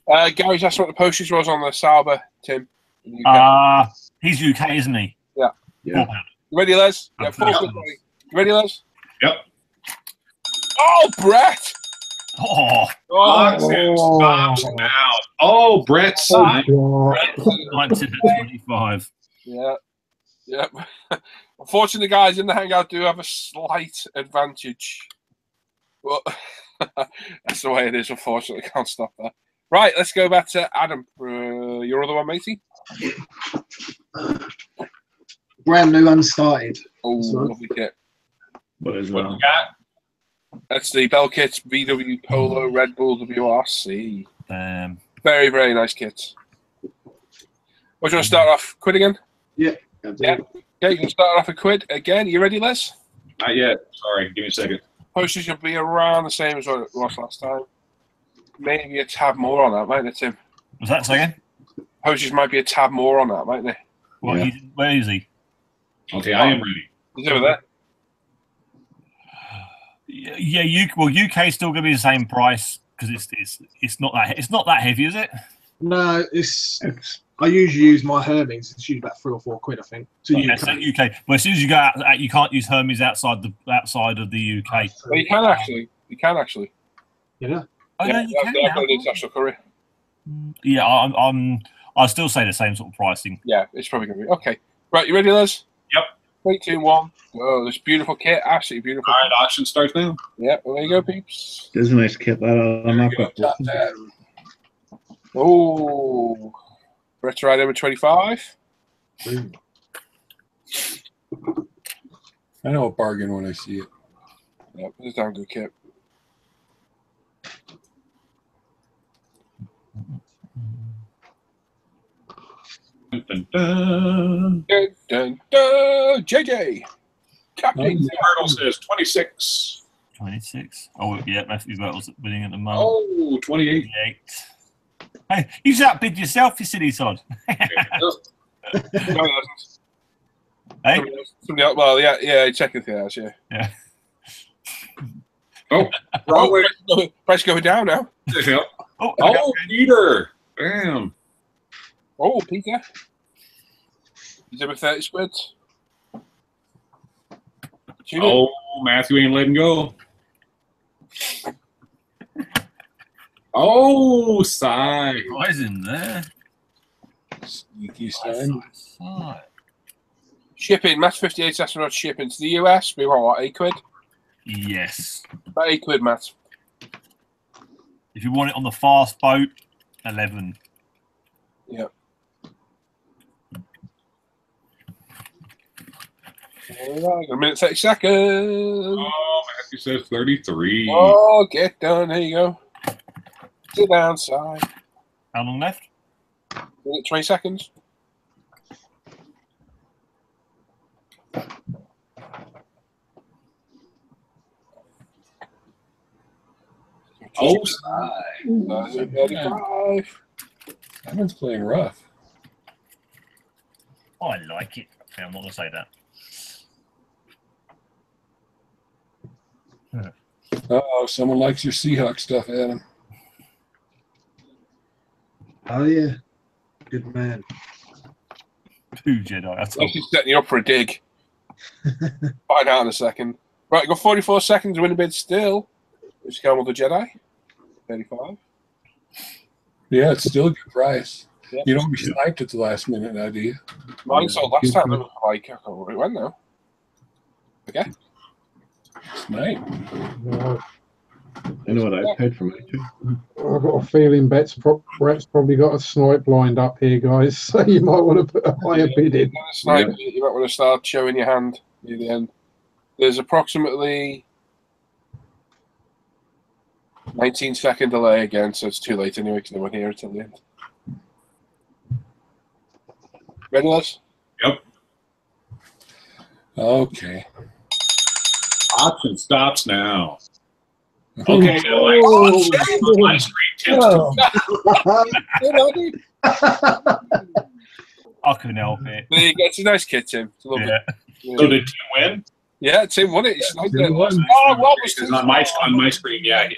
on. Gary's asked what the postage was on the Sauber, Tim. He's UK, isn't he? Yeah. Yeah. You ready, Les? Yeah, you ready, Les? Yep. Oh, Bret! Oh, Bret signed. Bret 25. Yeah. Yep. Unfortunately, the guys in the hangout do have a slight advantage. But that's the way it is, unfortunately. Can't stop that. Right, let's go back to Adam. Your other one, matey? Brand new, unstarted. Oh, lovely kit. What is What that? you got? That's the Bell Kits VW Polo Red Bull WRC. Damn. Very, very nice kits. What do you want to start off? Quid again? Yeah. Yeah. Okay, you can start off a quid again. You ready, Les? Not yet. Sorry. Give me a second. Postage will be around the same as what it was last time. Maybe a tab more on that, mightn't it, Tim? Was that second? Postage might be a tab more on that, mightn't it? What, Yeah. where is he? Okay, I am ready. He's over there. Yeah, UK is still going to be the same price because it's not that heavy, is it? No, I usually use my Hermes. It's usually about £3 or £4, I think. To Yeah, UK. so UK. Well, as soon as you go out, you can't use Hermes outside of the UK. Well, you can actually. You can actually. Yeah. Oh, Yeah, no, you can I've got now. an international courier. Yeah, I'll still say the same sort of pricing. Yeah, it's probably going to be. Okay. Right, you ready, Les? Yep. 3, 2, 1. Oh, this beautiful kit. Absolutely beautiful. All right, auction starts now. Yeah, well, there you go, peeps. This is a nice kit. I'm not got Oh. Veteranus number 25. I know a bargain when I see it. Yeah, it's a damn good kit. Dun, dun, dun. Dun, dun, dun. JJ. Captain. Myrtle says 26. 26. Oh, yeah, Matthew Battle's winning at the moment. Oh, 28. 28. Hey, you outbid yourself, you silly sod. Hey? Somebody else, well, yeah, technically that's, yeah. Yeah. Oh, wrong way. Price going down now. Yep. Oh, Oh, Peter. Damn. Oh, Peter. He's over 30 quid. Oh, Matthew ain't letting go. Oh, side. Guys in there. Sneaky sign. Side. Shipping, Matt 58 astronaut shipping to the US. We want what, 8 quid? Yes. About 8 quid, Matt. If you want it on the fast boat, 11. Yep. A minute 30 seconds. Oh, Matthew says 33. Oh, get done. There you go. Sit down, side. How long left? Minute 20 seconds. Oh, side. 35. Simon's playing rough. Oh, I like it. Okay, I'm not going to say that. Oh, someone likes your Seahawks stuff, Adam. Oh, yeah. Good man. 2 Jedi. That's all. He's setting you up for a dig. Find out in a second. Right, got 44 seconds to win a bid still. Let's go with the Jedi. 35. Yeah, it's still a good price. Yep. You don't be sniped at the last minute now, do you? Mine sold last time. It was like, I can't remember where it went now. Okay. Nice. No, I know what I paid for mine too. I've got a feeling Bret's probably got a snipe lined up here, guys. So you might want to put a higher bid in. Snipe, you might want to start showing your hand near the end. There's approximately 19-second delay again, so it's too late anyway because no one here until the end. Ready, Les? Yep. Okay. Option stops now. Oh. Okay, my screen tends to. I couldn't help it. There you go. It's a nice kit, Tim. It's a little bit. So did Tim win? Yeah, Tim won it. It's like Tim won. Oh, what was Because Tim's on my screen, yeah, I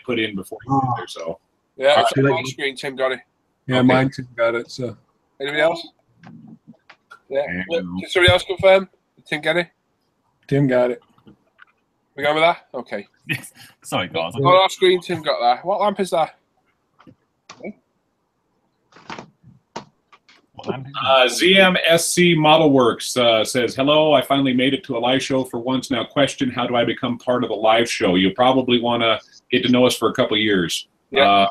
put in before you did there. So Yeah, it's Alright. on my screen. Tim got it. Yeah, Okay. mine too got it. So Anybody else? Yeah. Yeah. Can somebody else confirm? Did Tim get it? Tim got it. We going with that? Okay. Sorry, guys. On our screen, Tim got that. What lamp is that? ZMSC Model Works says, hello, I finally made it to a live show for once. Now question, how do I become part of the live show? You probably want to get to know us for a couple of years. Yeah.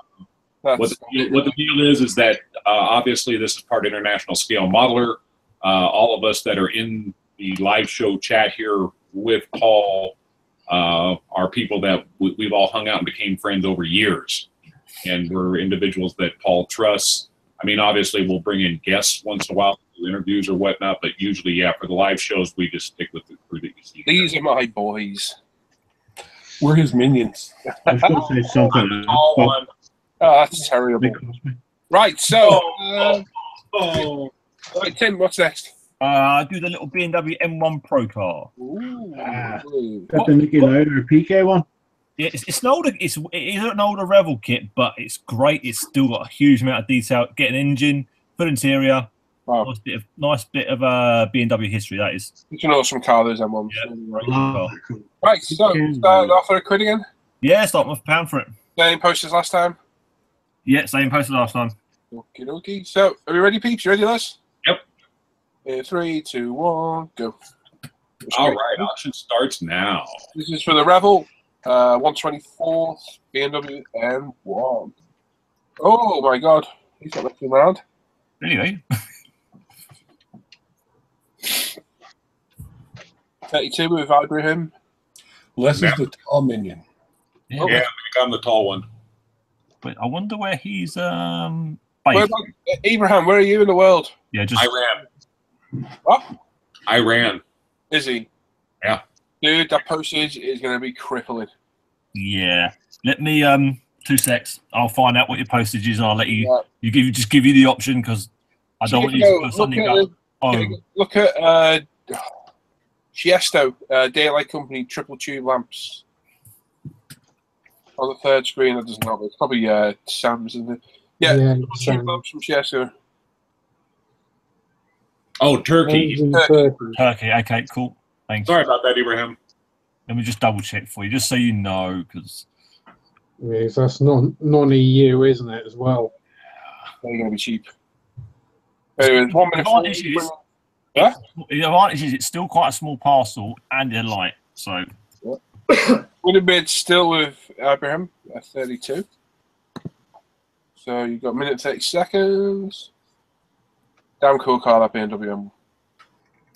What the deal is that obviously this is part International Scale Modeler. All of us that are in the live show chat here with Paul are people that we've all hung out and became friends over years. And we're individuals that Paul trusts. I mean, obviously, we'll bring in guests once in a while, do interviews or whatnot, but usually, yeah, for the live shows, we just stick with the crew that you see. These are my boys. We're his minions. I was going to say something. All but one. Oh, that's terrible. they cost me. Right, so, Oh. right, Tim, what's next? Do the little BMW M1 Pro car. Ooh. Got the Nicky Lauder PK one. Yeah, it's an older. It is an older Revel kit, but it's great. It's still got a huge amount of detail. Get an engine, full interior. Wow. Nice bit of BMW history. That is. It's an awesome car, those M1s. Yeah. Right, so, start off for a quid again. Yeah, start with £1 for it. Same posters last time. Yeah, same posted last time. Okie dokie. So, are we ready, peeps? You ready, Les? Yep. 3, 2, 1, go. All right, auction starts now. This is for the Revel 124th BMW M1. Oh my god, he's not looking around. Anyway, 32 with Ibrahim. Les is the tall minion. yeah, Yeah, I'm the tall one. but I wonder where he's Where based. about, Abraham, where are you in the world? Yeah, just Iran. What? Iran. Is he? Yeah. Dude, that postage is going to be crippling. yeah. Let me 2 secs. I'll find out what your postage is, and I'll let you. Yeah. Just give you the option because I don't want you to put something up. Oh, Look at Chiesto, Daylight Company triple tube lamps. On the third screen, that doesn't help. It's probably Sam's, isn't it? Yeah, triple tube lamps from Chiesto. Oh, Turkey. Turkey. Okay, cool. Thanks. Sorry about that, Ibrahim. Let me just double check for you, just so you know, because Yes, that's non-EU, isn't it, as well? They're going to be cheap. Anyway, 1 minute. the advantage is it's still quite a small parcel and they're light. So Winning bid still with Abraham at 32. So you've got a minute 30 seconds. Damn cool car, that BMW.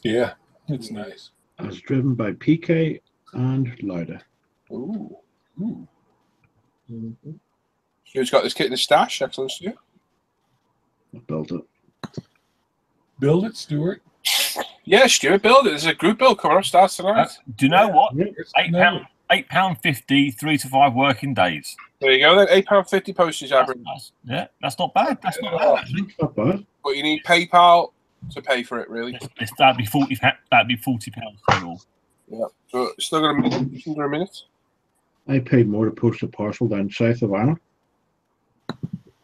Yeah, it's nice. It's driven by PK and Lauder. Ooh. Ooh. Who's got this kit in the stash? Excellent, Stu. I built it. Build it, Stuart. Yeah, Stuart, build it. There's a group build coming up, starts tonight. do you know what? Yeah. £8.50, 3 to 5 working days. There you go then, £8.50 postage, Abraham. Yeah, that's not bad. That's not bad. Actually. It's not bad. But you need PayPal to pay for it, really. That'd be £40 total. Yeah. So still got a minute, just under a minute. I paid more to post a parcel down south of Ireland.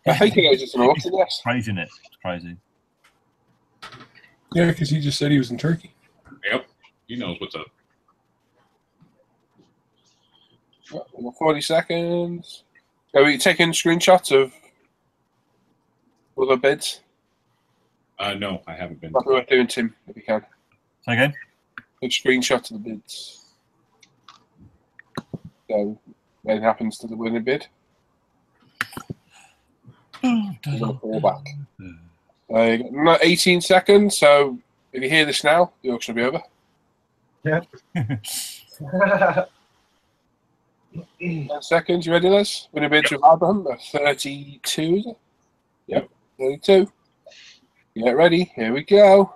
I think it is. It's an auction, yes. Crazy, isn't it? It's crazy. Yeah, because he just said he was in Turkey. Yep. He knows what's up. 40 seconds. Are we taking screenshots of other bids? No, I haven't been. That's what we're doing, Tim, if you can. Say again? Take screenshots of the bids. So when it happens to the winning bid, we're going to call back. You got 18 seconds, so if you hear this now, the auction will be over. Yeah. 10 seconds, you ready, Les? Winning bids with Abraham at 32, is it? Yep, 32. Get ready, here we go.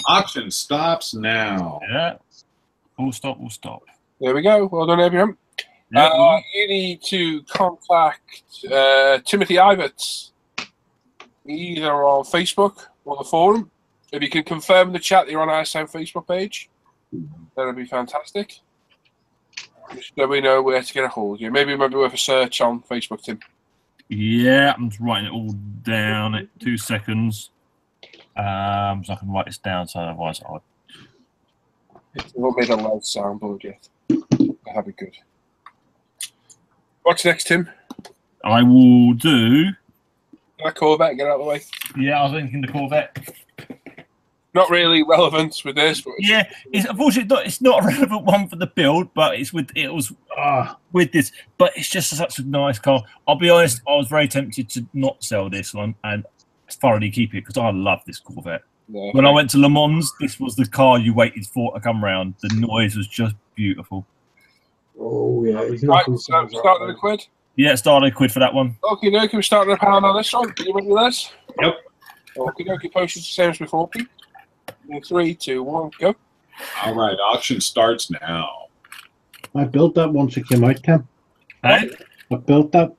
Auction stops now. Yeah. We'll stop. There we go. Well done, Abraham. Yeah. You need to contact Timothy Iverts either on Facebook or the forum. If you can confirm in the chat that you're on ISM Facebook page, that would be fantastic. Just so we know where to get a hold of you. Maybe it might be worth a search on Facebook, Tim. Yeah, I'm just writing it all down at 2 seconds. So I can write this down, so otherwise I'll... It's not made a loud soundboard yet. That'd be good. What's next, Tim? I will do... That Corvette, get out of the way. Yeah, I was thinking the Corvette. Not really relevant with this, but Yeah, it's unfortunately it's not a relevant one for the build, but it's with with this. But it's just such a nice car. I'll be honest, I was very tempted to not sell this one and thoroughly keep it because I love this Corvette. yeah. When I went to Le Mans, this was the car you waited for to come round. The noise was just beautiful. Oh yeah, it's Right, nothing. so starting a quid. Yeah, started £1 for that one. Okay, we're starting a pound on this one. Are you ready with this? Yep. Okay, postage the same as before, Pete. 3, 2, 1, go. All right, auction starts now. I built that once it came out, Tim. Hey? I built that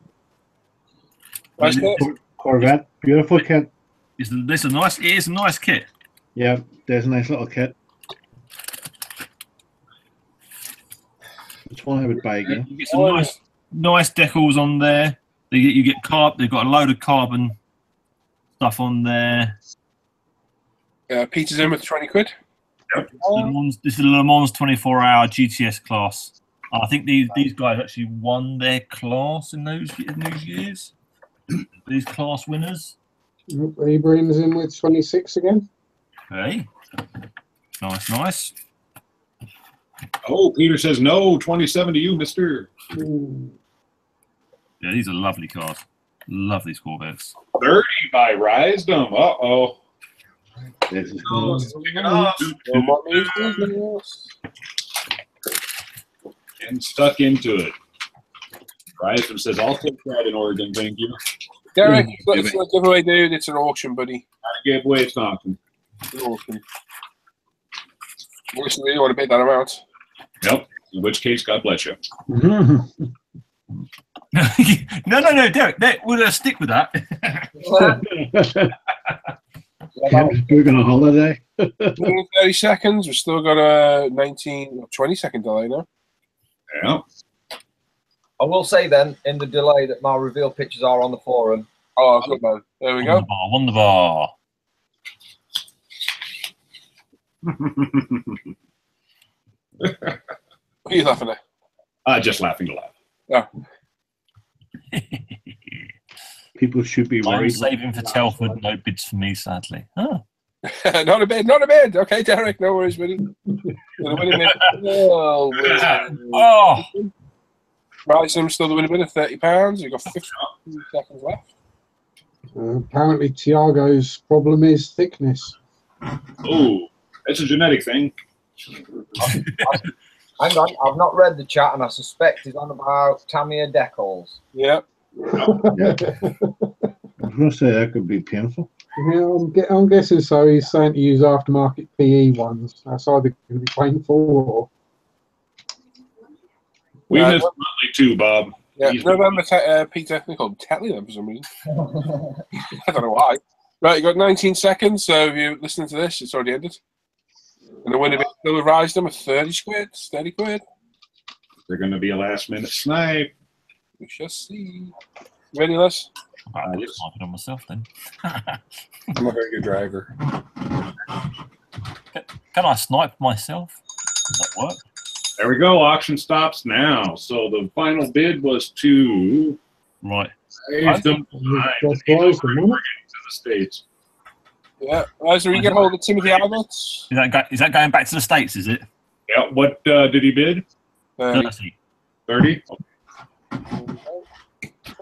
Nice kit. Corvette. Beautiful kit. It is a nice kit. Yeah, there's a nice little kit. It's one I would buy again. You get some nice decals on there. You get they've got a load of carbon stuff on there. Peter's in with 20 quid. Yep. This is a Le Mans 24-hour GTS class. I think these guys actually won their class in those years. These class winners. Ibrahim's in with 26 again. Hey, nice. Oh, Peter says no. 27 to you, mister. Yeah, these are lovely cars. Love these Corvettes. 30 by Risdom. Uh-oh. This is Oh, cool. it's kicking off. And stuck into it. Risdom says, I'll take that in Oregon, thank you. Derek, it's not a giveaway, dude. It's an auction, buddy. I gave away, it's an auction. It's an auction. Listen, you want to bid that amount. Yep. In which case, God bless you. No, Derek. We'll stick with that. Tim's booking a holiday. 30 seconds. We've still got a 19 or 20 second delay now. Yeah. I will say then, in the delay, that my reveal pictures are on the forum. Oh, good man. There we go. On the bar. What are you laughing at? Just laughing to laugh. Oh. People should be I'm worried. saving for Telford. No bids for me, sadly. Oh. Not a bid. Okay, Derek, no worries, buddy. Oh. Rising still the winning bid of £30. You've got 15 seconds left. Apparently, Tiago's problem is thickness. Oh, it's a genetic thing. Hang on, I've not read the chat, and I suspect he's on about Tamiya decals. Yep. Yeah. I was going to say that could be painful. Yeah, I'm guessing so. He's saying to use aftermarket PE ones. That's either going to be painful or. We missed Motley too, Bob. Yeah, He's- November, Peter. They call him Tetley then for some reason. I don't know why. Right, you got 19 seconds, so if you're listening to this, it's already ended. And the winner still rise them with 30 quid. 30 quid. They're going to be a last-minute snipe. We shall see. Ready, Les? I'm just confident on myself then. I'm a very good driver. Can I snipe myself? Does that work? There we go. Auction stops now. So the final bid was to Right. raise them That's wise, isn't it? to the States. Yeah. So we get hold of Timothy Alberts. Is that going back to the States, is it? Yeah. What did he bid? 30. 30.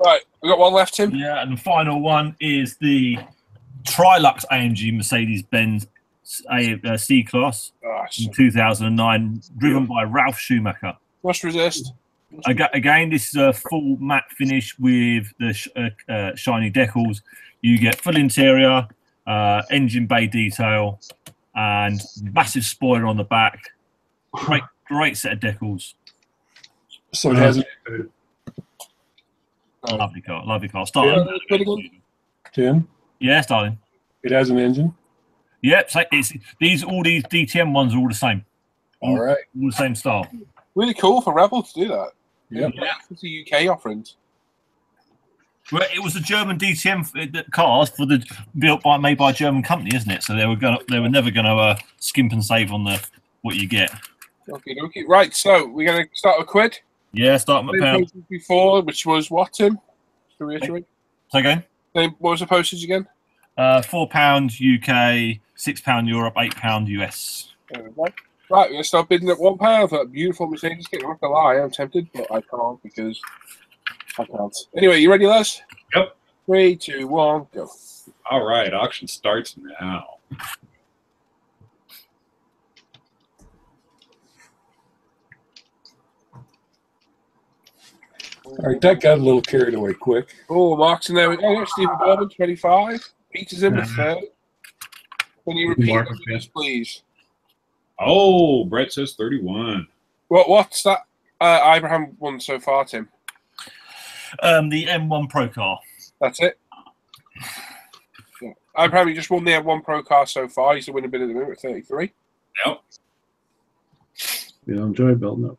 Right, we got one left, Tim. Yeah, and the final one is the Trilux AMG Mercedes-Benz C-Class in 2009, driven by Ralph Schumacher. Must resist. Again, this is a full matte finish with the shiny decals. You get full interior, engine bay detail, and massive spoiler on the back. Great set of decals. So it has Lovely car. Tim. Yes, darling. It has an engine. Yep. So all these DTM ones are all the same. All right. All the same style. Really cool for Rebel to do that. Yep. Yeah, it's a UK offerings. Well, it was the German DTM cars made by a German company, isn't it? So they were never going to skimp and save on what you get. Okay. Right. So we're going to start with quid. Yeah, starting at pound. Before, which was what, Tim? To reiterate. So again. What was the postage again? £4 UK, £6 Europe, £8 US. Right, we're going to start bidding at £1 for that beautiful Mercedes kit. I'm not going to lie, I'm tempted, but I can't because I can't. Anyway, you ready, Les? Yep. 3, 2, 1, go. All right, auction starts now. All right, that got a little carried away quick. Oh, Mark's in there. Oh, Stephen Bourbon, 25. Peter's in with 30. Can you repeat this, please? Oh, Bret says 31. What's that Abraham won so far, Tim? The M1 Pro car. That's it? Yeah. Abraham, you just won the M1 Pro car so far. He's the winner bid at the minute at 33. Yep. Yeah, enjoy building up.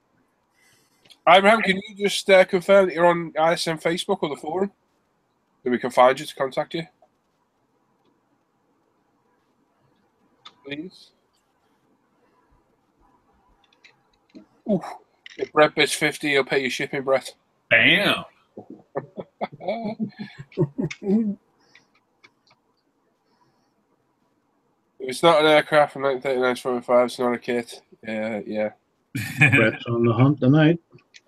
Abraham, can you just confirm that you're on ISM Facebook or the forum? That we can find you to contact you? Please. Ooh. If Bret bids 50, he'll pay you shipping, Bret. Bam. If it's not an aircraft from 1939-45, it's not a kit. Yeah. Bret's on the hunt tonight.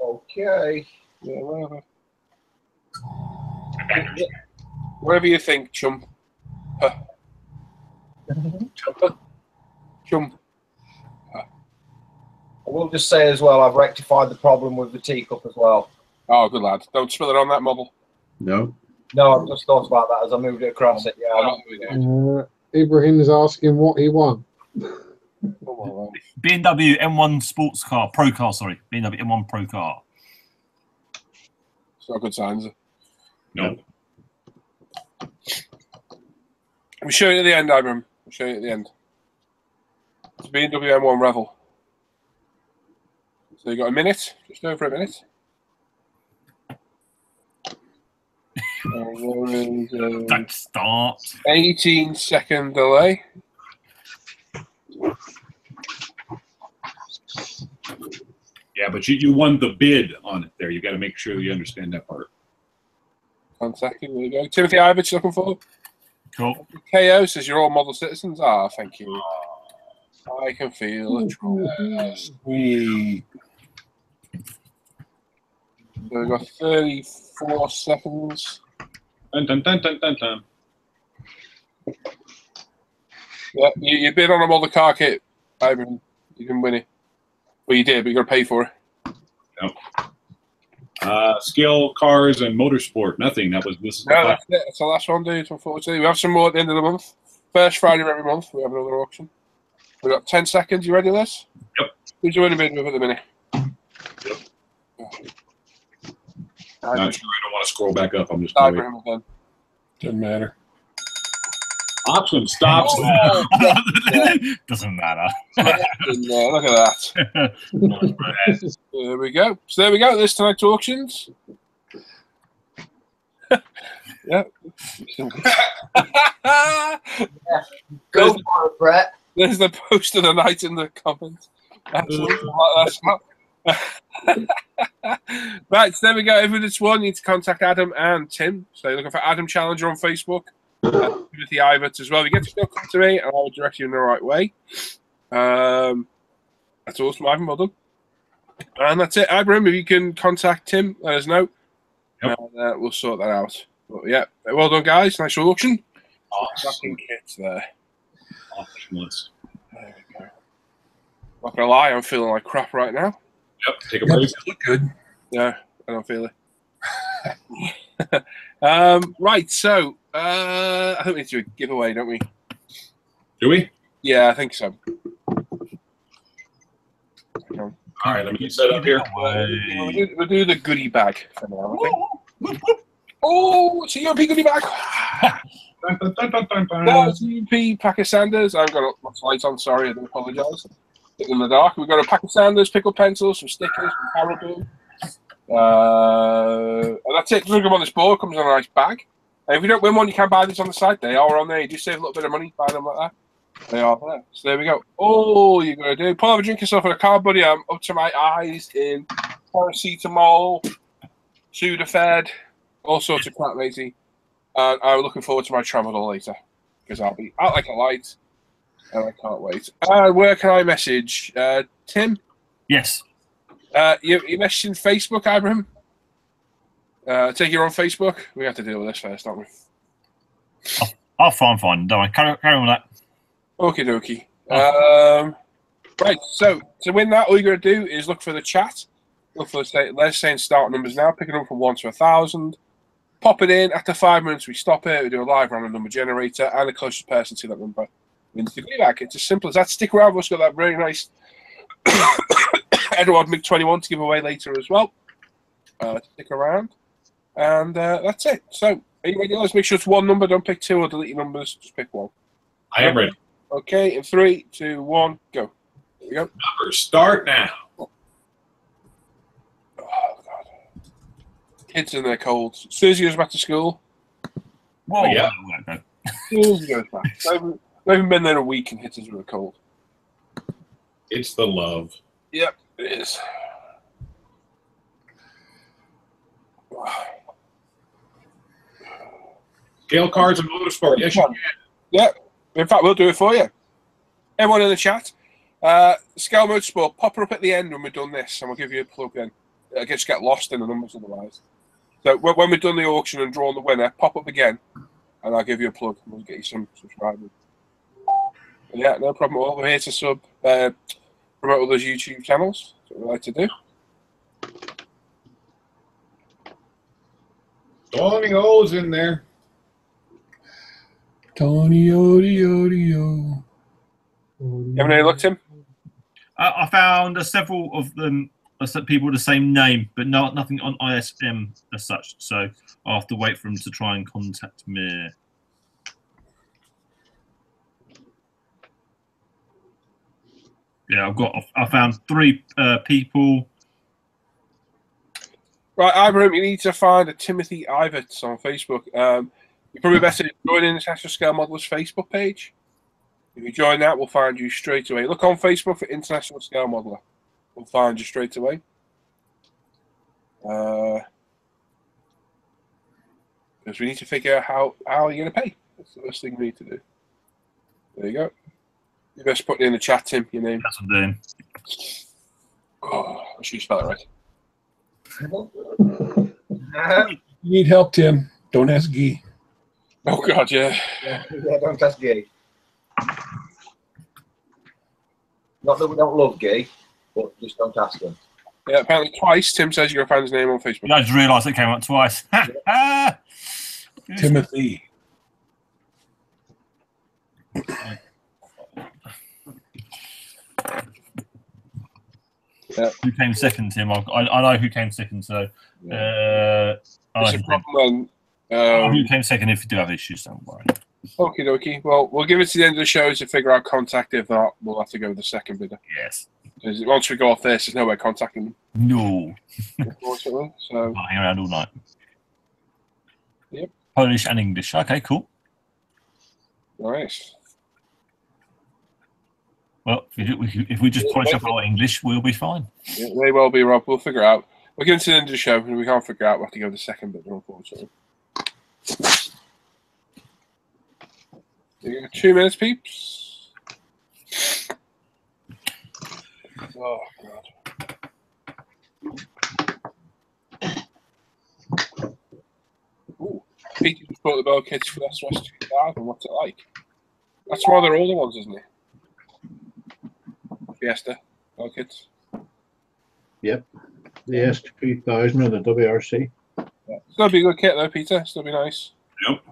Okay. Yeah, whatever. Whatever you think, chum. Chum. I will just say as well, I've rectified the problem with the teacup as well. Oh, good lad. Don't spill it on that model. No. No, I've just thought about that as I moved it across it. Yeah. Ibrahim's asking what he won. BMW M1 sports car, Pro car, sorry. BMW M1 Pro car. It's not good signs. No. We'll show you at the end, Abram. We'll show you at the end. It's BMW M1 Revel. So you got a minute, just over a minute. Don't start. 18-second delay. Yeah, but you won the bid on it there. You got to make sure you understand that part. 1 second, there you go. Timothy Ivich looking for. Cool. KO says you're all model citizens. Ah, thank you. I can feel it. Sweet. So we've got 34 seconds. Dun, dun, dun, dun, dun, dun. Yeah, you bid on a model car kit, Ivan. You didn't win it. Well, you did, but you got to pay for it. No. Skill, cars, and motorsport. Nothing. This is No, that's it. That's the last one, dude. Unfortunately, we have some more at the end of the month. First Friday of every month, we have another auction. We've got 10 seconds. You ready, Les? Yep. Who's you winning bid with at the minute? Yep. Not sure. I don't want to scroll back up. I'm just Ibrahim again. Doesn't matter. Option stops. Doesn't matter. Look at that. There we go. So there we go. This tonight's auctions. Yeah. Go for it, Bret. There's the post of the night in the comments. Absolutely. Right, so there we go. Everyone that's won, you need to contact Adam and Tim. So you're looking for Adam Challinger on Facebook. Timothy Ivett as well. You get to still come to me, and I will direct you in the right way. And That's awesome, Ivan. Well done. And that's it. Ibrahim, if you can contact Tim, let us know. Yep. And we'll sort that out. But yeah, well done, guys. Nice auction. Fucking kits there. Excellent. There we go. Not gonna lie, I'm feeling like crap right now. Yep. Take a Yeah, break. but you look good. Yeah, I don't feel it. Right, so I think we need to do a giveaway, don't we? Do we? Yeah, I think so. Hang on. All right, let me get set up here. We'll do the goodie bag for now, I think. Oh, it's a UMP goodie bag. No, it's a UMP pack of Sanders. I haven't got my lights on, sorry, I do apologise. In the dark. We've got a pack of Sanders, pickle pencils, some stickers, some Caribou. And that's it. Doesn't come on this board, comes in a nice bag. And if you don't win one, you can buy these on the side. They are on there. You just save a little bit of money, buy them like that. They are there. So there we go. All you're going to do, pull over a drink yourself in a car, buddy. I'm up to my eyes in paracetamol, Sudafed, all sorts of crap, matey. And I'm looking forward to my tramadol later because I'll be out like a light and I can't wait. Where can I message? Tim? Yes. You messaging Facebook, Ibrahim? Take you on Facebook. We have to deal with this first, don't we? Oh, fine. Don't worry. Carry on with that. Okie dokie. Right, so to win that, all you got to do is look for the chat. Look for the let's say start numbers now. Pick it up from 1 to 1,000. Pop it in. After 5 minutes, we stop it. We do a live random number generator, and the closest person to that number wins the goodie bag. It's as simple as that. Stick around. We've got that very nice Eduard Mig 21 to give away later as well. Stick around, and that's it. So, are you ready? Let's make sure it's one number. Don't pick 2 or delete your numbers. Just pick 1. I am ready. Okay, in 3, 2, 1, go. There we go. Numbers start now. Oh, God. Kids in their colds. As soon as he goes back to school. Whoa, yeah. As soon as he goes back. Not even been there a week and hits us with a cold. It's the love. Yep, it is. Scale cards and motorsport. Yes, you can. Yeah. In fact, we'll do it for you. Everyone in the chat, Scale Motorsport, pop her up at the end when we've done this, and we'll give you a plug in. I guess get lost in the numbers otherwise. So when we've done the auction and drawn the winner, pop up again, and I'll give you a plug, and we'll get you some subscribers. Yeah, no problem at all. We're here to promote others' YouTube channels. That's what we like to do. Tony O's in there. Tony Odio. You having any luck, Tim? I found several of them, people with the same name, but nothing on ISM as such. So I'll have to wait for them to try and contact me. Yeah, I found 3 people. Right, Ibrahim, you need to find a Timothy Iverts on Facebook. You're probably better join the International Scale Modelers Facebook page. If you join that, we'll find you straight away. Look on Facebook for International Scale Modeler. We'll find you straight away. Because we need to figure out how you're going to pay. That's the first thing we need to do. There you go. You best put it in the chat, Tim, your name. That's what I'm doing. Oh, I should spell it You right. need help, Tim. Don't ask Guy. Oh, God, yeah. Yeah, don't ask gay. Not that we don't love gay, but just don't ask them. Yeah, apparently twice Tim says you're going to find his name on Facebook. I just realised it came up twice. Timothy. Who came second, Tim? I know who came second, so It's a problem who came second if you do have issues, don't worry. Okie dokie. Well, we'll give it to the end of the show to figure out contact. If not, we'll have to go with the second bidder. Yes. Because once we go off this, there's no way contacting them. No. Unfortunately. So I'll hang around all night. Yep. Polish and English. Okay, cool. nice. Well, if we just polish up our English, we'll be fine. Yeah, may well be, Rob. We'll figure it out. We're getting to the end of the show, and we can't figure out. We have to go to the second bidder, unfortunately. You got 2 minutes, peeps. Oh, God. Ooh. Peter just bought the bell kits for S-West 2000. What's it like? That's one of their older ones, isn't it? Fiesta bell kits. Yep. The S2000 or the WRC. Yeah. Still be a good kit, though, Peter. Still be nice. Yep.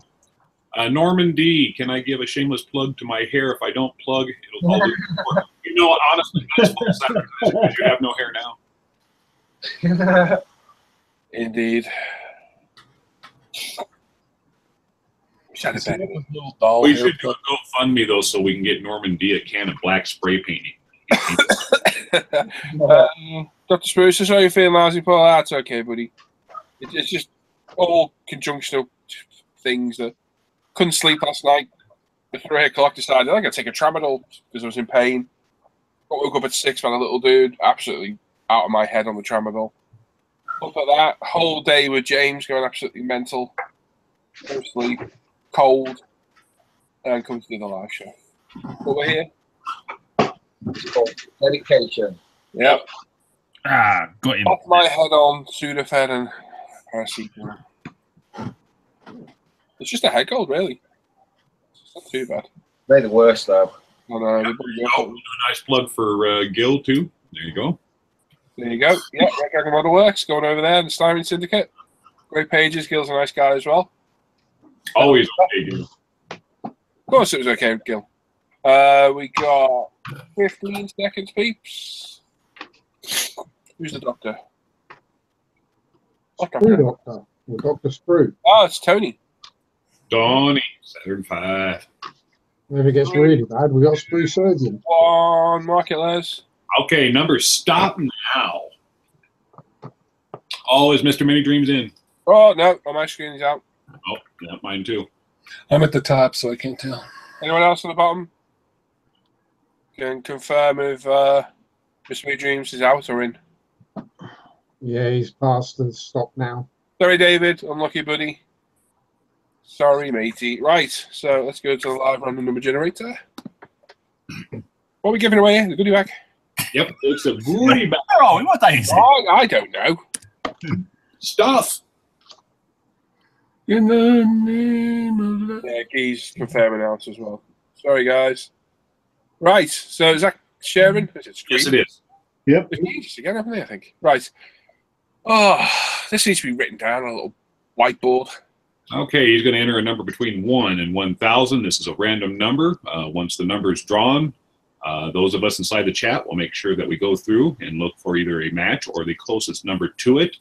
Norman D, can I give a shameless plug to my hair? If I don't plug, it'll always work. You know what? Honestly, that's false advertising because you have no hair now. Indeed. Shut it back. We should do a GoFundMe, though, so we can get Norman D a can of black spray painting. Dr. Spruce, how are you feeling, Lousy Paul? That's okay, buddy. It's just all conjunctional things that couldn't sleep last night. At 3 o'clock, decided I'm going to take a tramadol because I was in pain. Woke up at 6, found a little dude, absolutely out of my head on the tramadol. Up at that, whole day with James going absolutely mental. No sleep, cold, and come to do the live show. But we're here. Medication. Yep. Got him. Off my head on Sudafed and paracetamol. It's just a head cold, really. It's not too bad. They're the worst, though. I know. We'll do a nice plug for Gil, too. There you go. There you go. Yeah, Red Model Works going over there. The Steinman Syndicate. Great pages. Gil's a nice guy as well. Always okay, Gil. Of course it was okay with Gil. We got 15 seconds, peeps. Who's the doctor? Sprue Doctor. Or Dr. Sprue. Oh, it's Tony. Donnie, Saturn 5. If it gets really bad, we got a Sprue Surgeon. One market, Les. Okay, numbers stop now. Oh, is Mr. Mini Dreams in? Oh, no. On my screen, he's out. Oh, yeah, mine too. I'm at the top, so I can't tell. Anyone else on the bottom? Can confirm if Mr. Mini Dreams is out or in. Yeah, he's passed and stopped now. Sorry, David. Unlucky, buddy. Sorry, matey. Right, so let's go to the live random number generator. What are we giving away? The goodie bag? Yep, it's a goodie bag. Where are we? What day is it? Oh, I don't know. Stuff. In the name of love. Yeah, Guy's confirming out as well. Sorry, guys. Right, so is that sharing? Is it screen? Yes, it is. Yep. It's changed again, haven't they, I think? Right. Oh, this needs to be written down on a little whiteboard. Okay, he's going to enter a number between 1 and 1,000. This is a random number. Once the number is drawn, those of us inside the chat will make sure that we go through and look for either a match or the closest number to it.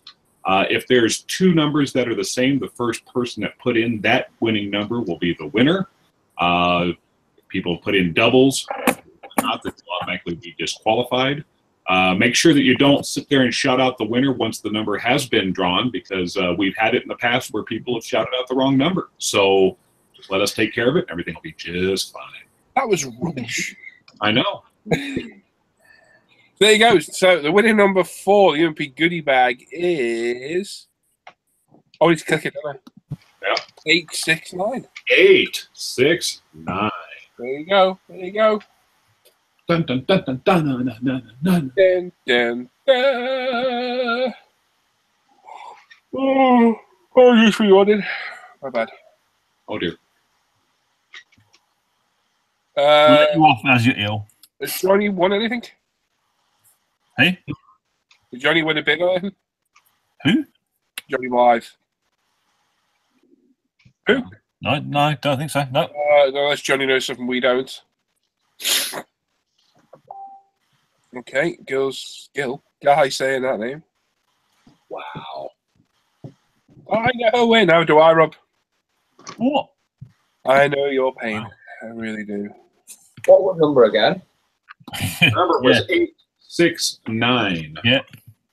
If there's 2 numbers that are the same, the first person that put in that winning number will be the winner. People put in doubles, not that will automatically be disqualified. Make sure that you don't sit there and shout out the winner once the number has been drawn, because we've had it in the past where people have shouted out the wrong number. So just let us take care of it. Everything will be just fine. That was rubbish. I know. There you go. So the winning number for the UMP Goodie Bag is... Oh, he's clicking, don't I? Yeah. 869. 869. There you go. There you go. Dun, dun, dun, dun, dun, dun, dun, dun, dun. Dun, dun, dun. Oh, you reordered. My bad. Oh dear. We'll let you off as you're ill. Has Johnny won anything? Hey? Did Johnny win a bid or anything? Who? Johnny Live. Who? No, don't think so. No. Unless Johnny knows something we don't. Okay, Gil. Guy saying that name. Wow. I know where now, do I, Rob? What? I know your pain. I really do. What number again? Number was 869. Yeah.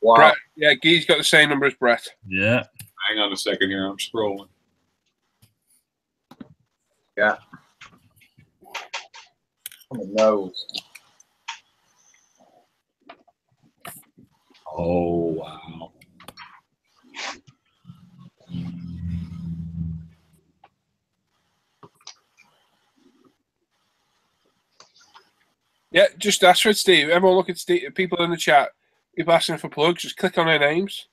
Wow. Bret. Yeah, Guy's got the same number as Bret. Yeah. Hang on a second here. I'm scrolling. Yeah. On the nose. Oh, wow. Yeah, just ask for it, Steve. Everyone look at Steve. People in the chat. People asking for plugs. Just click on their names.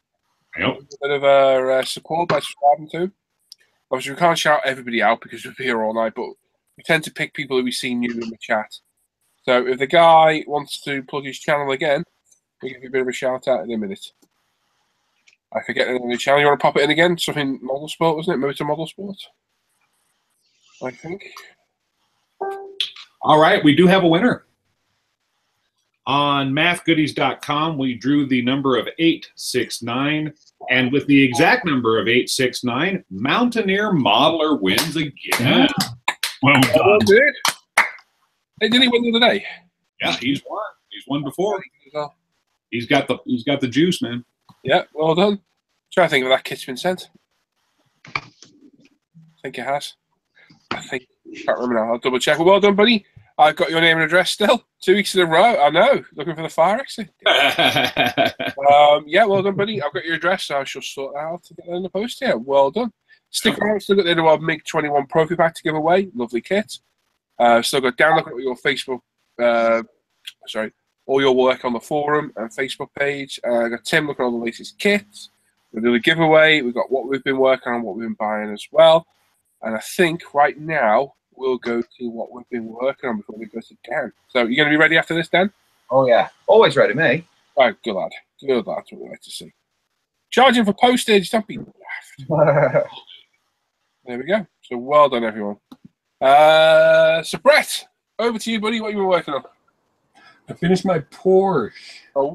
Yep. A bit of support by subscribing to. Obviously, we can't shout everybody out because we'll be here all night, but we tend to pick people who we see new in the chat. So if the guy wants to plug his channel again, we'll give you a bit of a shout out in a minute. I forget the name of the channel. You want to pop it in again? Something Model Sport, wasn't it? Motor Model Sport, I think. All right, we do have a winner. On mathgoodies.com, we drew the number of 869, and with the exact number of 869, Mountaineer Modeler wins again. Well done. Dude. Hey, didn't he win the other day? Yeah, he's won. He's won before. He's got the juice, man. Yeah, well done. Try to think if that kit's been sent. I think it has. I think. Can't remember now. I'll double check. Well done, buddy. I've got your name and address still. 2 weeks in a row. I know. Looking for the fire exit. Yeah, well done, buddy. I've got your address, so I shall sort that out to get that in the post here. Well done. Stick around. Still got the Eduard Mig 21 Profi Pack to give away. Lovely kit. Still got Dan looking at your Facebook. All your work on the forum and Facebook page. I got Tim looking at all the latest kits. We'll do a giveaway. We've got what we've been working on, what we've been buying as well. And I think right now we'll go to what we've been working on before we go to Dan. So you're going to be ready after this, Dan? Oh, yeah. Always ready, me. All right, good lad. Good lad. That's what we like to see. Charging for postage. Don't be daft. There we go. So well done, everyone. So Bret, over to you, buddy. What you been working on? I finished my Porsche. Oh,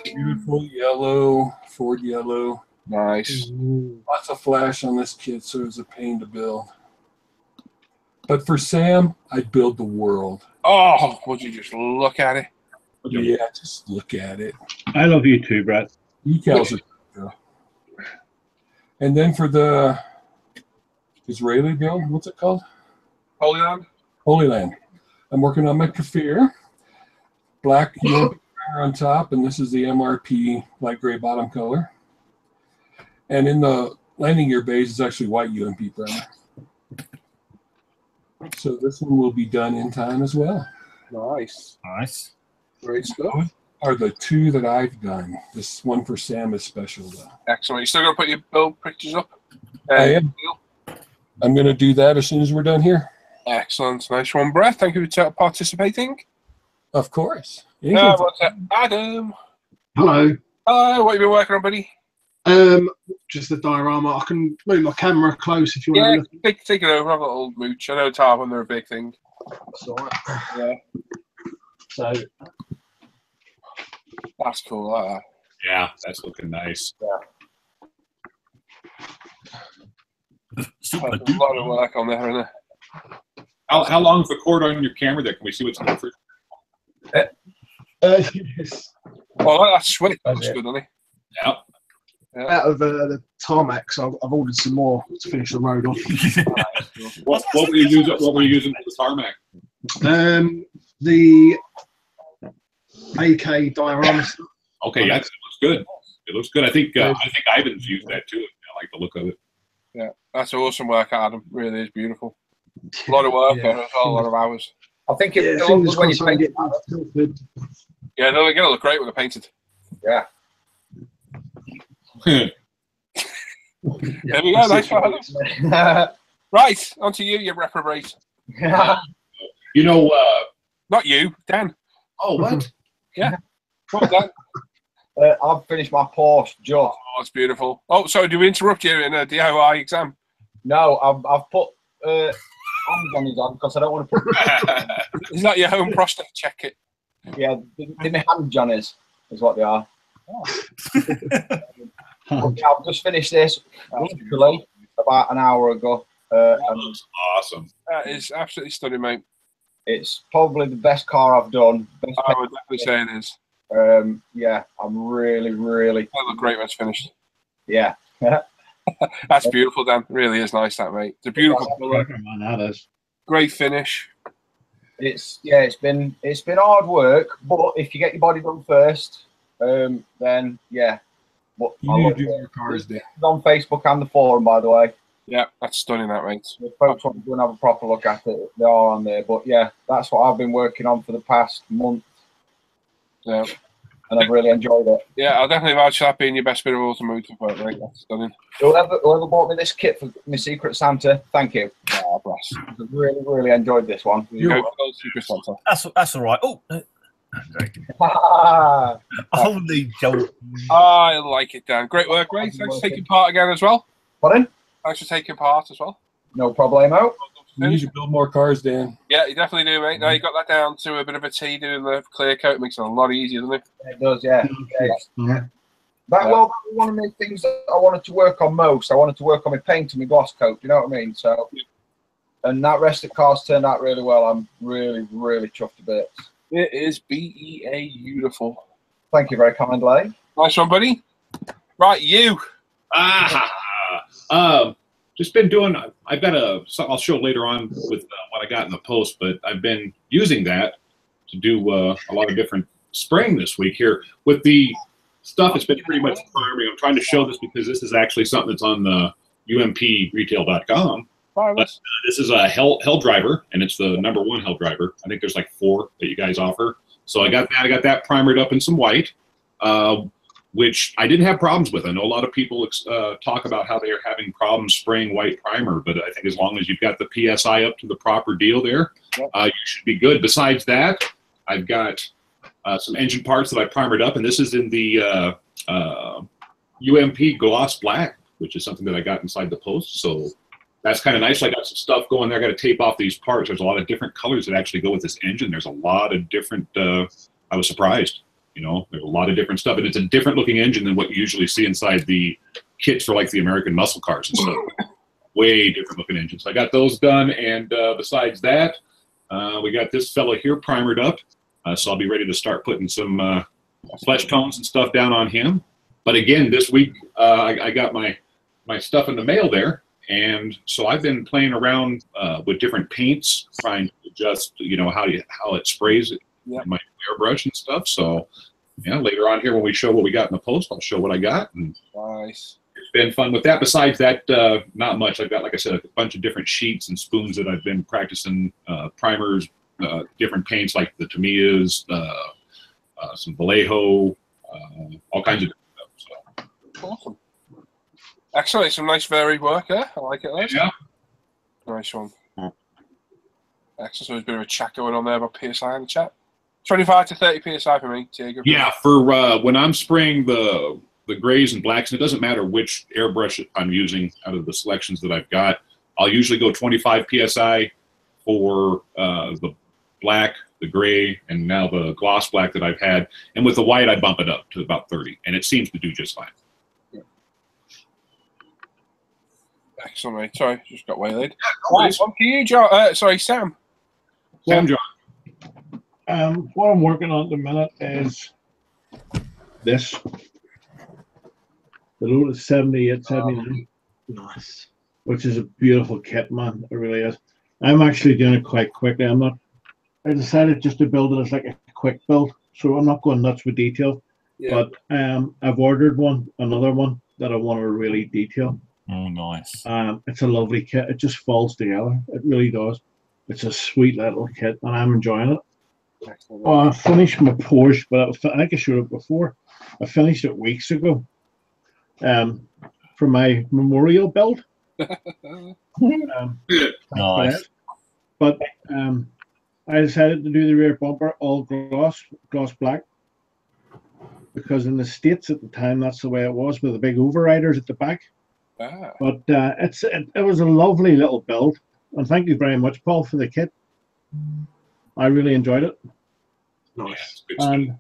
Beautiful yellow, Ford yellow. nice. Lots of flash on this kit, so it was a pain to build. But for Sam, I'd build the world. Oh, would you just look at it? Yeah, just look at it. I love you too, Bret. Decals are. And then for the Israeli build, what's it called? Holy Land. Holy Land. I'm working on my Kafir. Black UMP on top, and this is the MRP light gray bottom color. And in the landing gear base is actually white UMP primer. So this one will be done in time as well. Nice. Nice. Great stuff. Those are the two that I've done. This one for Sam is special though. Excellent. You still going to put your build pictures up? I am. I'm going to do that as soon as we're done here. Excellent. Nice one, Bret. Thank you for participating. Of course. What's that? Adam. Hello. Hello. What have you been working on, buddy? Just the diorama. I can move my camera close if you want to look. Take it over. I've got a little mooch. I know Tarvin, they're a big thing. That's all right. Yeah. So That's cool. I like that. Yeah, that's looking nice. There's a lot of work on there, isn't there? How long is the cord on your camera there? Can we see what's going for? yes. Oh, that's sweet. That's good, doesn't it? Yeah. Out of the tarmac, so I've ordered some more to finish the road off. What were you using? What were you using for the tarmac? The AK diorama. Okay, yeah, it looks good. It looks good. I think Ivan's used that too. I like the look of it. Yeah, that's awesome work, Adam. Really is beautiful. A lot of work there as well, a lot of hours. I think it looks when you paint it. Yeah, they're going to look great when they're painted. Yeah. There we go. Nice one. Right, on to you, you reprobate. You know, not you, Dan. Oh, what? Yeah. Well done. I've finished my Porsche just. Oh, that's beautiful. Oh, sorry, do we interrupt you in a DIY exam? No, I've put hands on his on because I don't want to put. Is that your home prostate check it? Yeah, the hand Johnnies is what they are. I've just finished this literally about an hour ago. That looks awesome. That is absolutely stunning, mate. It's probably the best car I've done. I would definitely say it is. Yeah, I'm really. That look great when it's finished. Yeah. That's beautiful, Dan. It really is nice, that, mate. It's a beautiful colour. Great finish. It's been hard work, but if you get your body done first, then yeah. But You need to do your cars, Dan. it's on Facebook and the forum, by the way. Yeah, that's stunning, that, mate. If folks want to go and have a proper look at it, they are on there. But yeah, that's what I've been working on for the past month. Yeah. And I've really enjoyed it. Yeah, I'll definitely vouch for that being your best bit of automotive work, mate. That's stunning. Whoever bought me this kit for my Secret Santa, thank you. Oh, bless. I've really enjoyed this one. You're welcome, Secret Santa. That's all right. Oh, holy joke! I like it, Dan. Great work, mate. Thanks for taking part again as well. Pardon? Thanks for taking part as well. No problemo. You need to build more cars, Dan. Yeah, you definitely do, mate. Now you got that down to a bit of a T doing the clear coat. It makes it a lot easier, doesn't it? It does, yeah. Yeah. That was one of the things that I wanted to work on most. I wanted to work on my paint and my gloss coat. You know what I mean? So, and that rest of the cars turned out really well. I'm really chuffed a bit. It is BEA beautiful. Thank you very kindly. Nice one, buddy. Right, you. Just been doing. I've got I'll show later on with what I got in the post, but I've been using that to do a lot of different spraying this week here with the stuff. It's been pretty much primary. I'm trying to show this because this is actually something that's on the UMPRetail.com. But this is a hell driver, and it's the #1 hell driver. I think there's like 4 that you guys offer. So I got that. I got that primered up in some white, which I didn't have problems with. I know a lot of people talk about how they are having problems spraying white primer, but I think as long as you've got the PSI up to the proper deal there, you should be good. Besides that, I've got some engine parts that I primered up, and this is in the UMP Gloss Black, which is something that I got inside the post. So that's kind of nice. I got some stuff going there. I got to tape off these parts. There's a lot of different colors that actually go with this engine. There's a lot of different, I was surprised, you know, there's a lot of different stuff, and it's a different looking engine than what you usually see inside the kits for like the American muscle cars and stuff. Way different looking engines. So I got those done. And besides that, we got this fella here primered up. So I'll be ready to start putting some flesh tones and stuff down on him. But again, this week, I got my stuff in the mail there. And so I've been playing around with different paints, trying to adjust, you know, how it sprays it in my airbrush and stuff. So, yeah, later on here when we show what we got in the post, I'll show what I got. And nice. It's been fun with that. Besides that, not much. I've got, like I said, a bunch of different sheets and spoons that I've been practicing, primers, different paints like the Tamiya's, some Vallejo, all kinds of different stuff. So. Awesome. Excellent. Some nice varied work there. I like it. There. Yeah. Nice one. Excellent. So there's a bit of a chat going on there about PSI in the chat. 25 to 30 PSI for me. Yeah, for when I'm spraying the grays and blacks, and it doesn't matter which airbrush I'm using out of the selections that I've got, I'll usually go 25 PSI for the black, the gray, and now the gloss black that I've had. And with the white, I bump it up to about 30, and it seems to do just fine. Excellent, mate. Sorry, just got waylaid. Nice one for you, John. Sorry, Sam. Sam, John. What I'm working on at the minute is this. The Lotus 78, 79. Nice. Which is a beautiful kit, man. It really is. I'm actually doing it quite quickly. I decided just to build it as like a quick build, so I'm not going nuts with detail. Yeah. But I've ordered another one that I want to really detail. Oh, nice. It's a lovely kit. It just falls together. It really does. It's a sweet little kit, and I'm enjoying it. I finished my Porsche, but I think I showed it before. I finished it weeks ago for my memorial build. Nice. But I decided to do the rear bumper all gloss black, because in the States at the time, that's the way it was with the big overriders at the back. But it was a lovely little build, and thank you very much, Paul, for the kit. I really enjoyed it. Nice. And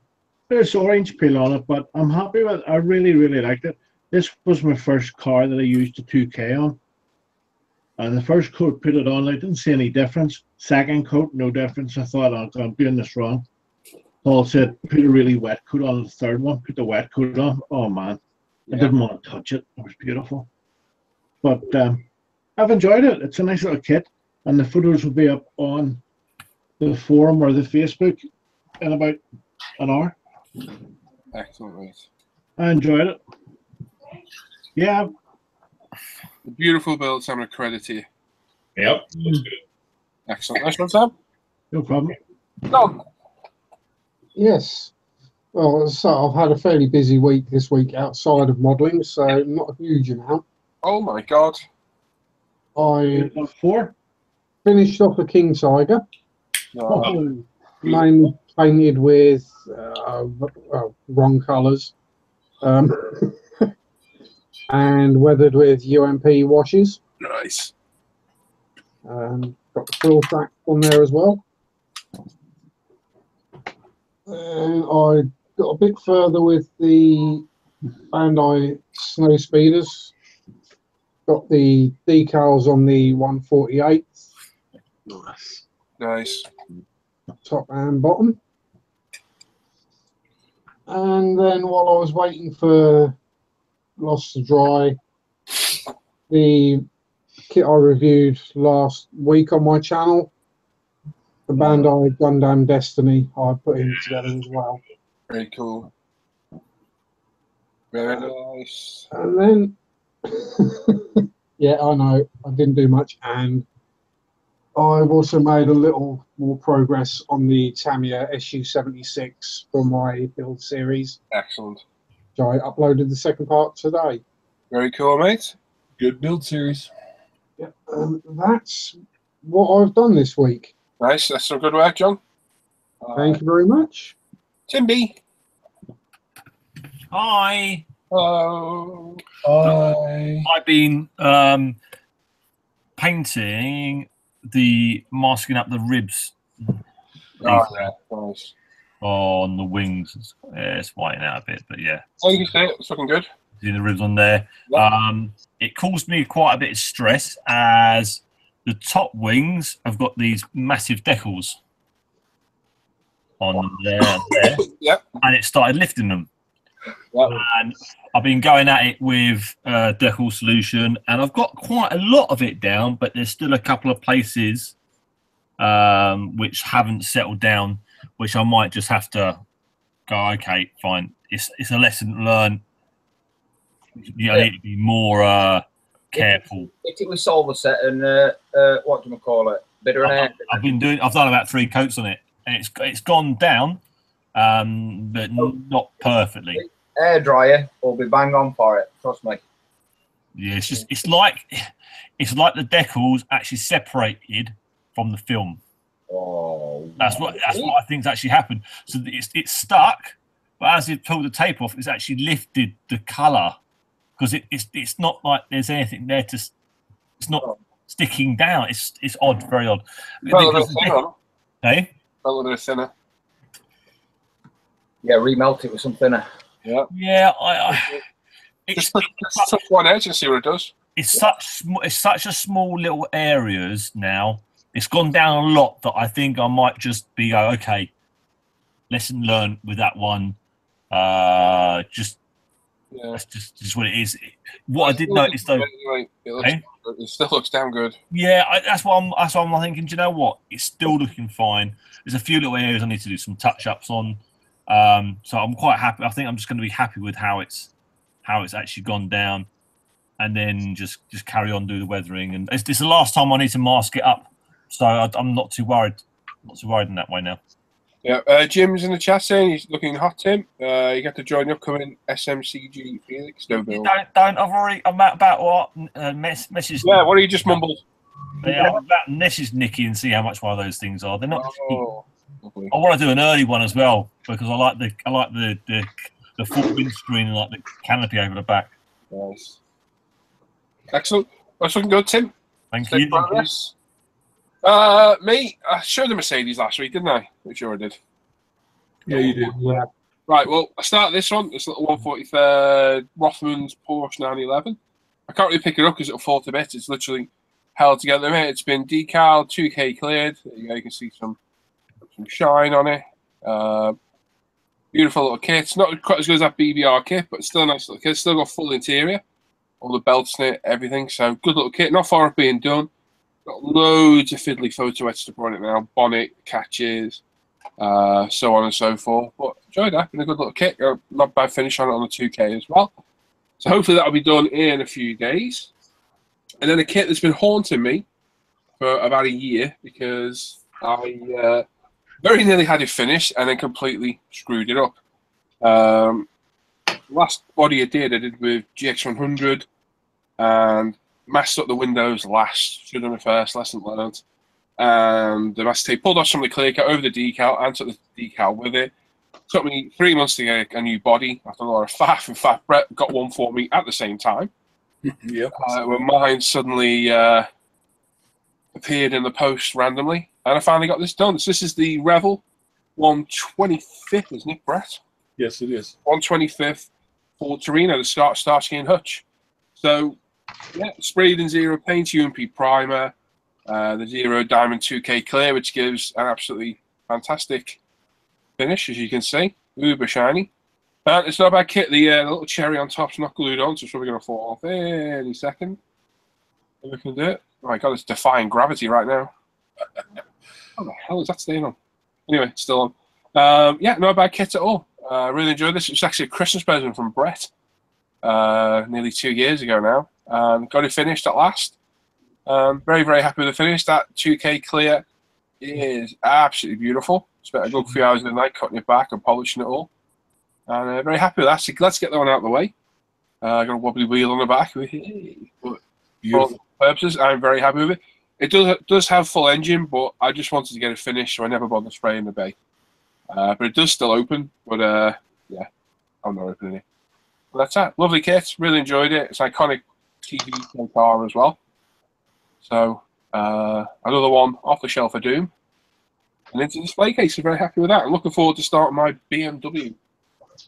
there's orange peel on it, but I'm happy with it. I really liked it. This was my first car that I used a 2K on, and the first coat put it on, I didn't see any difference. Second coat, no difference. I thought, oh, I'm doing this wrong. Paul said, put a really wet coat on the third one. Put the wet coat on. Oh man, I didn't want to touch it. It was beautiful. But I've enjoyed it. It's a nice little kit, and the photos will be up on the forum or the Facebook in about an hour. Excellent, mate. I enjoyed it. Yeah, The beautiful build, Sam, and credit to you. Yep. Looks good. Excellent. Nice one, Sam. No problem. Don. Yes. Well, so I've had a fairly busy week this week outside of modelling, so not a huge amount. Oh my God. I About 4. finished off a King Tiger, No. mainly painted with wrong colours, and weathered with UMP washes. Nice. Got the frill track on there as well. And I got a bit further with the Bandai Snow Speeders. Got the decals on the 148. Nice. Nice. Top and bottom. And then while I was waiting for gloss to dry, the kit I reviewed last week on my channel, the Bandai Gundam Destiny, I put in together as well. Very cool. Very nice. And then, yeah, I know, I didn't do much. And I've also made a little more progress on the Tamiya SU-76 for my build series. Excellent. So I uploaded the second part today. Very cool, mate. Good build series. Yeah, that's what I've done this week. Nice. That's some good work, John. Thank you very much. Tim B. Hi. Hello. I've been painting the masking up the ribs Oh, yeah. Nice. on the wings. Yeah, it's whitening out a bit, but yeah, Oh, you can see it. It's looking good. see the ribs on there. Yeah. It caused me quite a bit of stress as the top wings have got these massive decals on there, Yep. and it started lifting them. Yep. And I've been going at it with decal solution, and I've got quite a lot of it down, but there's still a couple of places which haven't settled down, which I might just have to go, okay, fine. It's a lesson learned. I need to be more careful. Hit it with solver set and what do you call it? Bitter and air. I've done about 3 coats on it, and it's gone down, but not perfectly. Air dryer will be bang on for it. Trust me. Yeah, it's like the decals actually separated from the film. Oh, That's what I think's actually happened. So it's stuck, but as it pulled the tape off, it's actually lifted the colour because it's not like there's anything there to. It's not sticking down. It's odd, very odd. Felt a bit thinner. Hey? Felt a bit thinner. yeah, remelt it with some thinner. Yeah. Yeah, Just touch one edge and see what it does. it's such a small little areas now. It's gone down a lot that I think I might just be okay. Lesson learned with that one. Just Yeah. that's just what it is. What I did notice though, It still looks damn good. yeah, that's what I'm thinking. Do you know what? It's still looking fine. There's a few little areas I need to do some touch ups on. So I'm quite happy. I think I'm just going to be happy with how it's actually gone down, and then just carry on, do the weathering. And it's the last time I need to mask it up, so I'm not too worried. Not too worried in that way now. Yeah, Jim's in the chat saying he's looking hot, Tim. You got to join the upcoming SMCG Felix. No bill. Don't. I'm about what message. Yeah, what are you just mumbled? Yeah, I'm about message Nikki and see how much one of those things are. They're not. Oh, lovely. I want to do an early one as well because I like the full windscreen and like the canopy over the back. Nice. Excellent. That's looking good, Tim. Thank Steady you. progress. Me, I showed the Mercedes last week, didn't I? I'm sure I did. Yeah, you did. Yeah. Right, well, I start this one. This little 143rd Rothmans Porsche 911. I can't really pick it up because it'll fall to bits. It's literally held together. It's been decaled, 2K cleared. There you go. You can see some shine on it. Beautiful little kit. It's not quite as good as that BBR kit, but it's still a nice little kit. It's still got full interior. All the belts in it, everything. So good little kit. Not far off being done. Got loads of fiddly photo etched on it now. Bonnet, catches, so on and so forth. But enjoyed that. Been a good little kit. Not bad finish on it on the 2K as well. So hopefully that'll be done in a few days. And then a kit that's been haunting me for about a year because I very nearly had it finished and then completely screwed it up. Last body I did with GX100 and messed up the windows last. Should have done it first, lesson learned. And the master tape pulled off some of the clear coat over the decal and took the decal with it. Took me 3 months to get a new body. After a lot of faff, and faff Bret got one for me at the same time. Yep. When mine suddenly appeared in the post randomly, and I finally got this done. So this is the Revel 125th, isn't it, Bret? Yes, it is. 125th for Torino, the Starsky and Hutch. So, yeah, sprayed in zero paint, UMP primer, the Zero Diamond 2K clear, which gives an absolutely fantastic finish, as you can see. Uber shiny. It's not a bad kit. The little cherry on top's not glued on, so it's probably going to fall off any second. If we can do it. Oh my god, it's defying gravity right now. How the hell is that staying on? Anyway, it's still on. Yeah, not a bad kit at all. Really enjoyed this. It was actually a Christmas present from Bret nearly 2 years ago now. Got it finished at last. Very, very happy with the finish. That 2K clear is absolutely beautiful. Spent a good few hours of the night cutting it back and polishing it all. And very happy with that. So let's get that one out of the way. Got a wobbly wheel on the back. But for all purposes, I'm very happy with it. It does have full engine, but I just wanted to get it finished, so I never bothered spraying the bay. But it does still open. But yeah, I'm not opening it. But that's that. Lovely kit. Really enjoyed it. It's an iconic TV car as well. So another one off the shelf of Doom. And into the display case. I'm very happy with that. I'm looking forward to starting my BMW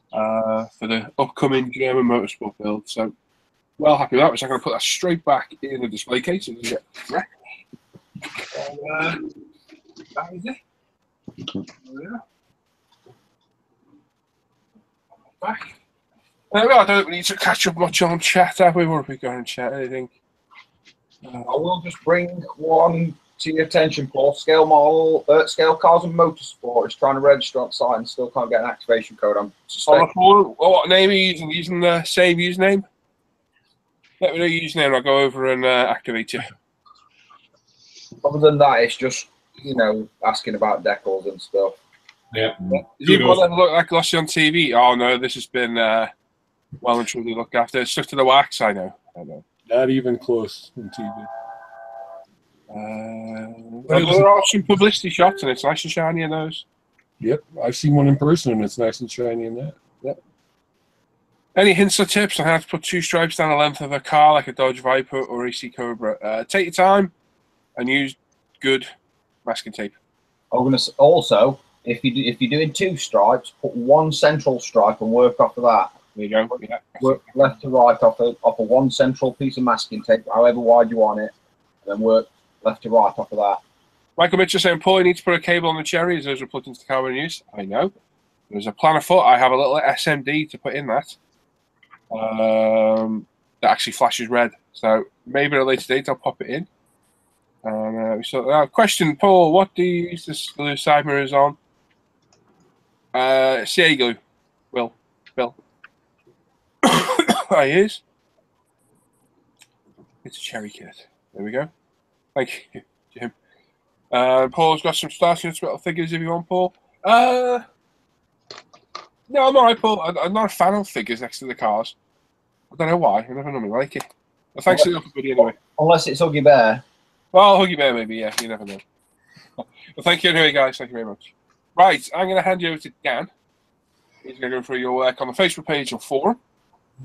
for the upcoming German Motorsport build. So well happy with that. So I'm going to put that straight back in the display case and get wrecked. That is it. Yeah. Back. There we are. I don't need to catch up much on chat, have we? What have we got in chat? Anything? I will just bring one to your attention, Paul. Scale Cars and Motorsport is trying to register on site and still can't get an activation code. I'm suspecting. What name are you using? Using the same username? Let me know your username. I'll go over and activate you. Other than that, it's just, you know, asking about decals and stuff. Yeah. Does anyone ever look like glossy on TV? Oh no, this has been well and truly looked after. It's stuck to the wax. I know. Not even close on TV. There are some publicity shots, and it's nice and shiny in those. Yep, I've seen one in person, and it's nice and shiny in that. Yep. Any hints or tips on how to put 2 stripes down the length of a car, like a Dodge Viper or AC Cobra? Take your time and use good masking tape. I'm gonna also, if you're doing 2 stripes, put 1 central stripe and work off of that. There you go. Yeah. Work left to right off of 1 central piece of masking tape, however wide you want it, and then work left to right off of that. Michael Mitchell saying, Paul, you need to put a cable on the cherry as those are plugged into the car in use. I know. There's a plan afoot. I have a little SMD to put in that. That actually flashes red. So maybe at a later date I'll pop it in. Question, Paul, what do you use this glue side mirrors on? CA glue. Bill. I use. It's a cherry kit. There we go. Thank you, Jim. Paul's got some starting metal figures if you want, Paul. No, I'm alright, Paul. I'm not a fan of figures next to the cars. I don't know why. I never normally like it. Well, thanks to the offer, buddy, anyway. Unless it's Huggy Bear. Well, Huggy Bear, maybe, yeah. You never know. Well, thank you anyway, guys. Thank you very much. Right, I'm going to hand you over to Dan. He's going to go through your work on the Facebook page or forum.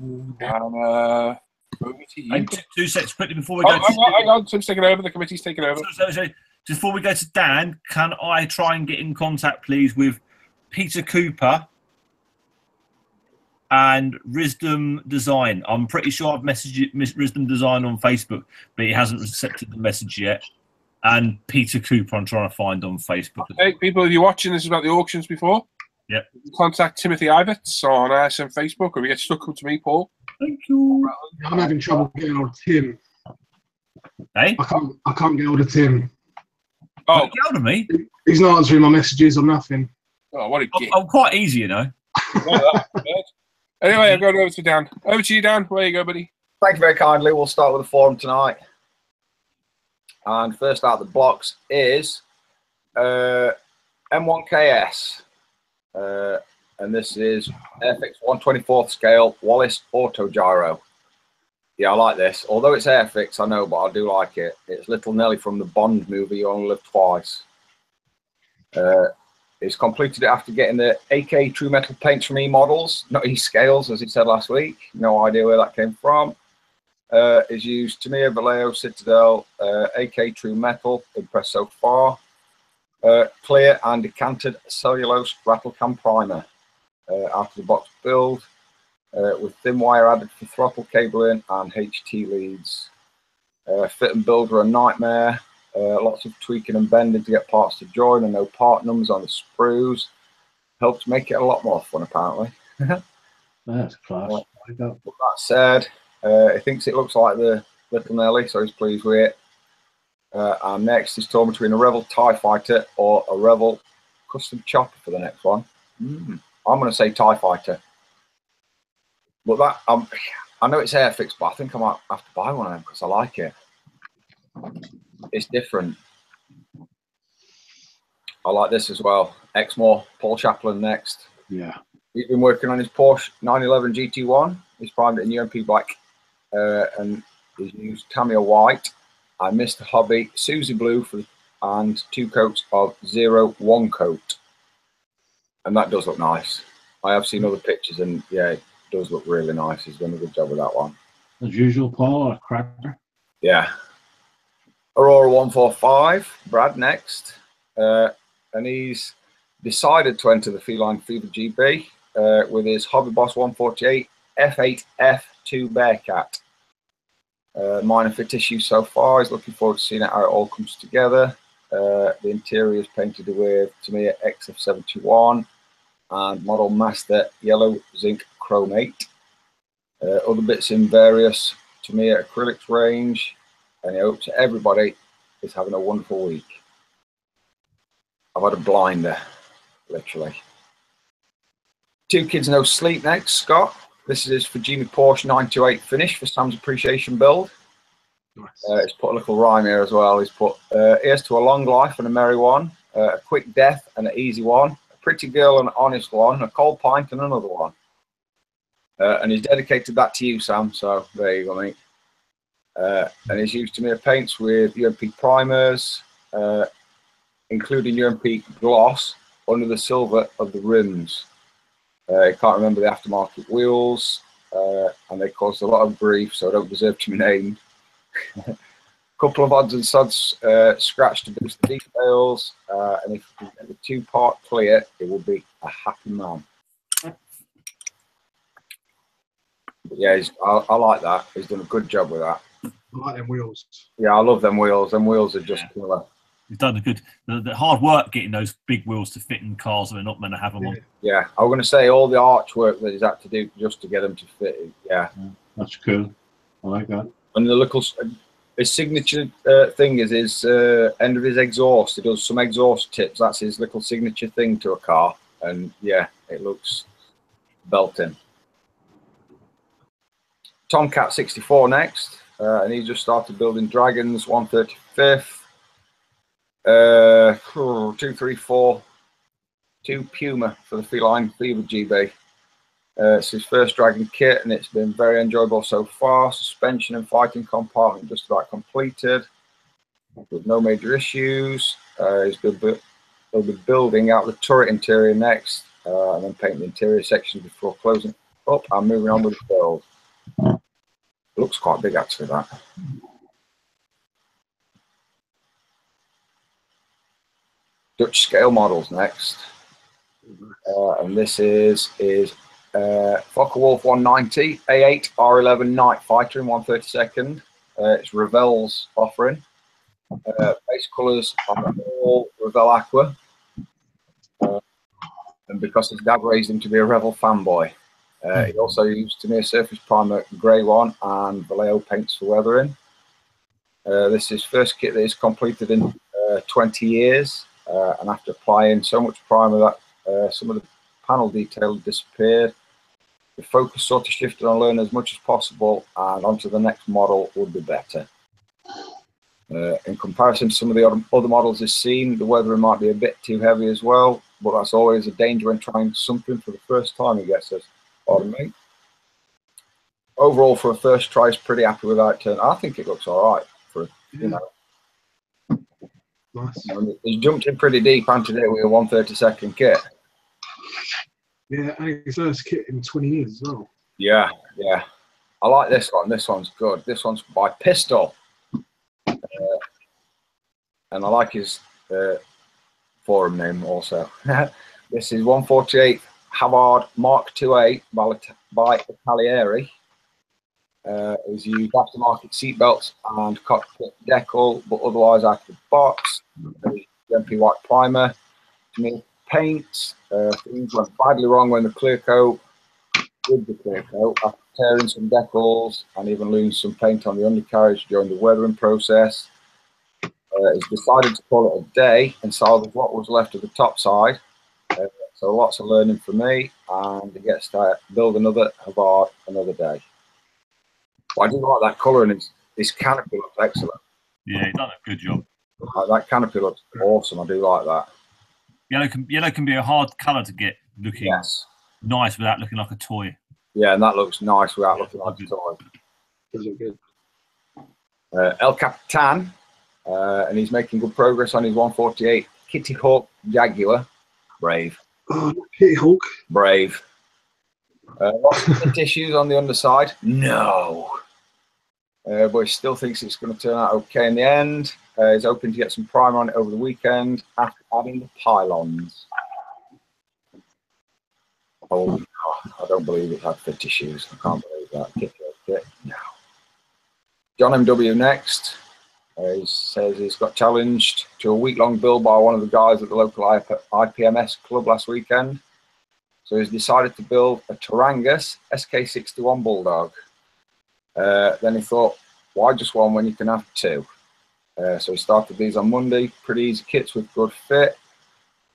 And over to you. And 2 seconds quickly before we go. Hang on. Tim's taking over. The committee's taking over. Sorry. Just before we go to Dan, can I try and get in contact, please, with Peter Cooper and Risdom Design? I'm pretty sure I've messaged Risdom Design on Facebook, but he hasn't accepted the message yet. And Peter Cooper, I'm trying to find on Facebook. Hey, people, if you're watching, this is about the auctions before. Yep. Contact Timothy Ivets on ISM Facebook, or if you get stuck, come to me, Paul. Thank you. I'm having trouble getting hold of Tim. Hey? I can't get hold of Tim. Oh, get hold of me? He's not answering my messages or nothing. Oh, what a git. I'm quite easy, you know. Anyway, I'm going over to Dan. Over to you, Dan. Where you go, buddy? Thank you very kindly. We'll start with the forum tonight. And first out of the blocks is M1KS. And this is Airfix 1/24th scale Wallace Auto Gyro. Yeah, I like this. Although it's Airfix, I know, but I do like it. It's Little Nelly from the Bond movie, You Only Live Twice. He's completed it after getting the AK True Metal paints from E-Models, not E-Scales, as he said last week. No idea where that came from. He's used Tamiya, Vallejo, Citadel, AK True Metal, impressed so far. Clear and decanted cellulose rattle cam primer. After the box build, with thin wire added for throttle cabling and HT leads. Fit and build were a nightmare. Lots of tweaking and bending to get parts to join, and no part numbers on the sprues. Helped make it a lot more fun, apparently. That's class. With that said, he thinks it looks like the Little Nelly, so he's pleased with it. And next he's torn between a Revell TIE Fighter or a Revell custom chopper for the next one. I'm going to say TIE Fighter. But that, I know it's Airfix, but I think I might have to buy one of them because I like it. It's different. I like this as well. Exmoor, Paul Chaplin next. Yeah. He's been working on his Porsche 911 GT1. He's primed it in UMP black, and he's used Tamiya white. I Mr. Hobby Susie blue and 2 coats of 01 coat, and that does look nice. I have seen other pictures, and yeah, it does look really nice. He's done a good job with that one. As usual, Paul, a cracker. Yeah. Aurora 145, Brad next, and he's decided to enter the Feline Fever GB with his Hobby Boss 148 F8F2 Bearcat. Minor fit issues so far. He's looking forward to seeing how it all comes together. The interior is painted with Tamiya XF71 and Model Master Yellow Zinc Chromate. Other bits in various Tamiya acrylics range, and he hopes everybody is having a wonderful week. I've had a blinder, literally. 2 Kids No Sleep next, Scott. This is his Fujimi Porsche 928 finish for Sam's Appreciation build. Nice. He's put a little rhyme here as well. He's put, here's to a long life and a merry one, a quick death and an easy one, a pretty girl and an honest one, a cold pint and another one. And he's dedicated that to you, Sam, so there you go, mate. And he's used Tamiya paints with UMP primers, including UMP gloss under the silver of the rims. I can't remember the aftermarket wheels, and they caused a lot of grief, so I don't deserve to be named. A couple of odds and sods scratched to boost the details, and if you can get the 2-part clear, it will be a happy man. But yeah, I like that. He's done a good job with that. I like them wheels. Yeah, I love them wheels. Them wheels are just killer. He's done a good, the hard work getting those big wheels to fit in cars that are not meant to have them on. Yeah, I was going to say all the artwork that he's had to do just to get them to fit. Yeah. That's cool. I like that. And the little, his signature thing is his end of his exhaust. He does some exhaust tips. That's his little signature thing to a car. And yeah, it looks belting. Tomcat 64 next. And he just started building Dragons 135th. 234 2 Puma for the Feline Fever GB. It's his first Dragon kit, and it's been very enjoyable so far. Suspension and fighting compartment just about completed with no major issues. He's he'll be building out the turret interior next, and then painting the interior sections before closing up and moving on with the build. It looks quite big actually, that. Dutch scale models next, and this is Focke-Wulf 190 A8 R11 Night Fighter in 1/32. It's Revell's offering. Base colours are all Revell Aqua, and because his dad raised him to be a Revell fanboy. He also used Tamiya Surface Primer Grey one and Vallejo paints for weathering. This is his first kit that he's completed in 20 years. And after applying so much primer that some of the panel detail disappeared, the focus sort of shifted on learning as much as possible, and onto the next model would be better. In comparison to some of the other models he's seen, the weathering might be a bit too heavy as well, but that's always a danger when trying something for the first time, I guess, as pardon me. Overall, for a first try, he's pretty happy with that turn. I think it looks all right for, you know. Nice. You know, he's jumped in pretty deep, hasn't he, with a 1/32 kit. Yeah, and his first kit in 20 years as well. Yeah, yeah. I like this one. This one's good. This one's by Pistol. And I like his forum name also. This is 148 Havard Mark 2A by Italieri. He's used aftermarket seatbelts and cockpit decal, but otherwise out of the box. UMP white primer, paints. Things went badly wrong when the clear coat with the clear coat after tearing some decals and even losing some paint on the undercarriage during the weathering process. He's decided to call it a day and salvage what was left of the top side. So lots of learning for me, and he gets to build another Havard another day. But I do like that colour, and his canopy looks excellent. Yeah, he's done a good job. That canopy looks awesome. I do like that. Yellow can be a hard colour to get looking nice without looking like a toy. Yeah, and that looks nice without looking like a toy. Does look good. El Capitan, and he's making good progress on his 148 Kitty Hawk Jaguar. Brave. Oh, Kitty Hawk. Brave. Lots of fit issues on the underside. No. But he still thinks it's going to turn out okay in the end. He's hoping to get some primer on it over the weekend after adding the pylons. Oh, I don't believe it had fit issues. I can't believe that. Kit. No. John MW next. He says he's got challenged to a week-long build by one of the guys at the local IPMS club last weekend. So he's decided to build a Tarangus SK61 Bulldog. Then he thought, why just one when you can have two? So he started these on Monday. Pretty easy kits with good fit.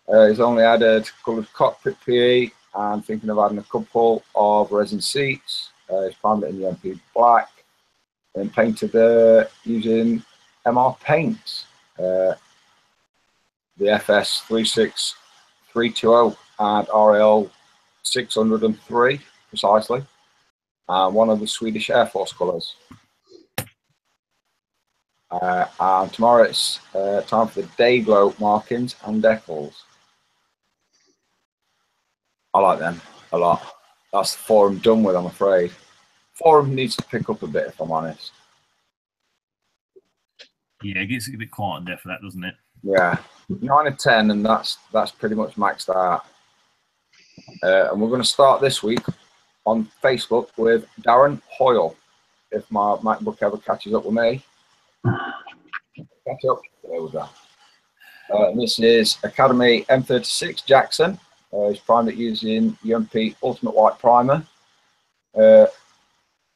He's only added coloured cockpit PE and thinking of adding a couple of resin seats. He's primed it in UMP black and painted using MR paints. The FS 36320 and RL 603 precisely, and one of the Swedish Air Force colours. And tomorrow it's time for the day glow markings and decals. I like them a lot. That's the forum done with, I'm afraid. Forum needs to pick up a bit, if I'm honest. Yeah, it gets a bit quiet in there for that, doesn't it? Yeah, 9 and 10, and that's pretty much maxed out. And we're going to start this week on Facebook with Darren Hoyle. If my MacBook ever catches up with me, catch up. There we go. And this is Academy M36 Jackson. He's primed it using UMP Ultimate White Primer.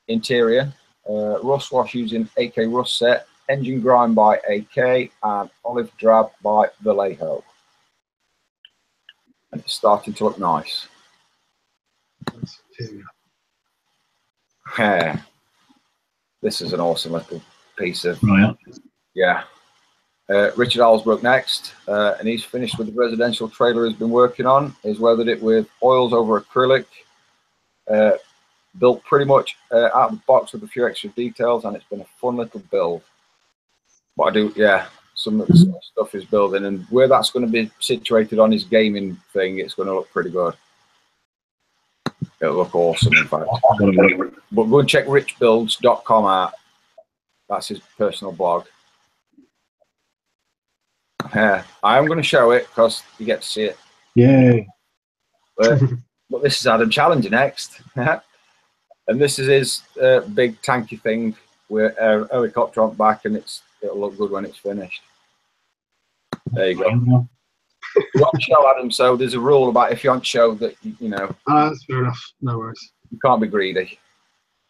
Interior, rust wash using AK Rust Set. Engine grind by AK and olive drab by Vallejo. And it's starting to look nice. Yeah. This is an awesome little piece of yeah. Richard Alsbrook next, and he's finished with the residential trailer he's been working on. He's weathered it with oils over acrylic, built pretty much out of the box with a few extra details, and it's been a fun little build. But I do, yeah, some of the stuff he's building, and where that's going to be situated on his gaming thing, it's going to look pretty good. It'll look awesome, in fact. But go and check richbuilds.com out. That's his personal blog. Yeah, I am going to show it because you get to see it. Yay. But this is Adam Challinger next. And this is his big tanky thing with a helicopter on back, and it'll look good when it's finished. There you go. You want to show Adam, so there's a rule about if you want to show that, you know. That's fair enough. No worries. You can't be greedy.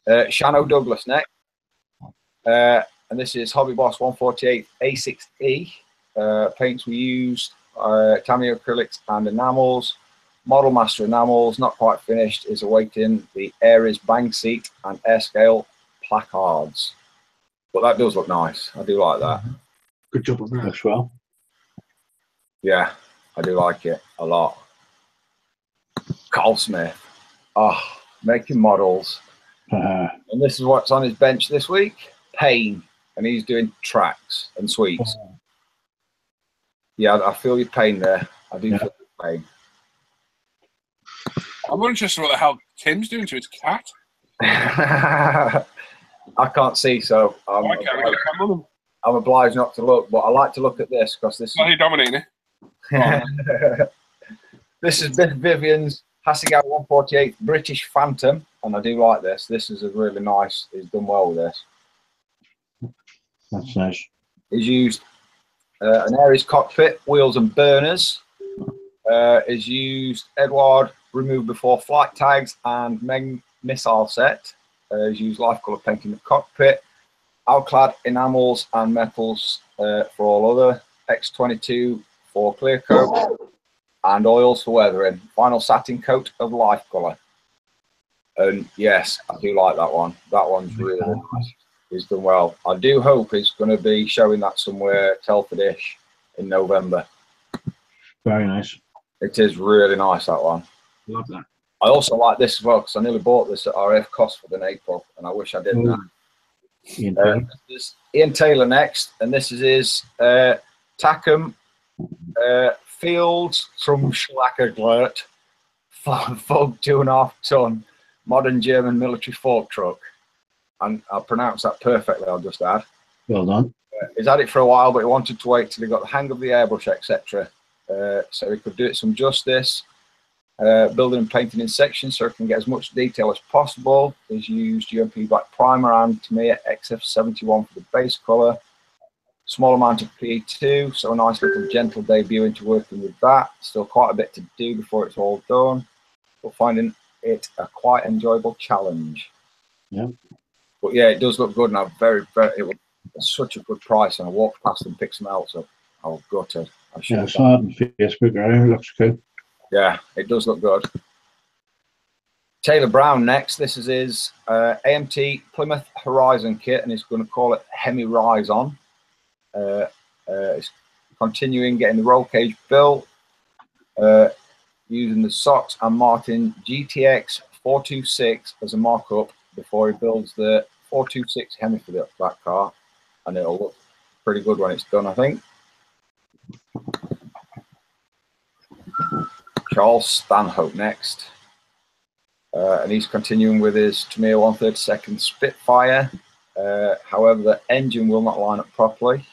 Shano Douglas next. And this is Hobby Boss 148 A6E. Paints we used, Tamiya acrylics and enamels. Model Master enamels, not quite finished, is awaiting the Aries bang seat and airscale placards. But that does look nice. I do like that. Good job on that. Looks well. Yeah, I do like it a lot. Carl Smith. Oh, making models. And this is what's on his bench this week. Pain. And he's doing tracks and sweeps. Yeah, I feel your pain there. I do feel your pain. I'm more interested in what the hell Tim's doing to his cat. I can't see, so I'm obliged not to look. But I like to look at this because this Well, you're dominating it. This is Vivian's Hasegawa 148 British Phantom, and I do like this. This is a really nice. He's done well with this. That's nice. He's used an Aries cockpit, wheels and burners. He's used Eduard removed before flight tags and Meng missile set. He's used life colour paint in the cockpit, Alclad enamels and metals for all other, X22 for clear coat, and oils for weathering. Final satin coat of life colour. And yes, I do like that one. That one's really nice. He's done well. I do hope he's going to be showing that somewhere Telfordish in November. Very nice. It is really nice, that one. Love that. I also like this as well because I nearly bought this at RF Cosford in April, and I wish I didn't. There's Ian Taylor next, and this is his Tackham Fields from Schlackerglert Fog 2.5 ton modern German military fork truck. And I pronounced that perfectly, I'll just add. Well done. He's had it for a while, but he wanted to wait till he got the hang of the airbrush, etc. So he could do it some justice. Building and painting in sections so he can get as much detail as possible. He's used UMP Black Primer and Tamiya XF71 for the base colour. Small amount of P2, so a nice little gentle debut into working with that. Still quite a bit to do before it's all done, but finding it a quite enjoyable challenge. Yeah. But yeah, it does look good, and I'm it was such a good price, and I walked past and picked some else up. I was gutted. I I saw it on Facebook. It looks good. Yeah, it does look good. Taylor Brown next. This is his AMT Plymouth Horizon kit, and he's going to call it Hemi Rise On. It's continuing getting the roll cage built, using the Sox and Martin GTX 426 as a markup before he builds the 426 Hemi for that car, and it'll look pretty good when it's done, I think. Charles Stanhope next, and he's continuing with his Tamiya 132nd Spitfire. However, the engine will not line up properly,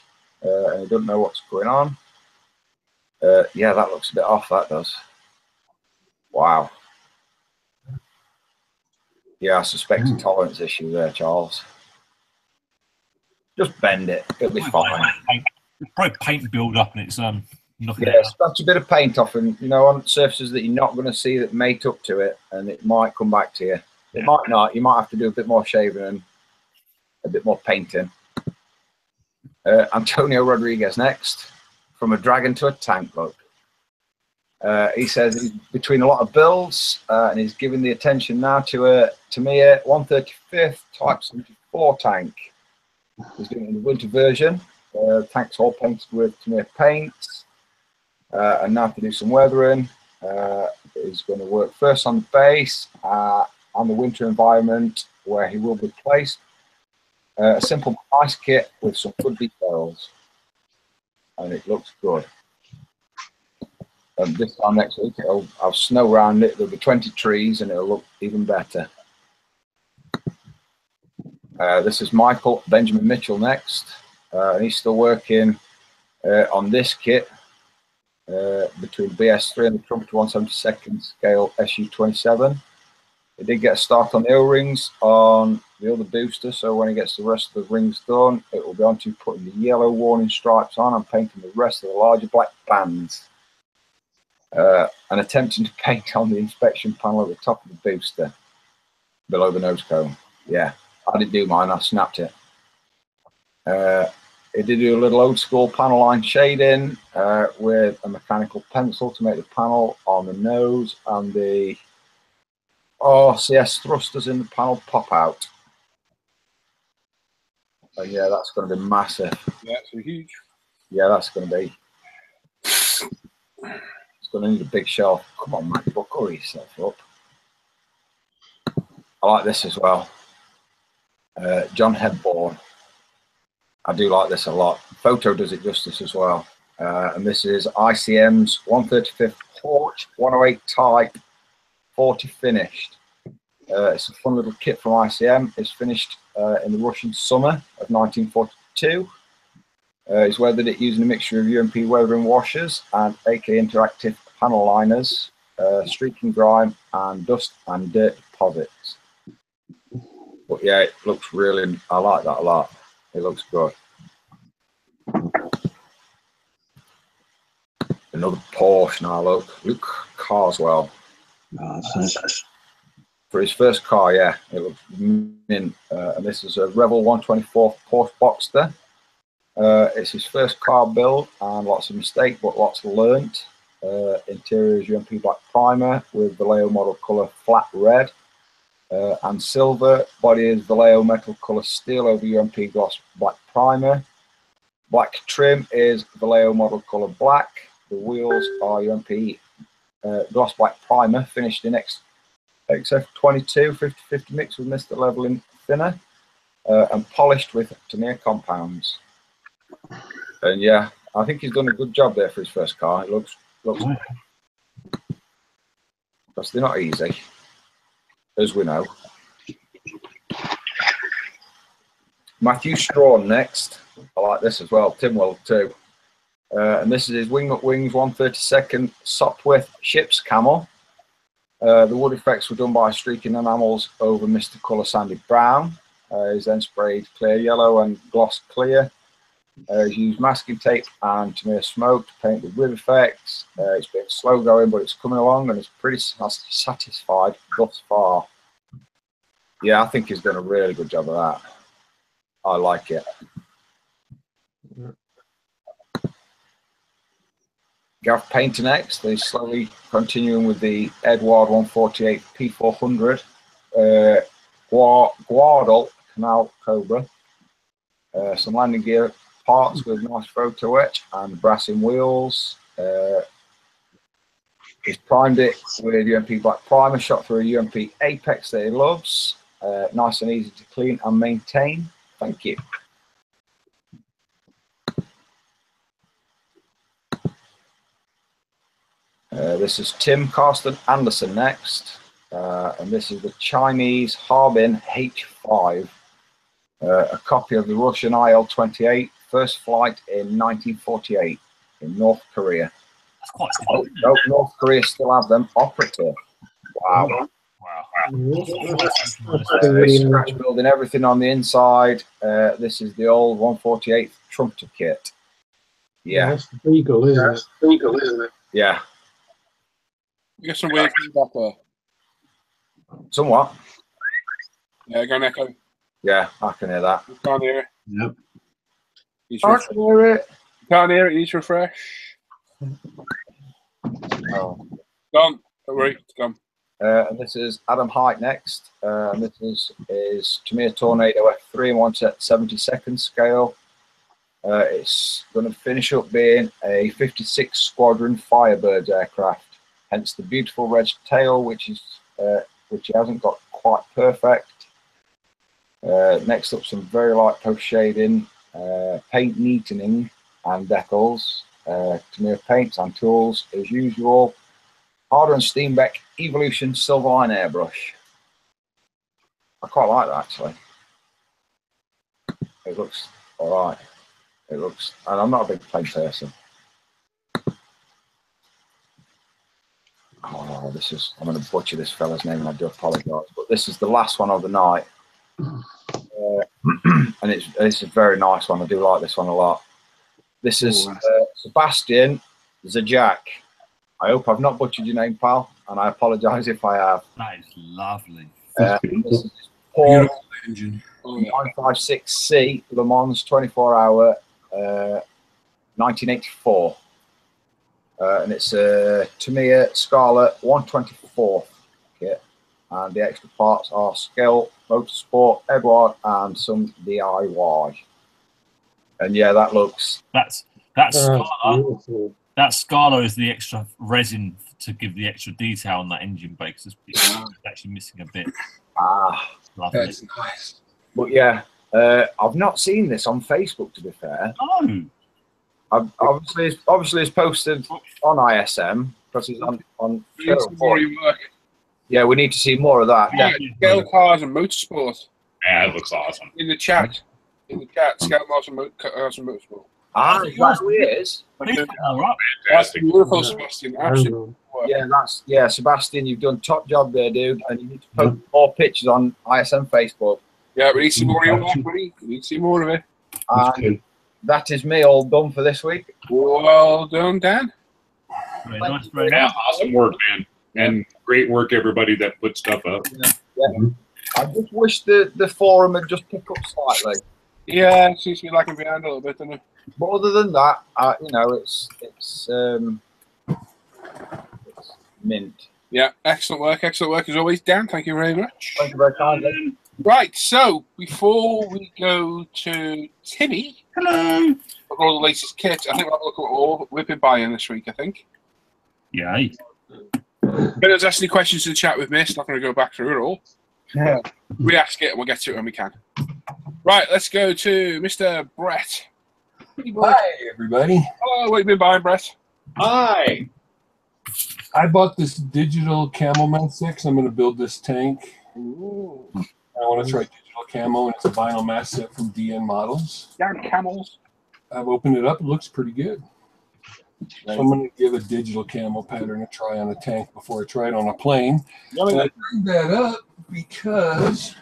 and he doesn't know what's going on. Yeah, that looks a bit off, that does. Wow. Yeah, I suspect a tolerance issue there, Charles. Just bend it, it'll be fine. Probably paint build up, and it's nothing. Yeah, scratch a bit of paint off, and on surfaces that you're not going to see that mate up to it, and it might come back to you. It might not. You might have to do a bit more shaving and a bit more painting. Antonio Rodriguez next, from a dragon to a tank look. He says he's between a lot of builds, and he's giving the attention now to a Tamiya 135th Type 74 tank. He's doing the winter version. Tank's all painted with Tamiya paints, and now to do some weathering. He's going to work first on the base and the winter environment where he will be placed. A simple ice kit with some good details, and it looks good. And this time next week, it'll have snow around it. There'll be 20 trees, and it'll look even better. This is Michael Benjamin Mitchell next, and he's still working on this kit between BS3 and the Trumpeter 172nd scale SU27. He did get a start on the O-rings on the other booster, so when he gets the rest of the rings done, it will be on to putting the yellow warning stripes on and painting the rest of the larger black bands. And attempting to paint on the inspection panel at the top of the booster, below the nose cone. Yeah, I didn't do mine, I snapped it. He did do a little old school panel line shading with a mechanical pencil to make the panel on the nose and the RCS thrusters in the panel pop out. And yeah, that's going to be massive. Yeah, it's huge. Yeah, that's going to be. It's going to need a big shelf. Come on, Matt, buckle yourself up. I like this as well. John Hepburn. I do like this a lot. Photo does it justice as well. And this is ICM's 135th Porch 108 type 40 finished. It's a fun little kit from ICM. It's finished in the Russian summer of 1942. It's weathered it using a mixture of UMP weathering washers and AK interactive panel liners, streaking grime and dust and dirt deposits. But yeah, it looks really, I like that a lot. It looks good. Another Porsche now, look, Carswell. Oh, that's nice. For his first car, yeah, it looks mint. And this is a Rebel 124 Porsche Boxster. It's his first car build and lots of mistakes, but lots learnt. Interior is UMP black primer with Vallejo model colour flat red and silver. Body is Vallejo metal colour steel over UMP gloss black primer. Black trim is Vallejo model colour black. The wheels are UMP gloss black primer finished in XF22 50/50 mix with Mr. Leveling thinner and polished with Tamiya compounds. And yeah, I think he's done a good job there for his first car. It looks because they're not easy, as we know. Matthew Strawn next. I like this as well. Tim will too. And this is his Wing Up Wings 1/32 Sopwith Ship's Camel. The wood effects were done by streaking enamels over Mr. Colour Sandy Brown. He's then sprayed clear yellow and gloss clear. He's used masking tape and Tamiya smoke to paint the wood effects. It's been slow going, but it's coming along and it's pretty satisfied thus far. Yeah, I think he's done a really good job of that. I like it. Gav Painter next. They're slowly continuing with the Eduard 148 P400 Guardal Canal Cobra. Some landing gear parts with nice photo etch and brassing wheels. He's primed it with UMP black primer shot through a UMP Apex that he loves. Nice and easy to clean and maintain. Thank you. This is Tim Carsten Anderson next, and this is the Chinese Harbin H5, a copy of the Russian IL-28, first flight in 1948 in North Korea. That's quite North Korea still have them operative. Wow. Scratch building everything on the inside. This is the old 148 Trumpeter kit. Yeah. That's the Beagle, isn't it? Yeah. You got some weird feedback there. Somewhat. Yeah, go on, Echo. Yeah, I can hear that. You can't hear it. Yep. I can hear it. You can't hear it. You need to refresh. Oh. Gone. Don't worry. It's gone. And this is Adam Height next. And this is Tamiya Tornado F3 in 1/72 scale. It's going to finish up being a 56 Squadron Firebirds aircraft. Hence the beautiful red tail, which he hasn't got quite perfect. Next up, some very light post shading, paint neatening and decals. Tamiya paints and tools as usual. Harder and Steenbeck Evolution Silverline airbrush. I quite like that actually. It looks all right. It looks, and I'm not a big paint person. Oh, this is, I'm going to butcher this fella's name and I do apologise, but this is the last one of the night. And it's a very nice one. I do like this one a lot. This is Sebastian Zajak. I hope I've not butchered your name, pal, and I apologise if I have. That is lovely. This is Paul 956C Le Mans 24-hour 1984. And it's a Tamiya Scarlet 124 kit. And the extra parts are Skill, Motorsport, Eduard, and some DIY. And yeah, that looks... That's Scala. beautiful. That Scala is the extra resin to give the extra detail on that engine bay, because it's actually missing a bit. Lovely. That's nice. But yeah, I've not seen this on Facebook, to be fair. Oh. Obviously, it's posted on ISM because it's on. You need some more of your work. Yeah, we need to see more of that. Yeah, Scale Cars and Motorsport. Yeah, it looks awesome. In the chat. Scale Cars and Motorsport. That's who it is. That's Fantastic. beautiful, Sebastian. Absolutely. Yeah, Sebastian, you've done top job there, dude. And you need to post more pictures on ISM Facebook. Yeah, we need to see more of your work, buddy. We need to see more of it. And that is me all done for this week. Well done, Dan. Very nice, very Yeah, nice. awesome work, man. And great work, everybody that put stuff up. Yeah. I just wish the forum had just picked up slightly. Yeah, it seems to be lagging behind a little bit, doesn't it? But other than that, you know, it's mint. Yeah, excellent work as always, Dan. Thank you very much. Thank you very kindly. Right, so before we go to Timmy, Hello. for all the latest kit, I think we'll have a look at what we've been buying this week, I think. Yay. If there's any questions in the chat we've missed, not going to go back through it all. Yeah. We ask it and we'll get to it when we can. Right, let's go to Mr. Bret. Hi, everybody. Hello, what have you been buying, Bret? Hi. I bought this digital Camelman 6. I'm going to build this tank. Ooh. I want to try digital camo, and it's a vinyl mass set from DN Models. Down camels. I've opened it up. It looks pretty good. So I'm going to give a digital camo pattern a try on a tank before I try it on a plane. And I bring that up because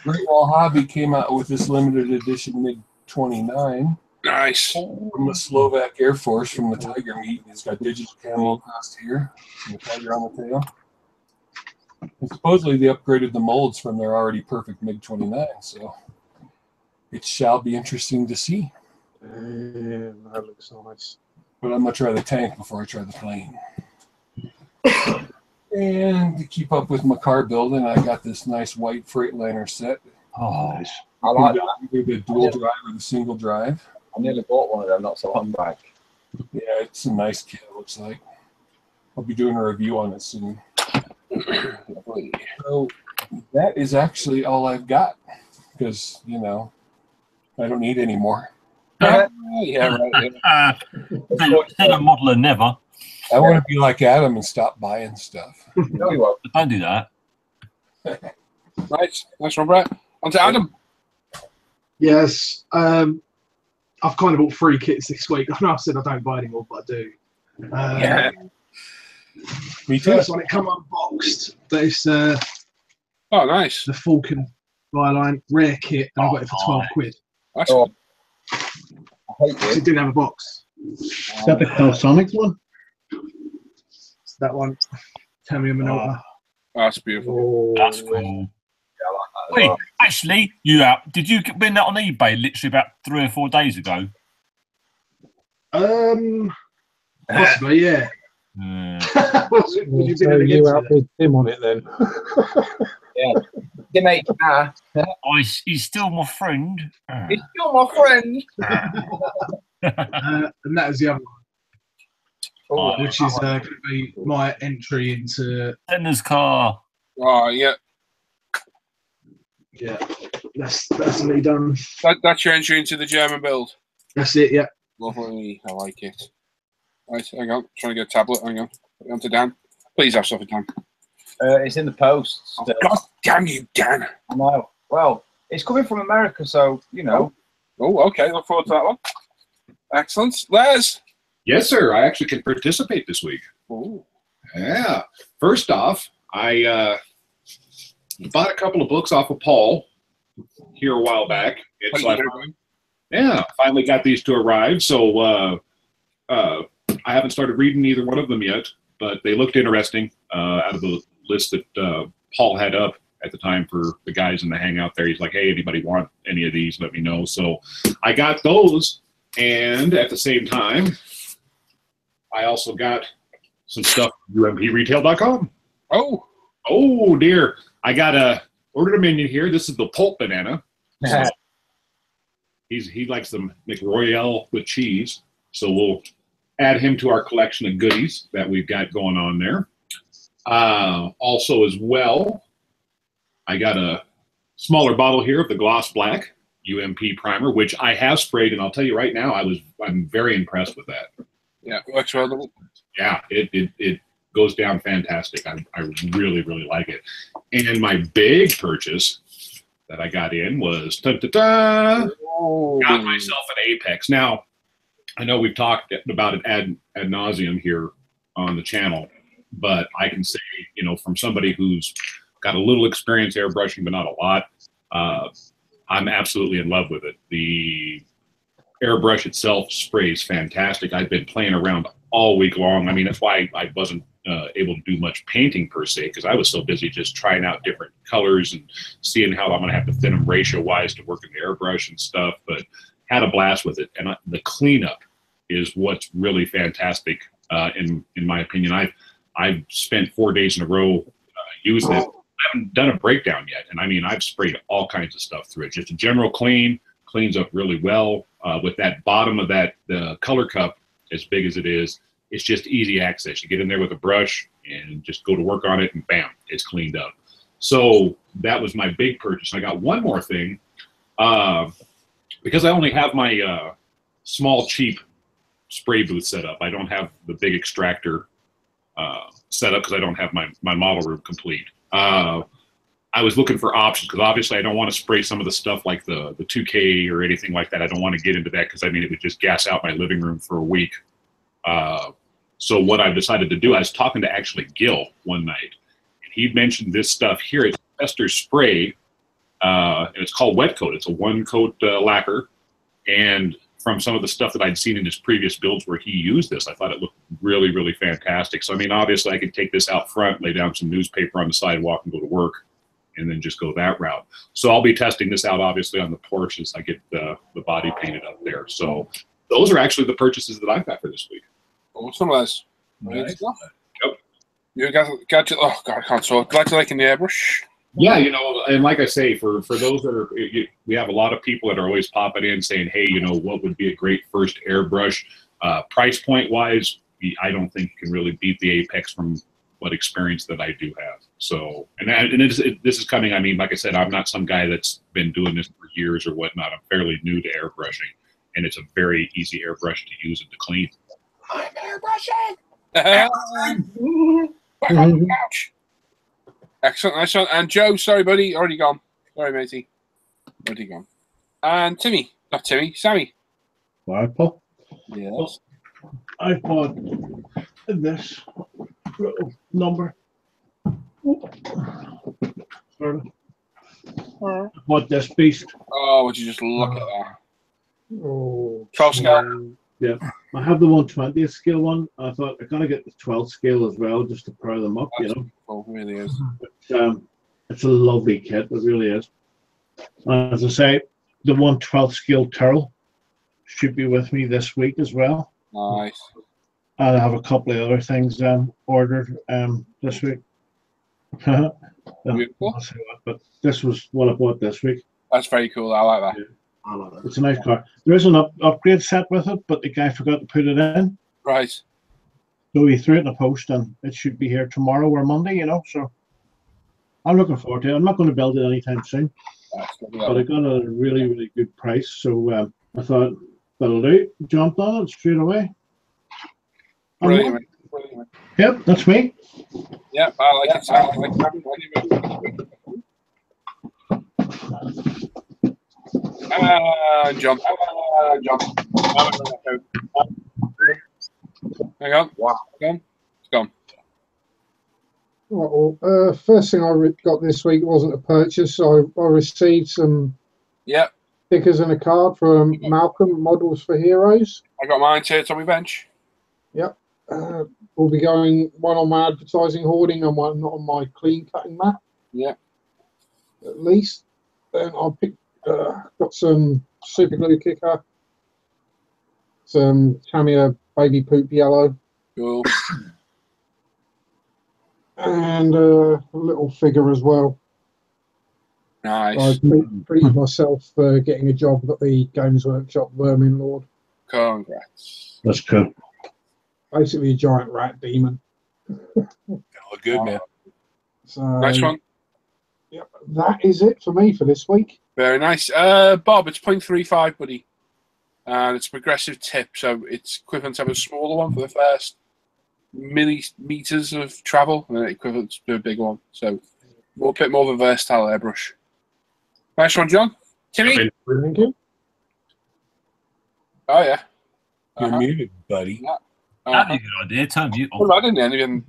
Great Wall Hobby came out with this limited edition MiG-29 Nice. from the Slovak Air Force from the Tiger meet. It's got digital camo across here and the Tiger on the tail. And supposedly they upgraded the molds from their already perfect MiG-29, so it shall be interesting to see. Yeah, that looks nice. But I'm going to try the tank before I try the plane. And to keep up with my car building, I got this nice white Freightliner set. Oh, Nice. I like that. Either the dual drive or the single drive. I nearly bought one of them not so long back. Yeah, it's a nice kit, it looks like. I'll be doing a review on it soon. So that is actually all I've got because, you know, I don't need any more. Yeah, right. Yeah. Said a modeler never. I want to be like Adam and stop buying stuff. No, you won't. But don't do that. Right, nice one, Bret. On to Adam. Yes. I've kind of bought 3 kits this week. I know I said I don't buy anymore, but I do. Yeah. Me too. First one, it come unboxed. But it's Oh, nice. the Falcon Byline rare kit, and I got it for 12 quid. That's Oh. I hate So it. it didn't have a box. Is that the Calsonic one? It's that one. Tamiya Minolta. That's beautiful. That's cool. Yeah, I like that as Wait, well. actually, did you win that on eBay literally about 3 or 4 days ago? Possibly, yeah. Was you So bidding you against it? outbid Tim on it then. Tim H. He's still my friend. He's still my friend. And that was the other one, Oh, which is going to be my entry into. Senna's car. Oh, yeah. Yeah, that's me done. That's your entry into the German build. That's it. Yeah. Lovely. I like it. Right, hang on. Trying to get a tablet. Hang on. Put it on to Dan. Please have something, Dan. it's in the post. Oh, Still. God damn you, Dan. I know. Well, it's coming from America, so you know. Oh, okay. Look forward to that one. Excellent. Les. Yes, sir. I actually can participate this week. Ooh. Yeah. First off, I bought a couple of books off of Paul here a while back. It's like, yeah, finally got these to arrive. So I haven't started reading either one of them yet, but they looked interesting out of the list that Paul had up at the time for the guys in the hangout there. He's like, hey, anybody want any of these, let me know. So I got those, and at the same time, I also got some stuff from UMPRetail.com. Oh. Oh dear, I got ordered a minion here. This is the pulp banana. So he likes the McRoyale with cheese, so we'll add him to our collection of goodies that we've got going on there. Also, as well, I got a smaller bottle here of the Gloss Black UMP primer, which I have sprayed, and I'll tell you right now, I'm very impressed with that. Yeah, works well. Yeah, it goes down fantastic. I really, really like it. And my big purchase that I got in was got myself an Apex. Now, I know we've talked about it ad nauseum here on the channel, but I can say, you know, from somebody who's got a little experience airbrushing, but not a lot, I'm absolutely in love with it. The airbrush itself sprays fantastic. I've been playing around all week long. I mean, that's why I wasn't able to do much painting per se, because I was so busy just trying out different colors and seeing how I'm going to have to thin them ratio-wise to work in the airbrush and stuff, but had a blast with it. And the cleanup is what's really fantastic, in my opinion. I've spent 4 days in a row using it. I haven't done a breakdown yet, and I mean, I've sprayed all kinds of stuff through it. Just a general clean, cleans up really well. With that bottom of the color cup, as big as it is, it's just easy access. You get in there with a brush and just go to work on it, and bam, it's cleaned up. So that was my big purchase. I got one more thing, because I only have my small, cheap spray booth set up. I don't have the big extractor set up because I don't have my model room complete. I was looking for options because obviously I don't want to spray some of the stuff like the 2K or anything like that. I don't want to get into that because I mean it would just gas out my living room for a week. So what I've decided to do, I was talking to actually Gil one night, and he mentioned this stuff here. It's Fester spray, and it's called Wet Coat. It's a one-coat lacquer, and from some of the stuff that I'd seen in his previous builds where he used this, I thought it looked really, really fantastic. So I mean, obviously I could take this out front, lay down some newspaper on the sidewalk and go to work, and then just go that route. So I'll be testing this out obviously on the porch as I get the body painted up there. So those are actually the purchases that I've got for this week. Awesome, Les. Nice. Yep. You got oh God, I can't talk. Glad you liking the airbrush. Yeah, you know, and like I say, for those that are, we have a lot of people that are always popping in saying, hey, you know, what would be a great first airbrush? Price point wise, I don't think you can really beat the Apex from what experience that I do have. So, this is coming, I mean, like I said, I'm not some guy that's been doing this for years or whatnot. I'm fairly new to airbrushing, and it's a very easy airbrush to use and to clean. I'm airbrushing! Ouch. Excellent, nice one. And Joe, sorry, buddy, already gone. Sorry, matey. Already gone. And Timmy, not Timmy, Sammy. Right, Paul? Yes. I bought this little number. I bought this beast. Oh, would you just look at that? Oh, 12 scale. Yeah, I have the 120th scale one. I thought I gotta get the 12th scale as well just to pair them up, you know. Oh, it really is. But, it's a lovely kit, it really is. As I say, the 112th scale turtle should be with me this week as well. Nice. And I have a couple of other things ordered this week. Beautiful. But this was what I bought this week. That's very cool. I like that. Yeah. It's a nice car. There is an upgrade set with it, but the guy forgot to put it in. Right. So he threw it in the post, and it should be here tomorrow or Monday, you know. So I'm looking forward to it. I'm not going to build it anytime soon, but I got a really, really good price. So I thought, that'll do. Jumped on it straight away. Brilliant. Yep, that's me. Yep, I like it. I like it. Jump. Jump. Hang on. Wow. It's gone. Right, well, first thing I got this week wasn't a purchase. So I received some stickers and a card from Malcolm, Models for Heroes. I got mine too. It's on my bench. Yep. We'll be going one on my advertising hoarding and one on my clean cutting mat. Yeah. At least. Then I picked. Got some super glue kicker, some Tamiya baby poop yellow. Cool. and a little figure as well. Nice. I've treated myself for getting a job at the Games Workshop Vermin Lord. Congrats. That's cool. Basically a giant rat demon. Look good, man. So, Nice one. Yep, that is it for me for this week. Very nice. Bob, it's 0.35, buddy. And it's a progressive tip, so it's equivalent to have a smaller one for the first millimeters of travel, and then equivalent to a big one. So a bit more of a versatile airbrush. Nice one, John. Timmy? Thank you. Oh, yeah. You're muted, buddy. That'd be a good idea. Turn mute Well, on. I didn't even...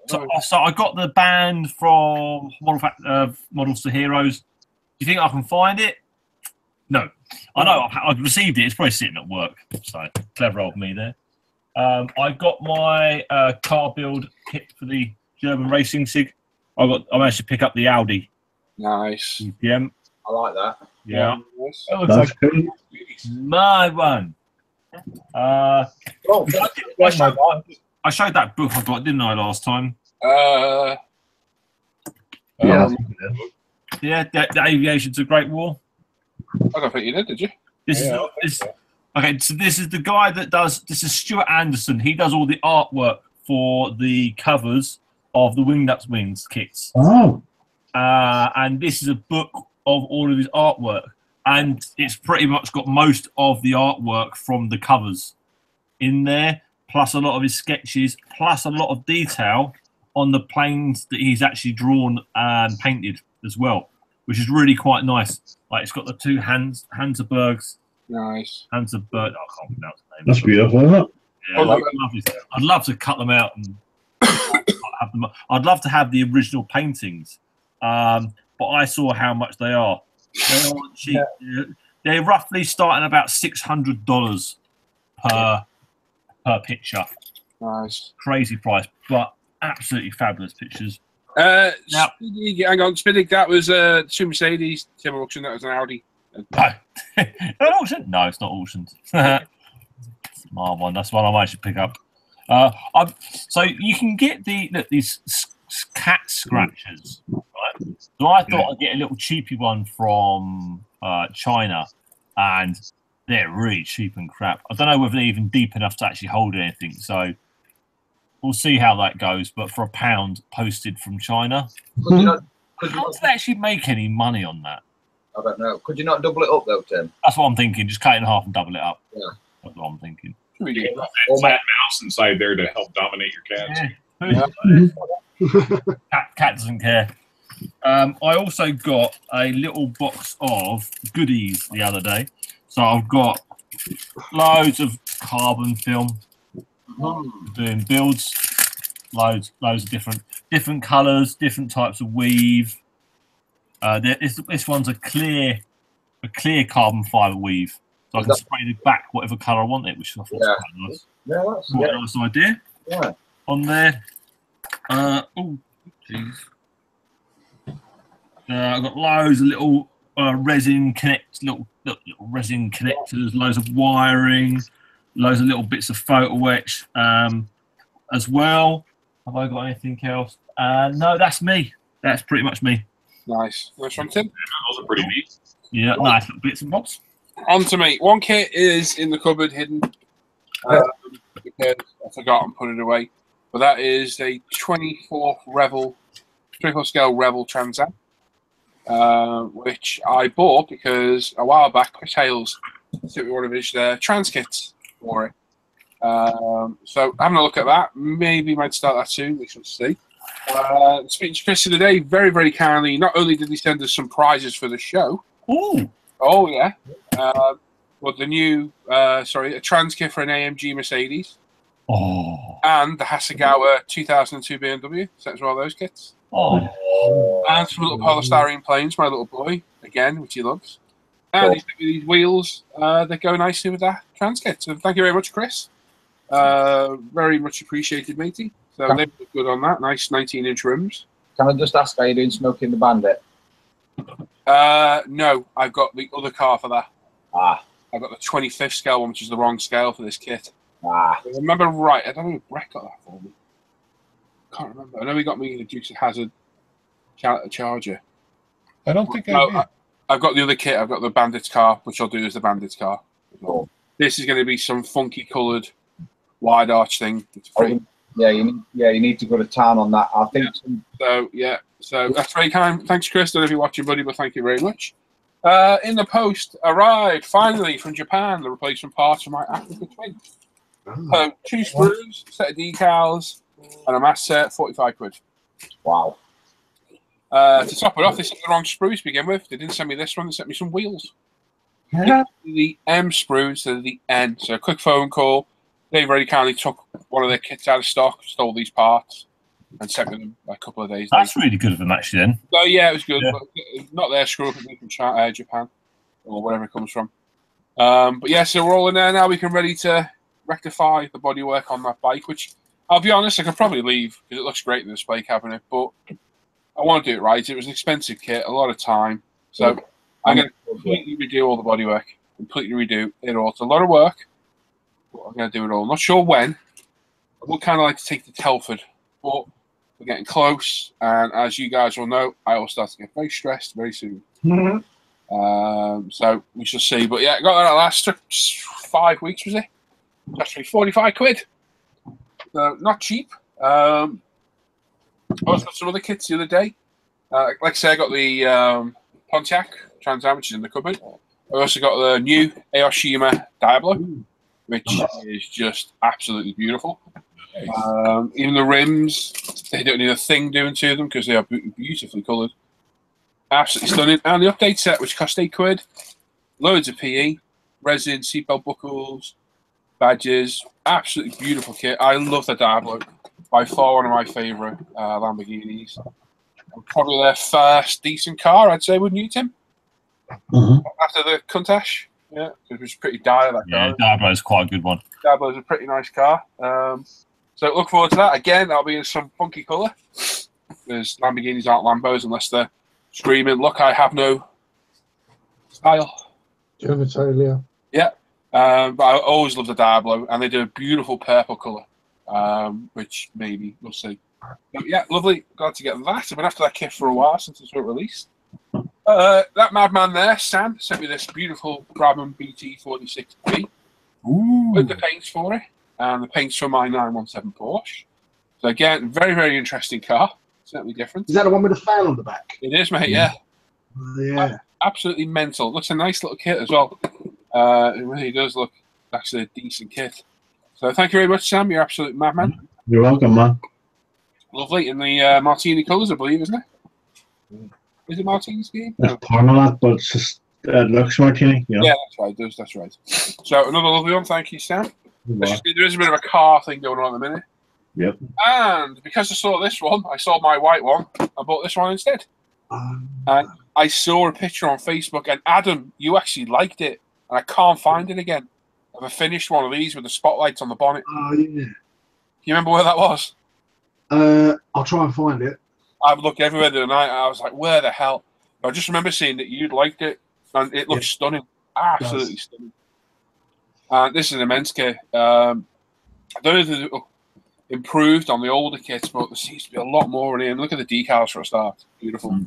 So I got the band from Models to Heroes. Do you think I can find it? No. I know I've received it. It's probably sitting at work. So clever old me there. I got my car build kit for the German Racing Sig. I managed to pick up the Audi. Nice. Yeah. I like that. Yeah. Nice. That looks That's like cool. my one. I showed that book I got, didn't I, last time? Yeah. Yeah, the Aviation's a Great War. I don't think you did you? Okay, so this is the guy that does. This is Stuart Anderson. He does all the artwork for the covers of the Wingnuts Wings kits. Oh. And this is a book of all of his artwork, and it's pretty much got most of the artwork from the covers in there, plus a lot of his sketches, plus a lot of detail on the planes that he's actually drawn and painted as well, which is really quite nice. Like it's got the two Hansabergs. Nice. Hansaberg. I can't pronounce the name. That's beautiful, isn't it? Yeah, I'd love to cut them out and have them. I'd love to have the original paintings, but I saw how much they are. They aren't cheap. Yeah. They're roughly starting about $600 per picture. Nice. Crazy price, but absolutely fabulous pictures. Hang on, Spinning, that was two Mercedes. Tim auction, that was an Audi. No. An auction? No, it's not auctioned. My one. That's one I might should pick up. So you can get these cat scratchers, right? So I thought I'd get a little cheapy one from China, and they're really cheap and crap. I don't know whether they're even deep enough to actually hold anything. So we'll see how that goes. But for £1 posted from China, how do they actually make any money on that? I don't know. Could you not double it up though, Tim? That's what I'm thinking. Just cut it in half and double it up. Yeah. That's what I'm thinking. That mouse inside there to help dominate your cats. Cat doesn't care. I also got a little box of goodies the other day. So I've got loads of carbon film, doing builds, loads of different colours, different types of weave. This one's a clear carbon fibre weave, so I can spray the back whatever colour I want it, which I thought was quite nice. Yeah, that's quite a nice idea. Yeah. On there. Oh, jeez. I've got loads of little resin little resin connectors, loads of wiring, loads of little bits of photo etch as well. Have I got anything else? No, that's me. That's pretty much me. Nice. Nice one, Tim. Those are pretty neat. Yeah, nice little bits and bobs. On to me. One kit is in the cupboard hidden because I forgot and put it away. But that is a 24th scale Revel Trans Am, which I bought because a while back Chris Hales sent me one of his trans kits for it. So having a look at that, maybe might start that soon. We shall see. Speaking to Chris today, very, very kindly, not only did he send us some prizes for the show. Ooh. Oh, yeah. But the new, a trans kit for an AMG Mercedes. Oh. And the Hasegawa 2002 BMW. So that's one of those kits. Oh. And some little polystyrene planes, my little boy, again, which he loves. And he's got these wheels that go nicely with that trans kit. So thank you very much, Chris. Very much appreciated, matey. So they look good on that. Nice 19-inch rims. Can I just ask, are you doing Smoking the Bandit? No, I've got the other car for that. I've got the 25th scale one, which is the wrong scale for this kit. If I remember right, I don't know if Bret got that for me. can't remember. I know he got me the Dukes of Hazzard Charger. I don't think No, I did. I've got the other kit. I've got the Bandits car, which I'll do as the Bandits car. Cool. This is going to be some funky coloured wide arch thing. It's pretty. Yeah, you need to go to town on that. I think. So that's very kind. Thanks, Chris. I don't know if you're watching, buddy, but thank you very much. In the post arrived finally from Japan the replacement parts for my Africa Twin. So 2 screws, set of decals, and a mass set, 45 quid. Wow. To top it off, they sent the wrong sprues to begin with. They didn't send me this one, they sent me some wheels. The M sprue instead of the N. So a quick phone call. They very kindly took one of their kits out of stock, stole these parts, and sent me them a couple of days later. That's really good of them, actually, then. So yeah, it was good. Yeah. But not their screw up from Japan or wherever it comes from. But yeah, so we're all in there now. We can ready to rectify the bodywork on that bike, which I'll be honest, I could probably leave because it looks great in the display cabinet, but I want to do it right. It was an expensive kit, a lot of time. So I'm going to completely redo all the bodywork, completely redo it all. It's a lot of work, but I'm going to do it all. I'm not sure when. I would kind of like to take the Telford, but we're getting close. And as you guys will know, I will start to get very stressed very soon. So we shall see. But yeah, I got that last 5 weeks, was it? Actually, 45 quid. So not cheap. I also got some other kits the other day. Like I say, I got the Pontiac Trans Am, which is in the cupboard. I also got the new Aoshima Diablo, which is just absolutely beautiful. Even the rims, they don't need a thing doing to them because they are beautifully coloured. Absolutely stunning. And the update set, which cost 8 quid. Loads of PE, resin, seatbelt buckles, badges. Absolutely beautiful kit. I love the Diablo. By far one of my favourite Lamborghinis. Probably their first decent car, I'd say, wouldn't you, Tim? After the Countach. Yeah, it was pretty dire, that car. Yeah, Diablo's quite a good one. Diablo's a pretty nice car. So look forward to that. Again, that'll be in some funky colour. Because Lamborghinis aren't Lambos unless they're screaming, look, I have no style. Genitalia. Yeah. But I always love the Diablo, and they do a beautiful purple colour, which maybe we'll see. But yeah, lovely. Glad to get that. I've been after that kit for a while since it's been released. That madman there, Sam, sent me this beautiful Brabham BT46B with the paints for it, and the paints for my 917 Porsche. So again, very, very interesting car. Certainly different. Is that the one with the fan on the back? It is, mate, yeah. Yeah. Absolutely mental. Looks a nice little kit as well. It really does look actually a decent kit. So thank you very much, Sam. You're absolute madman. You're welcome, man. Lovely. In the Martini colours, I believe, isn't it? Is it Martini scheme? It's Parmalat, but it's just Lux Martini. You know? Yeah, that's right. It does. That's right. So another lovely one. Thank you, Sam. There is a bit of a car thing going on at the minute. Yep. And because I saw this one, I saw my white one. I bought this one instead. And I saw a picture on Facebook, and Adam, you actually liked it, and I can't find it again. Of a finished one of these with the spotlights on the bonnet. Oh, yeah. You remember where that was? I'll try and find it. I've looked everywhere the other night, and I was like, where the hell? But I just remember seeing that you'd liked it, and it looks stunning. Absolutely stunning. And this is an immense kit. I don't know if it's improved on the older kits, but there seems to be a lot more in here. And look at the decals for a start. Beautiful.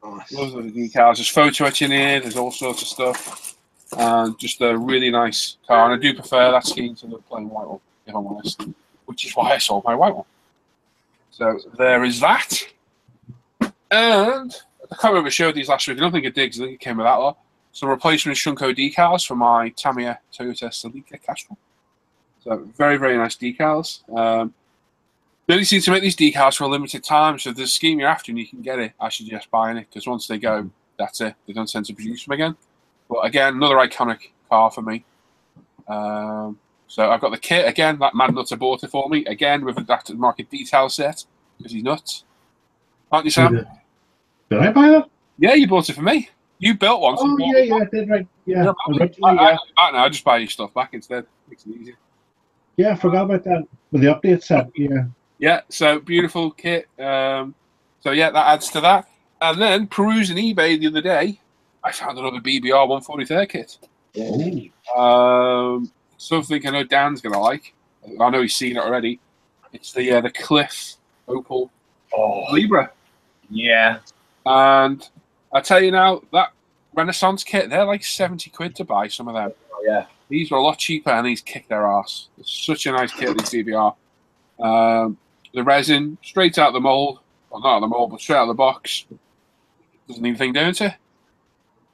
Nice. Those are the decals. There's photo etching here. There's all sorts of stuff. And just a really nice car. And I do prefer that scheme to the plain white one, if I'm honest. Which is why I sold my white one. So there is that. And I can't remember if I showed these last week. I don't think it did because I think it came with that lot. Some replacement Shunko decals for my Tamiya Toyota Celica Castrol. So very, very nice decals. They only seem to make these decals for a limited time. So if there's a scheme you're after and you can get it, I suggest buying it because once they go, that's it. They don't tend to produce them again. But again, another iconic car for me. So I've got the kit again. That mad nutter bought it for me again with a aftermarket detail set because he's nuts. Aren't you, Sam? Did I buy that? Yeah, you bought it for me. You built one. Oh, yeah, I did, right. Yeah. I just buy your stuff back instead. Makes it easier. Yeah, I forgot about that with the update set. Yeah. Yeah, so beautiful kit. So yeah, that adds to that. And then perusing eBay the other day, I found another BBR 143 kit. Something I know Dan's gonna like. I know he's seen it already. It's the Cliff Opel Oh, Libra. yeah. And I tell you now, that Renaissance kit, they're like 70 quid to buy some of them. Oh, yeah. These were a lot cheaper, and these kick their ass. It's such a nice kit, these CBR. The resin, straight out the mold. Well, not out the mold, but straight out of the box. Doesn't need anything doing to it.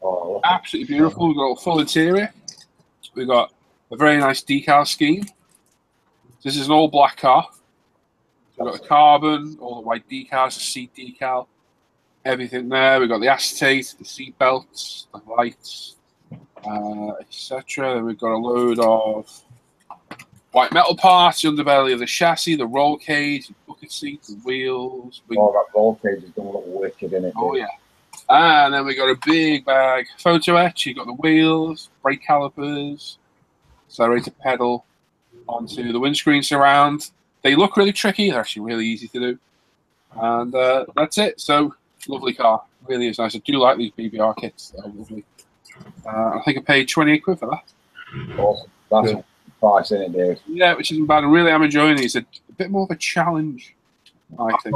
Oh, Absolutely beautiful. We've got a full interior. We've got a very nice decal scheme. This is an all black car. We've got the carbon, all the white decals, the seat decal, everything there. We've got the acetate, the seat belts, the lights, etc. Then we've got a load of white metal parts, the underbelly of the chassis, the roll cage, the bucket seat, the wheels. oh, that roll cage is going to look wicked in it. Oh, yeah. And then we got a big bag photo etch. You got the wheels, brake calipers, accelerator pedal onto the windscreen surround. They look really tricky. They're actually really easy to do. And that's it. So, lovely car. Really is nice. I do like these BBR kits. They're lovely. I think I paid 28 quid for that. Awesome. That's a price, isn't it, dude? Yeah, which isn't bad. I really am enjoying these. A bit more of a challenge, I think.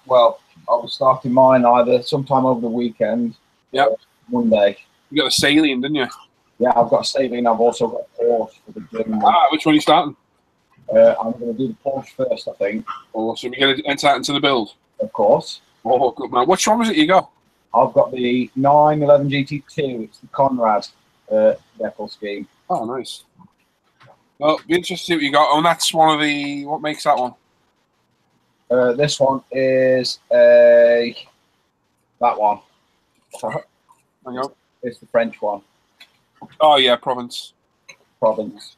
Well, I was starting mine either sometime over the weekend. Yep. Monday. You got the Saline, didn't you? Yeah, I've got a Saline. I've also got a Porsche for the gym. Which one are you starting? I'm going to do the Porsche first, I think. Awesome. You're going to enter that into the build? Of course. Oh, good man. Which one was it you got? I've got the 911 GT2. It's the Conrad decal scheme. Oh, nice. Well, be interested to see what you got. Oh, and that's one of the... What makes that one? This one is that one. Hang on. It's the French one. Oh, yeah, Province. Province.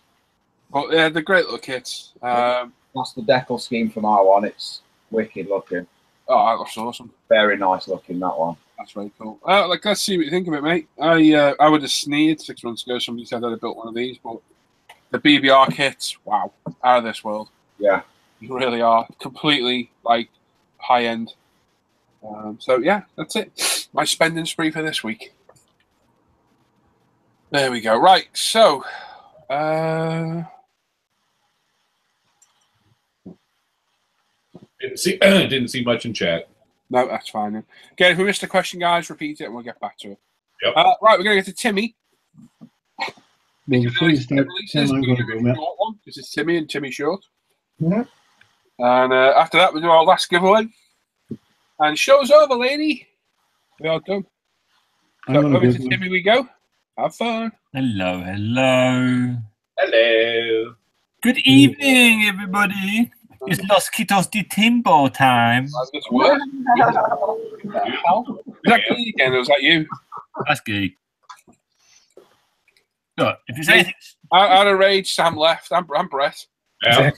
But yeah, they're great little kits. That's the decal scheme from our one. It's wicked looking. Oh, that's awesome. Very nice looking, that one. That's very cool. Let's see what you think of it, mate. I would have sneered 6 months ago. Somebody said I'd have built one of these, but the BBR kits, wow, out of this world. Yeah. You really are. Completely, like, high-end. So, yeah, that's it. My spending spree for this week. There we go. Right, so... Didn't see much in chat. No, that's fine. Then. Okay, if we missed a question, guys, repeat it and we'll get back to it. Yep. Right, we're going to get to Timmy. Well, before you start, Tim, I'm going to go, mate. This is Timmy and Timmy Short. Yeah. And after that, we'll do our last giveaway. And show's over, lady. We are done. So over to Timmy we go. Have fun. Hello, hello. Hello. Good evening, everybody. It's Los Quitos de Timbo time. Is that Guy again, or was that you? That's Guy. Look, if there's anything... Out of rage, Sam left. I'm Bret. Yeah.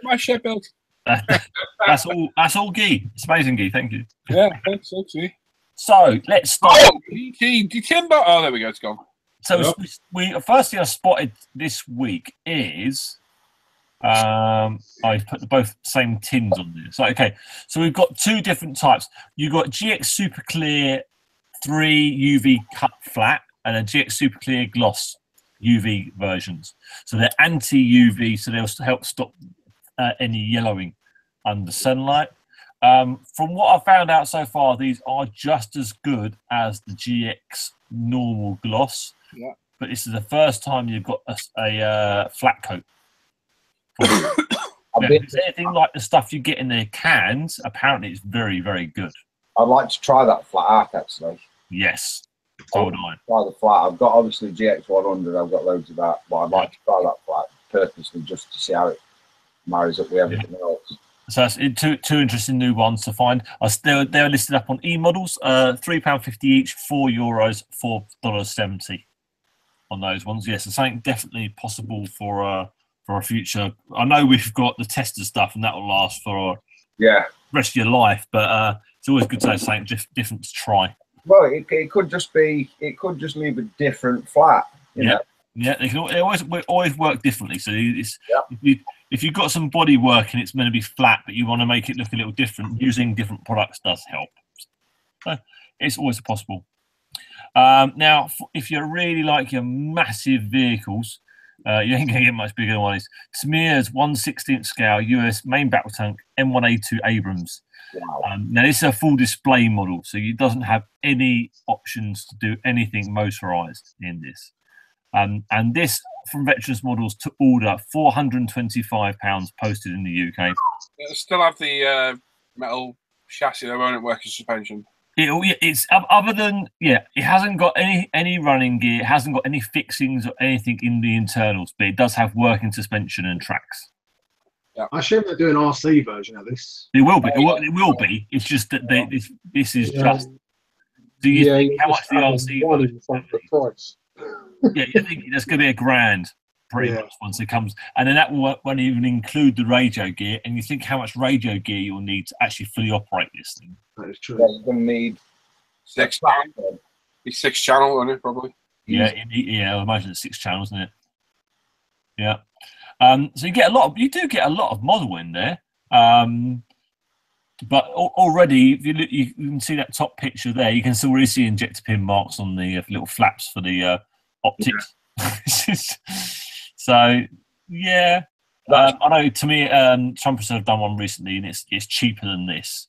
My shed built. That's all Guy. It's amazing, Guy. Thank you. Yeah, thanks, Oxy. So, let's start. Oh, Timbo. Oh, there we go. It's gone. So, we first thing I spotted this week is... I put both same tins on there. So okay, so we've got two different types. You've got GX Super Clear 3 UV cut flat and a GX Super Clear Gloss UV versions. So they're anti-UV, so they'll help stop any yellowing under sunlight. From what I've found out so far, these are just as good as the GX normal gloss. Yeah. But this is the first time you've got a flat coat. If it's anything like the stuff you get in the cans, apparently it's very, very good. I'd like to try that flat arc, actually. Yes. So would I. Try the flat. I've got obviously GX100. I've got loads of that, but I'd like to try that flat purposely just to see how it marries up with everything else. So it's two interesting new ones to find. They're listed up on e-models, £3.50 each, €4, $4.70 on those ones. Yes, it's something definitely possible for a future. I know we've got the tester stuff, and that will last for the rest of your life. But it's always good to have something different to try. Well, it could just leave a different flat. You know? Yeah, they always work differently. So if you've got some body work and it's meant to be flat, but you want to make it look a little different, using different products does help. So it's always possible. Now, if you really like your massive vehicles, You ain't gonna get much bigger than one of these. Tamir's 1/16 scale US main battle tank M1A2 Abrams. Wow. Now this is a full display model, so it doesn't have any options to do anything motorized in this. And this from Veteranus Models to order, £425 posted in the UK. It'll still have the metal chassis, though, won't it? Working suspension. It's other than it hasn't got any running gear, it hasn't got any fixings or anything in the internals, but it does have working suspension and tracks. Yeah. I assume they're doing an RC version of this. It will be. It will be. It's just that this is just. Do you think how much the RC? One in front of the price. Yeah, you think that's going to be £1,000 pretty much once it comes, and then that won't even include the radio gear. And you think how much radio gear you'll need to actually fully operate this thing? That is true. Yeah, you're going to need 6 channel. Be 6 channel on it probably. Yeah, I imagine it's 6 channels, isn't it? Yeah. So you get you do get a lot of model in there. But already, if you can see that top picture there, you can already see injector pin marks on the little flaps for the optics. Yeah. So, yeah. I know, to me, Trumpers have done one recently, and it's cheaper than this.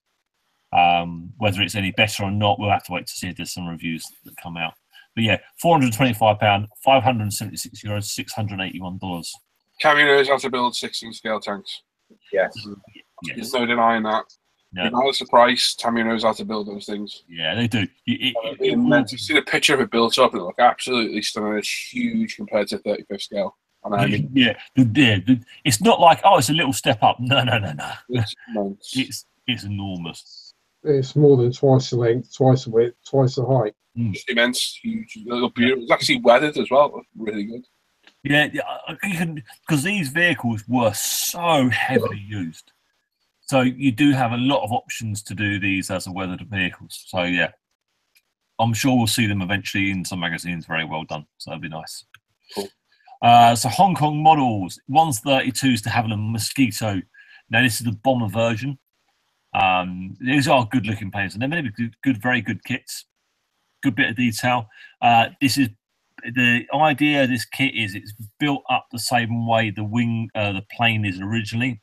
Whether it's any better or not, we'll have to wait to see if there's some reviews that come out. But yeah, £425, €576, $681. Cammy knows how to build 16 scale tanks. Yes. There's no denying that. No. Regardless of the price, Tammy knows how to build those things. Yeah, they do. You see the picture of it built up, and it look absolutely stunning. It's huge compared to 35th scale. I mean, it's not like, oh, it's a little step up. No. It's immense. It's enormous. It's more than twice the length, twice the width, twice the height. It's immense, huge. It look beautiful. It's actually weathered as well. It looked really good. Yeah, because these vehicles were so heavily used. So you do have a lot of options to do these as a weathered vehicles. So yeah, I'm sure we'll see them eventually in some magazines. Very well done. So that'd be nice. Cool. So Hong Kong Models, 132s to Havilland Mosquito. Now this is the bomber version. These are good looking planes, and they're meant to be very good kits. Good bit of detail. This is the idea of this kit is it's built up the same way the plane is originally.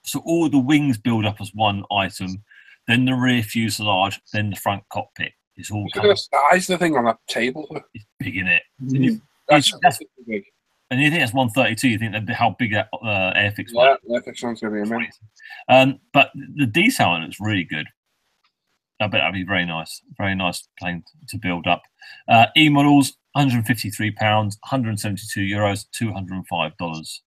So all the wings build up as one item, then the rear fuselage, then the front cockpit. It's all. Look at the size of the thing on that table. It's big, isn't it? That's big. And you think that's 132. You think how big that Airfix was? Yeah, Airfix one's going to be amazing. But the detail on it's really good. I bet that'd be very nice plane to build up. E-models, £153, €172, $205.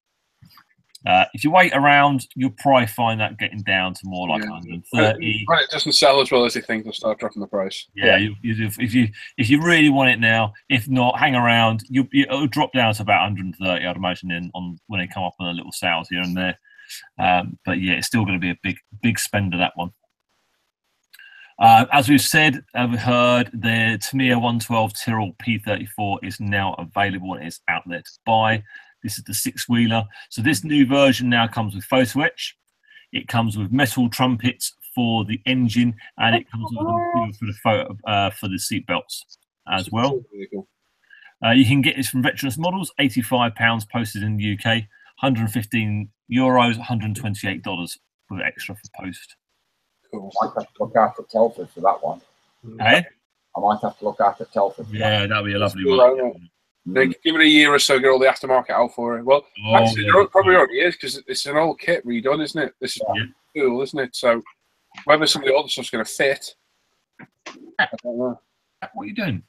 If you wait around, you'll probably find that getting down to more like 130. When it doesn't sell as well as you think, they'll start dropping the price. Yeah, if you really want it now, if not, hang around. It'll drop down to about 130, I'd imagine, when they come up on a little sales here and there. But yeah, it's still going to be a big spender, that one. As we've said, we've heard, the Tamiya 112 Tyrrell P34 is now available and it's out there to buy. This is the 6-wheeler. So this new version now comes with photo etch. It comes with metal trumpets for the engine, and it comes with a for the photo for the seat belts as well. You can get this from Veteranus Models, £85 posted in the UK, €115, $128 with extra for post. Cool. I might have to look after Telford for that one. Hey? I might have to look after Telford. Yeah, that'd be a lovely one. They give it a year or so, get all the aftermarket out for it. Well, actually, there probably already is, because it's an old kit redone, isn't it? This is cool, isn't it? So whether some of the older stuff's going to fit, I don't know. What are you doing?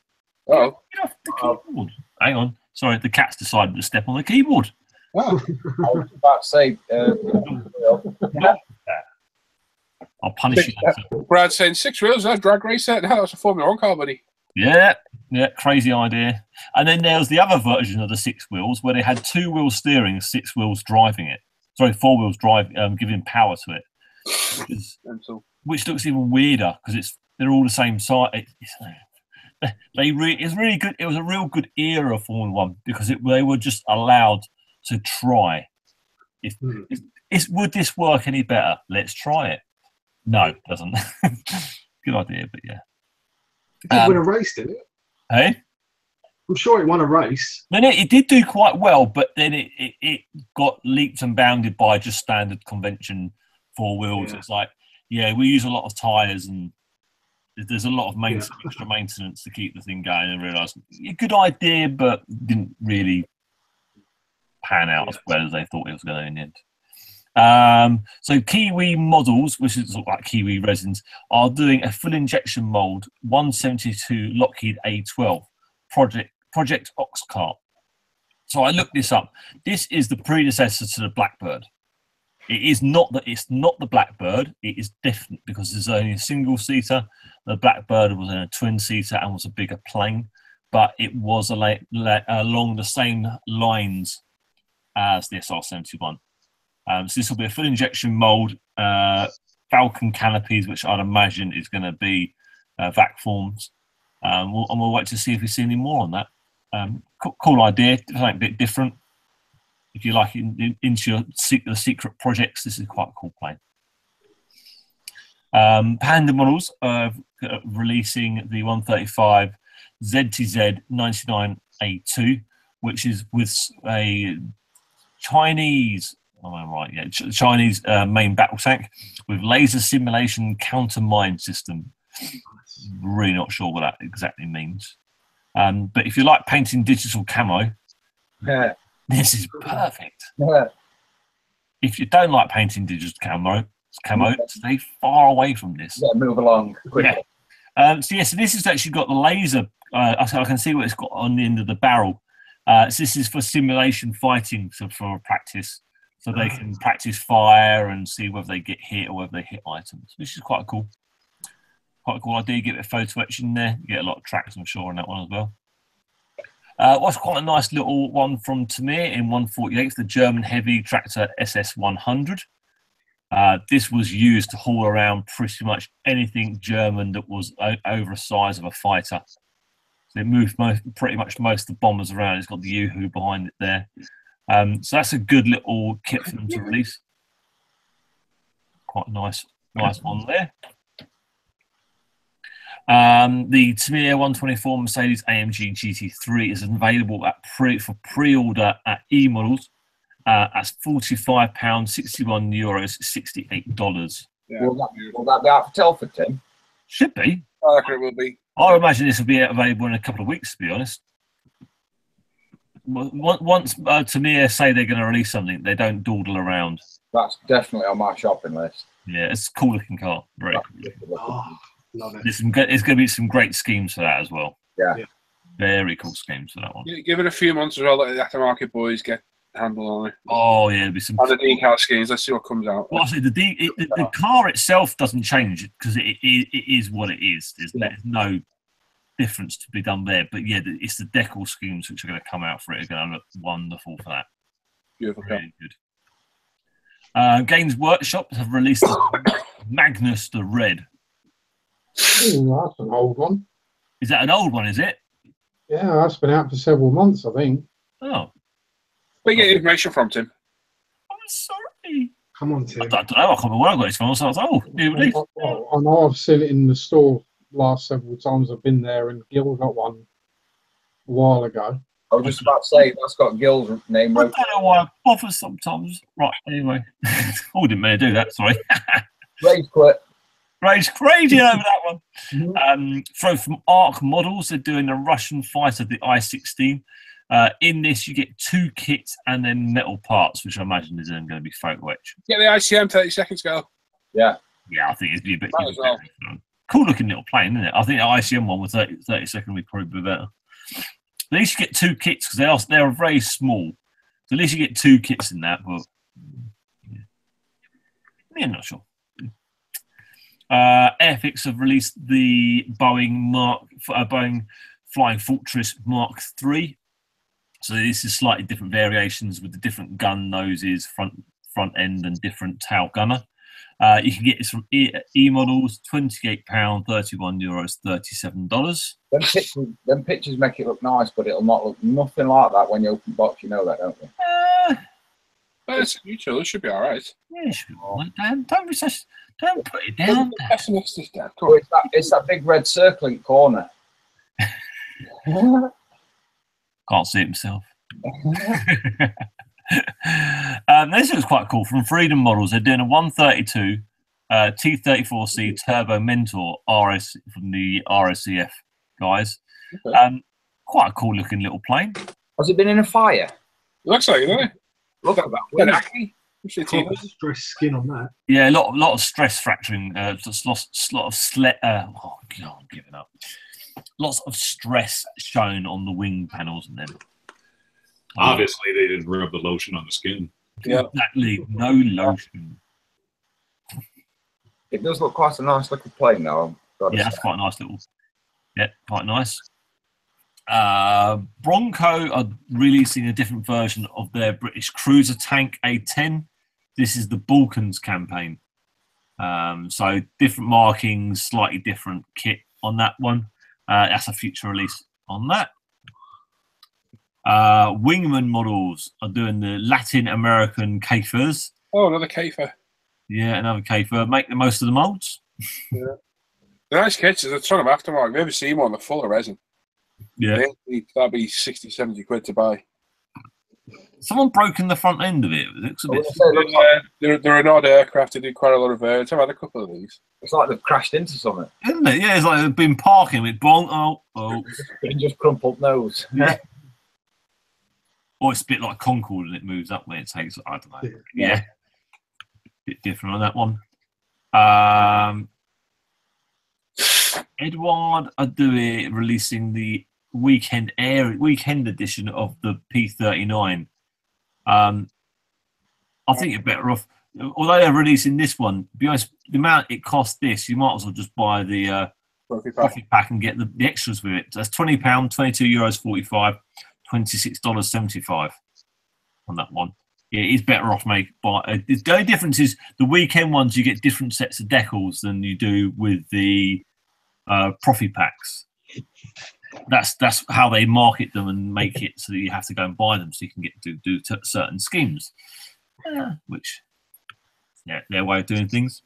Oh, get off the keyboard. Hang on. Sorry, the cat's decided to step on the keyboard. Oh. I was about to say, I'll punish you. Brad saying 6 wheels, that drag race set. No, that's a Formula 1 car, buddy. Yeah, crazy idea. And then there was the other version of the 6 wheels where they had 2 wheels steering, 6 wheels driving it. Sorry, 4 wheels drive, giving power to it, which looks even weirder because they're all the same size. It's really good. It was a real good era of Formula 1 because they were just allowed to try. Would this work any better? Let's try it. No, it doesn't. Good idea, but yeah. It did win a race, didn't it? Hey? I'm sure it won a race. And it did do quite well, but then it got leaped and bounded by just standard convention 4 wheels. Yeah. It's like, yeah, we use a lot of tyres and there's a lot of extra maintenance to keep the thing going, and realised a good idea, but didn't really pan out as well as they thought it was going to in the end. So Kiwi Models, which is like Kiwi Resins, are doing a full injection mould 172 Lockheed A12 Project Ox Cart. So I looked this up. This is the predecessor to the Blackbird. It's not the Blackbird. It is different because there's only a single seater. The Blackbird was in a twin seater and was a bigger plane, but it was along the same lines as the SR71. So this will be a full injection mould, Falcon canopies, which I'd imagine is going to be vac forms. We'll wait to see if we see any more on that. Cool idea, something a bit different. If you like into the secret projects, this is quite a cool plane. Panda Models are releasing the 135 ZTZ 99A2, which is with a Chinese, Chinese main battle tank with laser simulation counter mine system. Really not sure what that exactly means. But if you like painting digital camo, this is perfect. If you don't like painting digital camo, stay far away from this. Yeah, move along quickly. Yeah. So this has actually got the laser. I can see what it's got on the end of the barrel. So this is for simulation fighting, so for practice, so they can practice fire and see whether they get hit or whether they hit items, which is quite a cool idea. Get a bit of photo etch in there. You get a lot of tracks, I'm sure, on that one as well. What's quite a nice little one from Tamir in 148, the German heavy tractor SS100. This was used to haul around pretty much anything German that was over the size of a fighter. So it moved pretty much most of the bombers around. It's got the Yoo-hoo behind it there. So that's a good little kit for them to release. Quite a nice one there. The Tamir 124 Mercedes AMG GT3 is available for pre-order at E-Models. That's £45, 61 euros, $68. Yeah. Will that be out for Telford, Tim? Should be. I reckon it will be. I imagine this will be available in a couple of weeks, to be honest. Once Tamir say they're going to release something, they don't dawdle around. That's definitely on my shopping list. Yeah, it's a cool looking car. Very cool. Love it. There's going to be some great schemes for that as well. Yeah. Very cool schemes for that one. Give it a few months as well, let the aftermarket boys get a handle on it. Oh, yeah, there'll be some. And the decal schemes, let's see what comes out. Well, the car itself doesn't change because it is what it is. There's no difference to be done there. But yeah, it's the decal schemes which are going to come out for it are going to look wonderful for that. Beautiful. Really good. Games Workshop have released Magnus the Red. Ooh, that's an old one. Is that an old one, is it? Yeah, that's been out for several months, I think. Oh. Where you get information from, Tim? I'm sorry. Come on, Tim. I don't know. I can't remember where I got it from. So I was like, new release. I know I've seen it in the store last several times I've been there, and Gil got one a while ago. I was just about to say, that's got Gil's name. I don't know why I bother sometimes. Right, anyway. Oh, didn't mean to do that, sorry. Rage quit. Rage crazy over that one. From Arc Models, they're doing a Russian fighter, the I-16. In this, you get 2 kits and then metal parts, which I imagine is then going to be photo etch. Get the ICM 30 seconds ago. Yeah. Yeah, I think it's be a bit well. cool looking little plane, isn't it? I think the ICM one with 30 second would probably be better. At least you get 2 kits because they're very small. So at least you get 2 kits in that. But yeah, I'm not sure. Airfix have released the Boeing Flying Fortress Mark III. So this is slightly different variations with the different gun noses, front end, and different tail gunner. You can get this from E-Models, £28, 31 euros, $37. Them pictures make it look nice, but it'll not look nothing like that when you open the box. You know that, don't you? Well, it's neutral. It should be all right. Yeah, it should be all right, Dan. Don't be such. Don't put it down. Pessimistic, Dan. Oh, it's that big red circle in corner. Can't see it himself. This is quite cool. From Freedom Models, they're doing a 132 T34C Turbo Mentor RS from the RSCF guys. Okay. Quite a cool looking little plane. Has it been in a fire? Looks like it, doesn't it? Look at that. Bit wing. acne. Proper stress skin on that. Yeah, a lot of stress fracturing. Just lot of oh god, I'm giving up. Lots of stress shown on the wing panels and them. Obviously, they didn't rub the lotion on the skin. Yeah. Exactly. No lotion. It does look quite a nice looking plane now. Yeah, that's quite a nice little. Yeah, quite nice. Bronco are releasing a different version of their British cruiser tank A10. This is the Balkans campaign. So different markings, slightly different kit on that one. That's a future release on that. Wingman Models are doing the Latin American Kafers. Oh, another Kafer. Yeah, another Kafer. Make the most of the molds. Yeah. The nice kits is a ton of aftermarket. Have you ever seen one? They're full of resin. Yeah. That'd be 60, 70 quid to buy. Someone broken the front end of it. It looks a bit. They're an odd aircraft. They do quite a lot of variants. I've had a couple of these. It's like they've crashed into something. Isn't it? Yeah, it's like they've been parking with bonk. Oh. It just crumpled nose. Yeah. Or it's a bit like Concorde and it moves up when it takes. I don't know. Yeah. Bit different on that one. Eduard are releasing the weekend edition of the P39. I think you're better off, although they're releasing this one, to be honest, the amount it costs this, you might as well just buy the coffee pack and get the extras with it. So that's £20, €22.45, $26.75 on that one. Yeah, it's better off, mate. But the only difference is the weekend ones, you get different sets of decals than you do with the Profi packs. That's how they market them and make it so that you have to go and buy them so you can get to do certain schemes, which their way of doing things.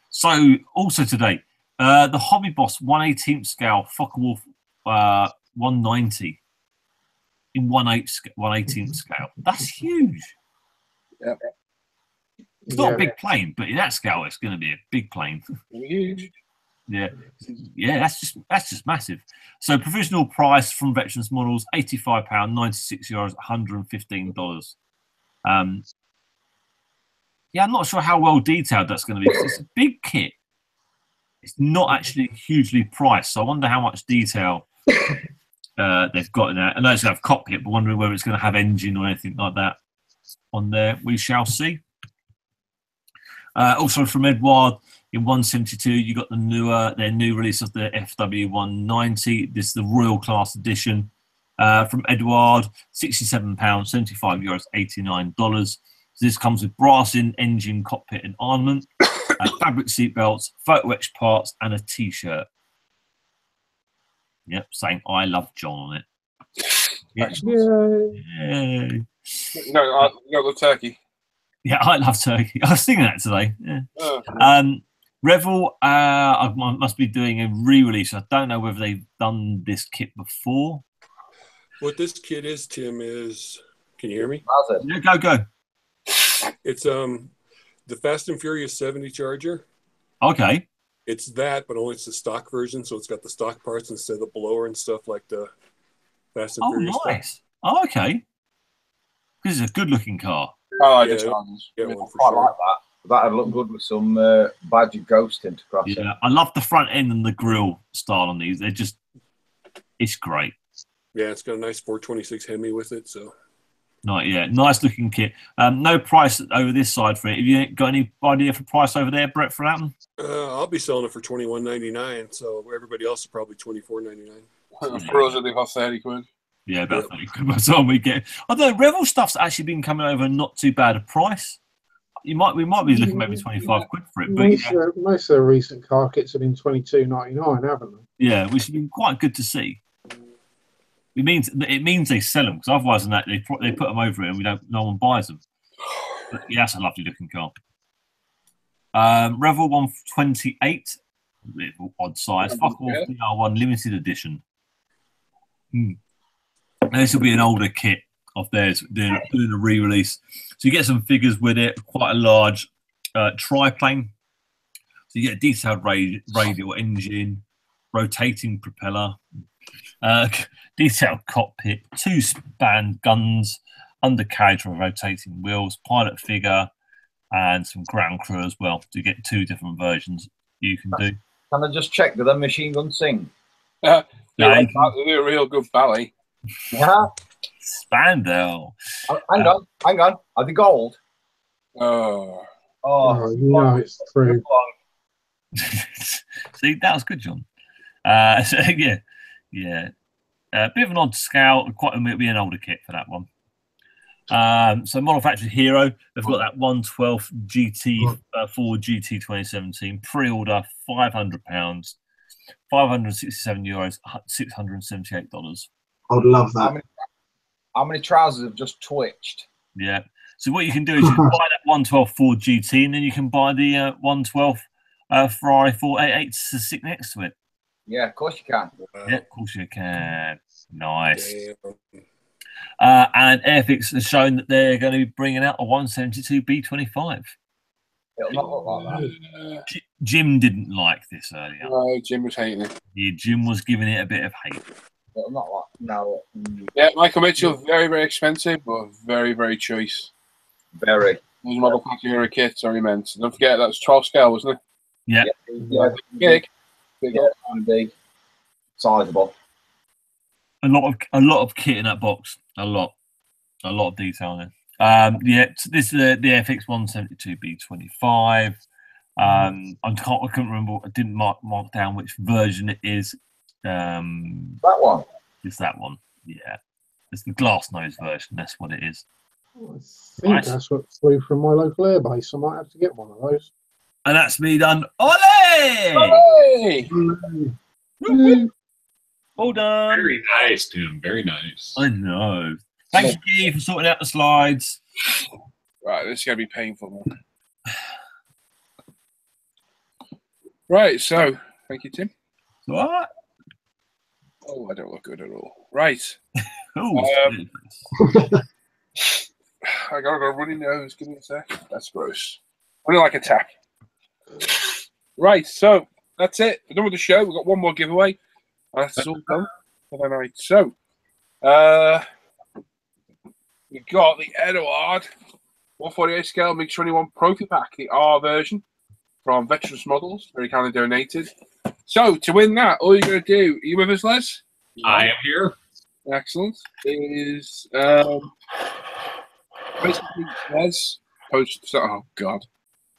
So also today, the Hobby Boss 1/18 scale Focke-Wulf 190 in 1/18 scale. That's huge. Yeah. It's not a big plane, but in that scale, it's going to be a big plane. Huge. Yeah, that's just massive. So provisional price from Veteranus Models, £85, €96, $115. Yeah, I'm not sure how well detailed that's going to be. It's a big kit. It's not actually hugely priced, so I wonder how much detail they've got in there. I know it's going to have cockpit, but wondering whether it's going to have engine or anything like that on there. We shall see. Also from Eduard in 172, you got their new release of the FW 190. This is the Royal Class Edition from Eduard, £67, €75, $89. So this comes with brass in engine, cockpit, and armament, fabric seat belts, photo etched parts, and a T-shirt. Yep, saying "I love John" on it. Yep. Yay. No, the turkey. Yeah, I love turkey. I was singing that today. Yeah. Oh, Revel must be doing a re-release. I don't know whether they've done this kit before. What this kit is, Tim, is, can you hear me? Yeah, go. It's the Fast and Furious 70 Charger. Okay. It's that, but only it's the stock version, so it's got the stock parts instead of the blower and stuff like the Fast and Furious. Oh, nice. Oh, okay. This is a good-looking car. I like the Chargers. Get one for I sure. like that. That'd look good with some Badger Ghost tint across it. Yeah, I love the front end and the grille style on these. It's great. Yeah, it's got a nice 426 Hemi with it, so. Nice looking kit. No price over this side for it. Have you got any idea for price over there, Bret, for that one? I'll be selling it for $21.99, so everybody else is probably $24.99. For us, it'll be about 30 quid. Yeah, about 30 quid by the time we get. I don't know, Revel stuff's actually been coming over not too bad a price. We might be looking maybe 25 quid for it. But most of the recent car kits have been $22.99, haven't they? Yeah, which has been quite good to see. It means they sell them, because otherwise than that they put them over it and no one buys them. But yeah, that's a lovely looking car. Revel 128, little odd size, Focke-Wulf DR1 limited edition. Now, this will be an older kit of theirs doing a re-release. So you get some figures with it, quite a large triplane. So you get a detailed radial engine, rotating propeller, detailed cockpit, 2 span guns, undercarriage with rotating wheels, pilot figure, and some ground crew as well. So you get 2 different versions you can do. Can I just check, do the machine guns sing? They do a real good ballet. Yeah. Spandau. Hang on. Are they gold? Oh. No, it's true. See, that was good, John. So, yeah. Bit of an odd scale. Quite a be an older kit for that one. So Model Factory Hero, they've got that 112 GT Ford GT 2017 pre-order, £500, €567, $678. I would love that. How many trousers have just twitched? Yeah. So what you can do is you can buy that 112 Ford GT, and then you can buy the 112 Ferrari 488 to sit next to it. Yeah, of course you can. Yeah, of course you can. Nice. And Airfix has shown that they're going to be bringing out a 172 B25. It'll not look like that. Jim didn't like this earlier. No, Jim was hating it. Yeah, Jim was giving it a bit of hate. It'll not like no. Yeah, Michael Mitchell, very, very expensive, but very, very choice. Very. Those Model Factory Hero kits are immense. Don't forget that was 12 scale, wasn't it? Yeah. Big. Big. Sizable. A lot of kit in that box. A lot of detail there. Yeah, so this is the FX 172 B25. I couldn't remember. I didn't mark down which version it is. That one. It's that one. Yeah, it's the glass nose version. That's what it is. I think that's what flew from my local airbase. I might have to get one of those. And that's me done. Ole! Hey! All done. Very nice, Tim. Very nice. I know. Thank you for sorting out the slides. Right, this is going to be painful, man. Right, so, thank you, Tim. What? Oh, I don't look good at all. Right. Oh, I got a runny nose. Give me a sec. That's gross. Running like a tap. Right, so that's it. We're done with the show. We've got one more giveaway. That's all done for the night. So, we got the Eduard 148 scale Mig 21 Profi Pack, the R version from Veteranus Models. Very kindly donated. So, to win that, all you're going to do, are you with us, Les? I am here. Excellent. Is basically Les post. Oh God.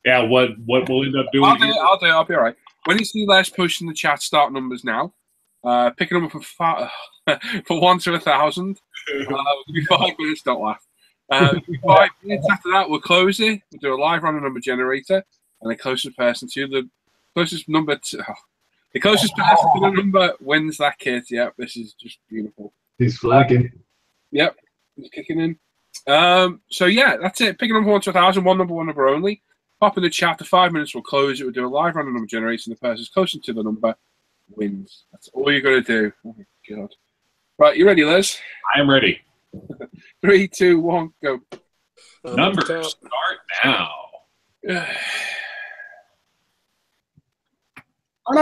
Yeah. What we'll end up doing? I'll do it. I'll be all right. When you see Les post in the chat, start numbers now. Pick a number from for 1 to 1,000. It'll be 5 minutes. Don't laugh. 5 minutes after that, we'll close it. We'll do a live random number generator, and the closest person to the closest number to the closest person to the number wins that kit. Yep, this is just beautiful. He's flagging. Yep, he's kicking in. So yeah, that's it. Pick a number 1 to 1,000. One number only. Pop in the chat. The 5 minutes, we'll close it. We'll do a live random number generator, and the person closest to the number wins. That's all you're going to do. Oh my God. Right, you ready, Les? I am ready. 3, 2, 1, go. Numbers start now. All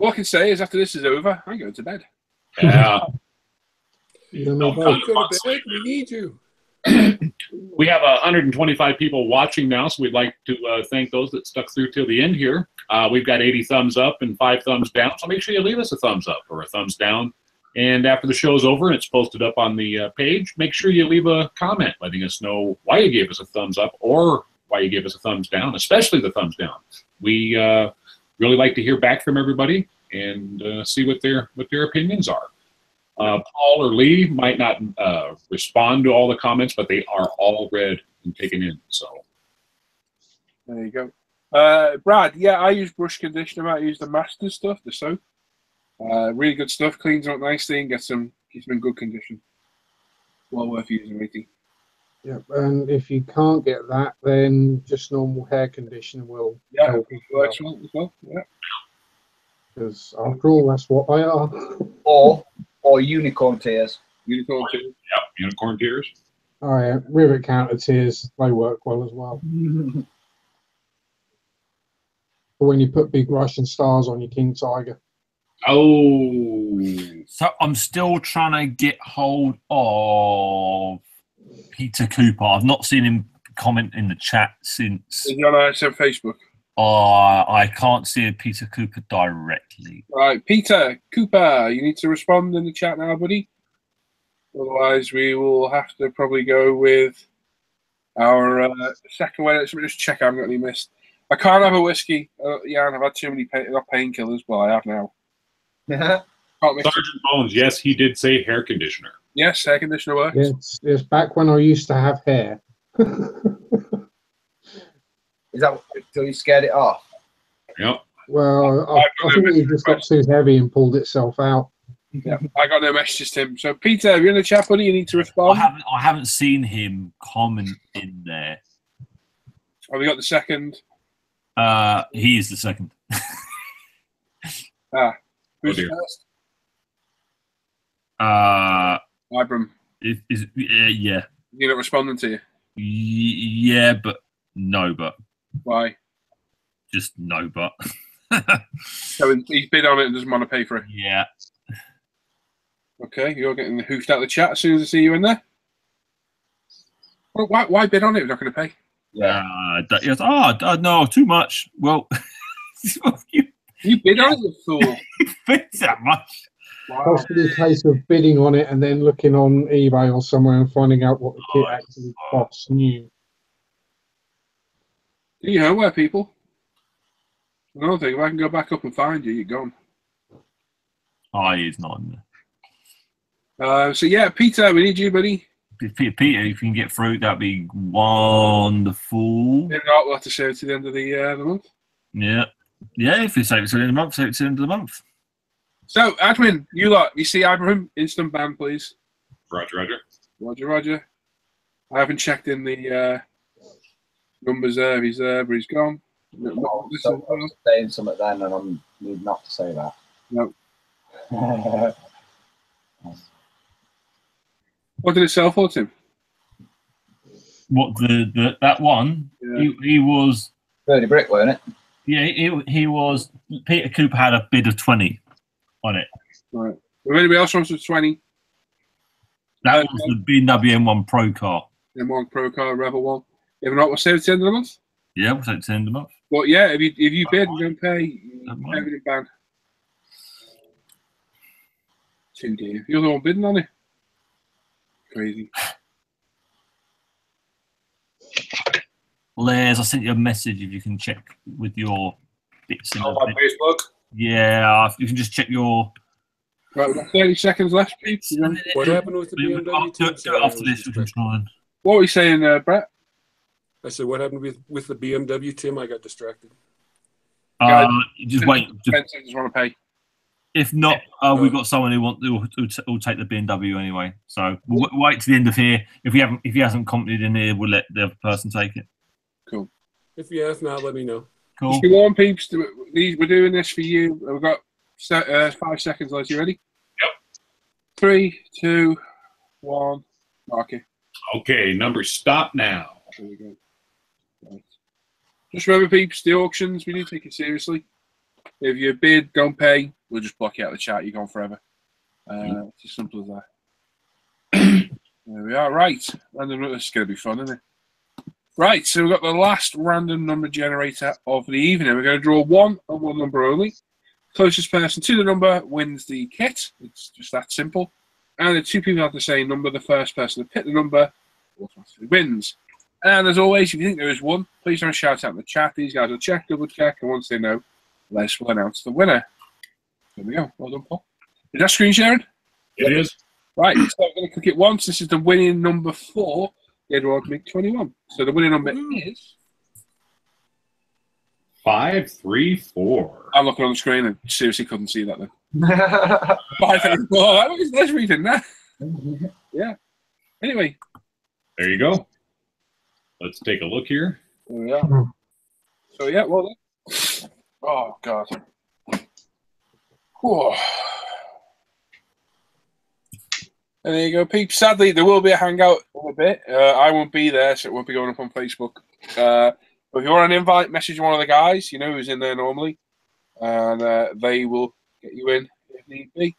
I can say is after this is over, I'm going to bed. Yeah. Go to bed. We need you. We have 125 people watching now, so we'd like to thank those that stuck through till the end here. We've got 80 thumbs up and 5 thumbs down, so make sure you leave us a thumbs up or a thumbs down. And after the show's over and it's posted up on the page, make sure you leave a comment letting us know why you gave us a thumbs up or why you gave us a thumbs down, especially the thumbs down. We really like to hear back from everybody and see what their opinions are. Paul or Lee might not respond to all the comments, but they are all read and taken in. So there you go. Brad, yeah, I use brush conditioner. I use the Master stuff, the soap. Really good stuff. Cleans up nicely and keeps them in good condition. Well worth using, matey. Yep, and if you can't get that, then just normal hair conditioner will help as well. Excellent as well. Yeah. Because after all, that's what they are. Or Or unicorn tears. Unicorn tears. Yep, unicorn tears. Oh yeah, rivet counter tears, they work well as well. For when you put big Russian stars on your King Tiger. Oh. So I'm still trying to get hold of Peter Cooper. I've not seen him comment in the chat since. Is he on ISM Facebook? I can't see Peter Cooper directly. Right, Peter Cooper, you need to respond in the chat now, buddy. Otherwise, we will have to probably go with our second winner. Let me just check I haven't got any missed. I can't have a whiskey. Yeah, I've had too many painkillers. Well, I have now. Can't mix Sergeant Bones, yes, he did say hair conditioner. Yes, hair conditioner works. It's back when I used to have hair. Is that till you scared it off? Yep. Well, I think it just got too heavy and pulled itself out. Yeah, I got no messages to him. So, Peter, if you're in the chat, buddy, you need to respond. I haven't seen him comment in there. Have we got the second? He is the second. Who's dear. first? Ibram. Yeah. You're not responding to you? Yeah, but no, but. Why? Just no, but. So he's bid on it and doesn't want to pay for it? Yeah. Okay, you're getting hoofed out of the chat as soon as I see you in there. Well, why bid on it if you're not going to pay? Yeah. No, too much. Well, you bid on it, you fool. You bid that much. Wow. Possibly a case of bidding on it and then looking on eBay or somewhere and finding out what the kit actually costs new. Do your homework, people. Another thing, if I can go back up and find you, you're gone. Oh, he's not in there. So yeah, Peter, we need you, buddy. Peter, if you can get through, that'd be wonderful. If not, we'll have to save it to the end of the month. Yeah. Yeah, if you save it to the end of the month, save it to the end of the month. So, Admin, you lot, you see Abraham, instant ban, please. Roger, roger. Roger, roger. I haven't checked in the numbers there. If he's there, but he's gone. So I'm saying something then, and I'm need not to say that. No. What did it sell for, Tim? What that one? Yeah. He was 30 brick, weren't it? Yeah, he was. Peter Cooper had a bid of 20 on it. Right. If anybody else wants a 20, that was the BMW M1 Pro car. M1 Pro car, Rebel one. If not, we'll save it to the end of the month. Yeah, we'll save it to the end of the month. But yeah, if you bid and don't pay, everything banned. Too dear. You're the one bidding on it. Crazy. Les, I sent you a message if you can check with your bits. On my Facebook? Yeah, if you can just check your... Right, we've got 30 seconds left, Pete. What happened with the BMW? Do it after this. We can try and... What were you saying, Brett? I said, what happened with the BMW, Tim? I got distracted. Just wait. Just want to pay. If not, we've got someone who'll take the BMW anyway. So we'll wait to the end of here. If he hasn't commented in here, we'll let the other person take it. Cool. If you have, now let me know. Cool. Just go on, peeps. We're doing this for you. We've got 5 seconds left. You ready? Yep. 3, 2, 1. Mark it. Okay, numbers stop now. There we go. Right. Just remember, peeps, the auctions, we do take it seriously. If you bid, don't pay, we'll just block you out of the chat. You're gone forever. It's as simple as that. There we are. Right. Random. This is going to be fun, isn't it? Right. So we've got the last random number generator of the evening. We're going to draw one and one number only. Closest person to the number wins the kit. It's just that simple. And the two people have the same number. The first person to pick the number automatically wins. And as always, if you think there is one, please don't shout out in the chat. These guys will check, double check, and once they know, Les will announce the winner. There we go. Well done, Paul. Is that screen sharing? It is. Right, so I'm going to click it once. This is the winning number 4, Eduard Mig 21. So the winning number is 534. I'm looking on the screen and seriously couldn't see that then. 534. Let's read it now. Yeah. Anyway. There you go. Let's take a look here. There we are. So yeah, well then. Oh God. Whoa. And there you go, peeps. Sadly, there will be a hangout in a bit. I won't be there, so it won't be going up on Facebook. But if you want an invite, message one of the guys, you know who's in there normally, and they will get you in if need be.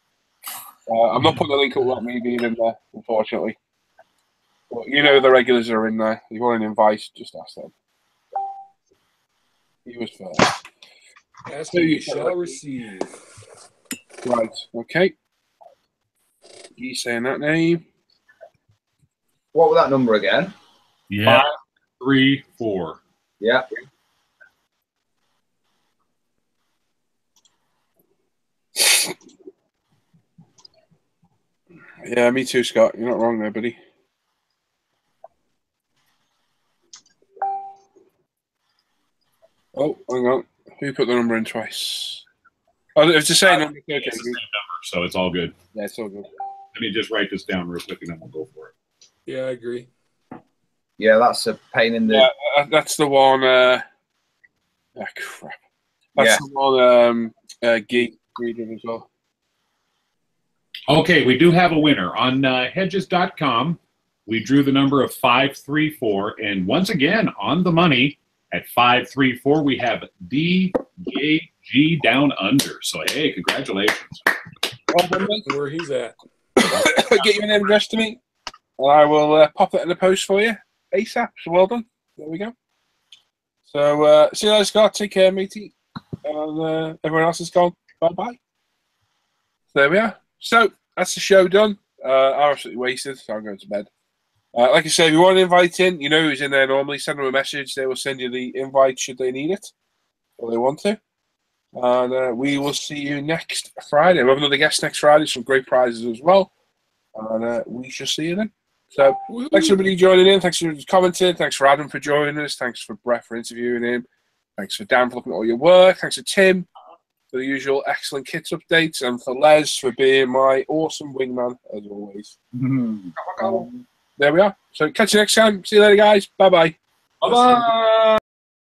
I'm not putting the link up without me being in there, unfortunately. But you know the regulars are in there. If you want an invite, just ask them. He was first. Ask who you shall receive. Right, okay. You saying that name? What was that number again? Yeah. 534. Yeah. Yeah, me too, Scott. You're not wrong there, buddy. Oh, hang on. Who put the number in twice? Oh, it's the same number. Okay, It's the same number, so it's all good. yeah, it's all good. Let me just write this down real quick, and then we'll go for it. Yeah, I agree. Yeah, that's a pain in the. Yeah, that's the one. Ah, crap. That's the one. Geek reading as well. Okay, we do have a winner. On hedges.com, we drew the number of 534. And once again, on the money at 534, we have DJG Down Under. So, hey, congratulations. Well done, mate. Where he's at. Get your name address to me, and I will pop it in the post for you ASAP. So well done. There we go. So, see you later, Scott. Take care, matey. And everyone else is gone. Bye-bye. There we are. So, that's the show done. I'm absolutely wasted, so I'm going to bed. Like I say, if you want to invite in, you know who's in there normally. Send them a message. They will send you the invite should they need it or they want to. And we will see you next Friday. We have another guest next Friday. Some great prizes as well. And we shall see you then. So, thanks for everybody joining in. Thanks for commenting. Thanks for Adam for joining us. Thanks for Bret for interviewing him. Thanks for Dan for looking at all your work. Thanks to Tim for the usual excellent kits updates, and for Les for being my awesome wingman, as always. There we are. So catch you next time. See you later, guys. Bye-bye. Bye-bye.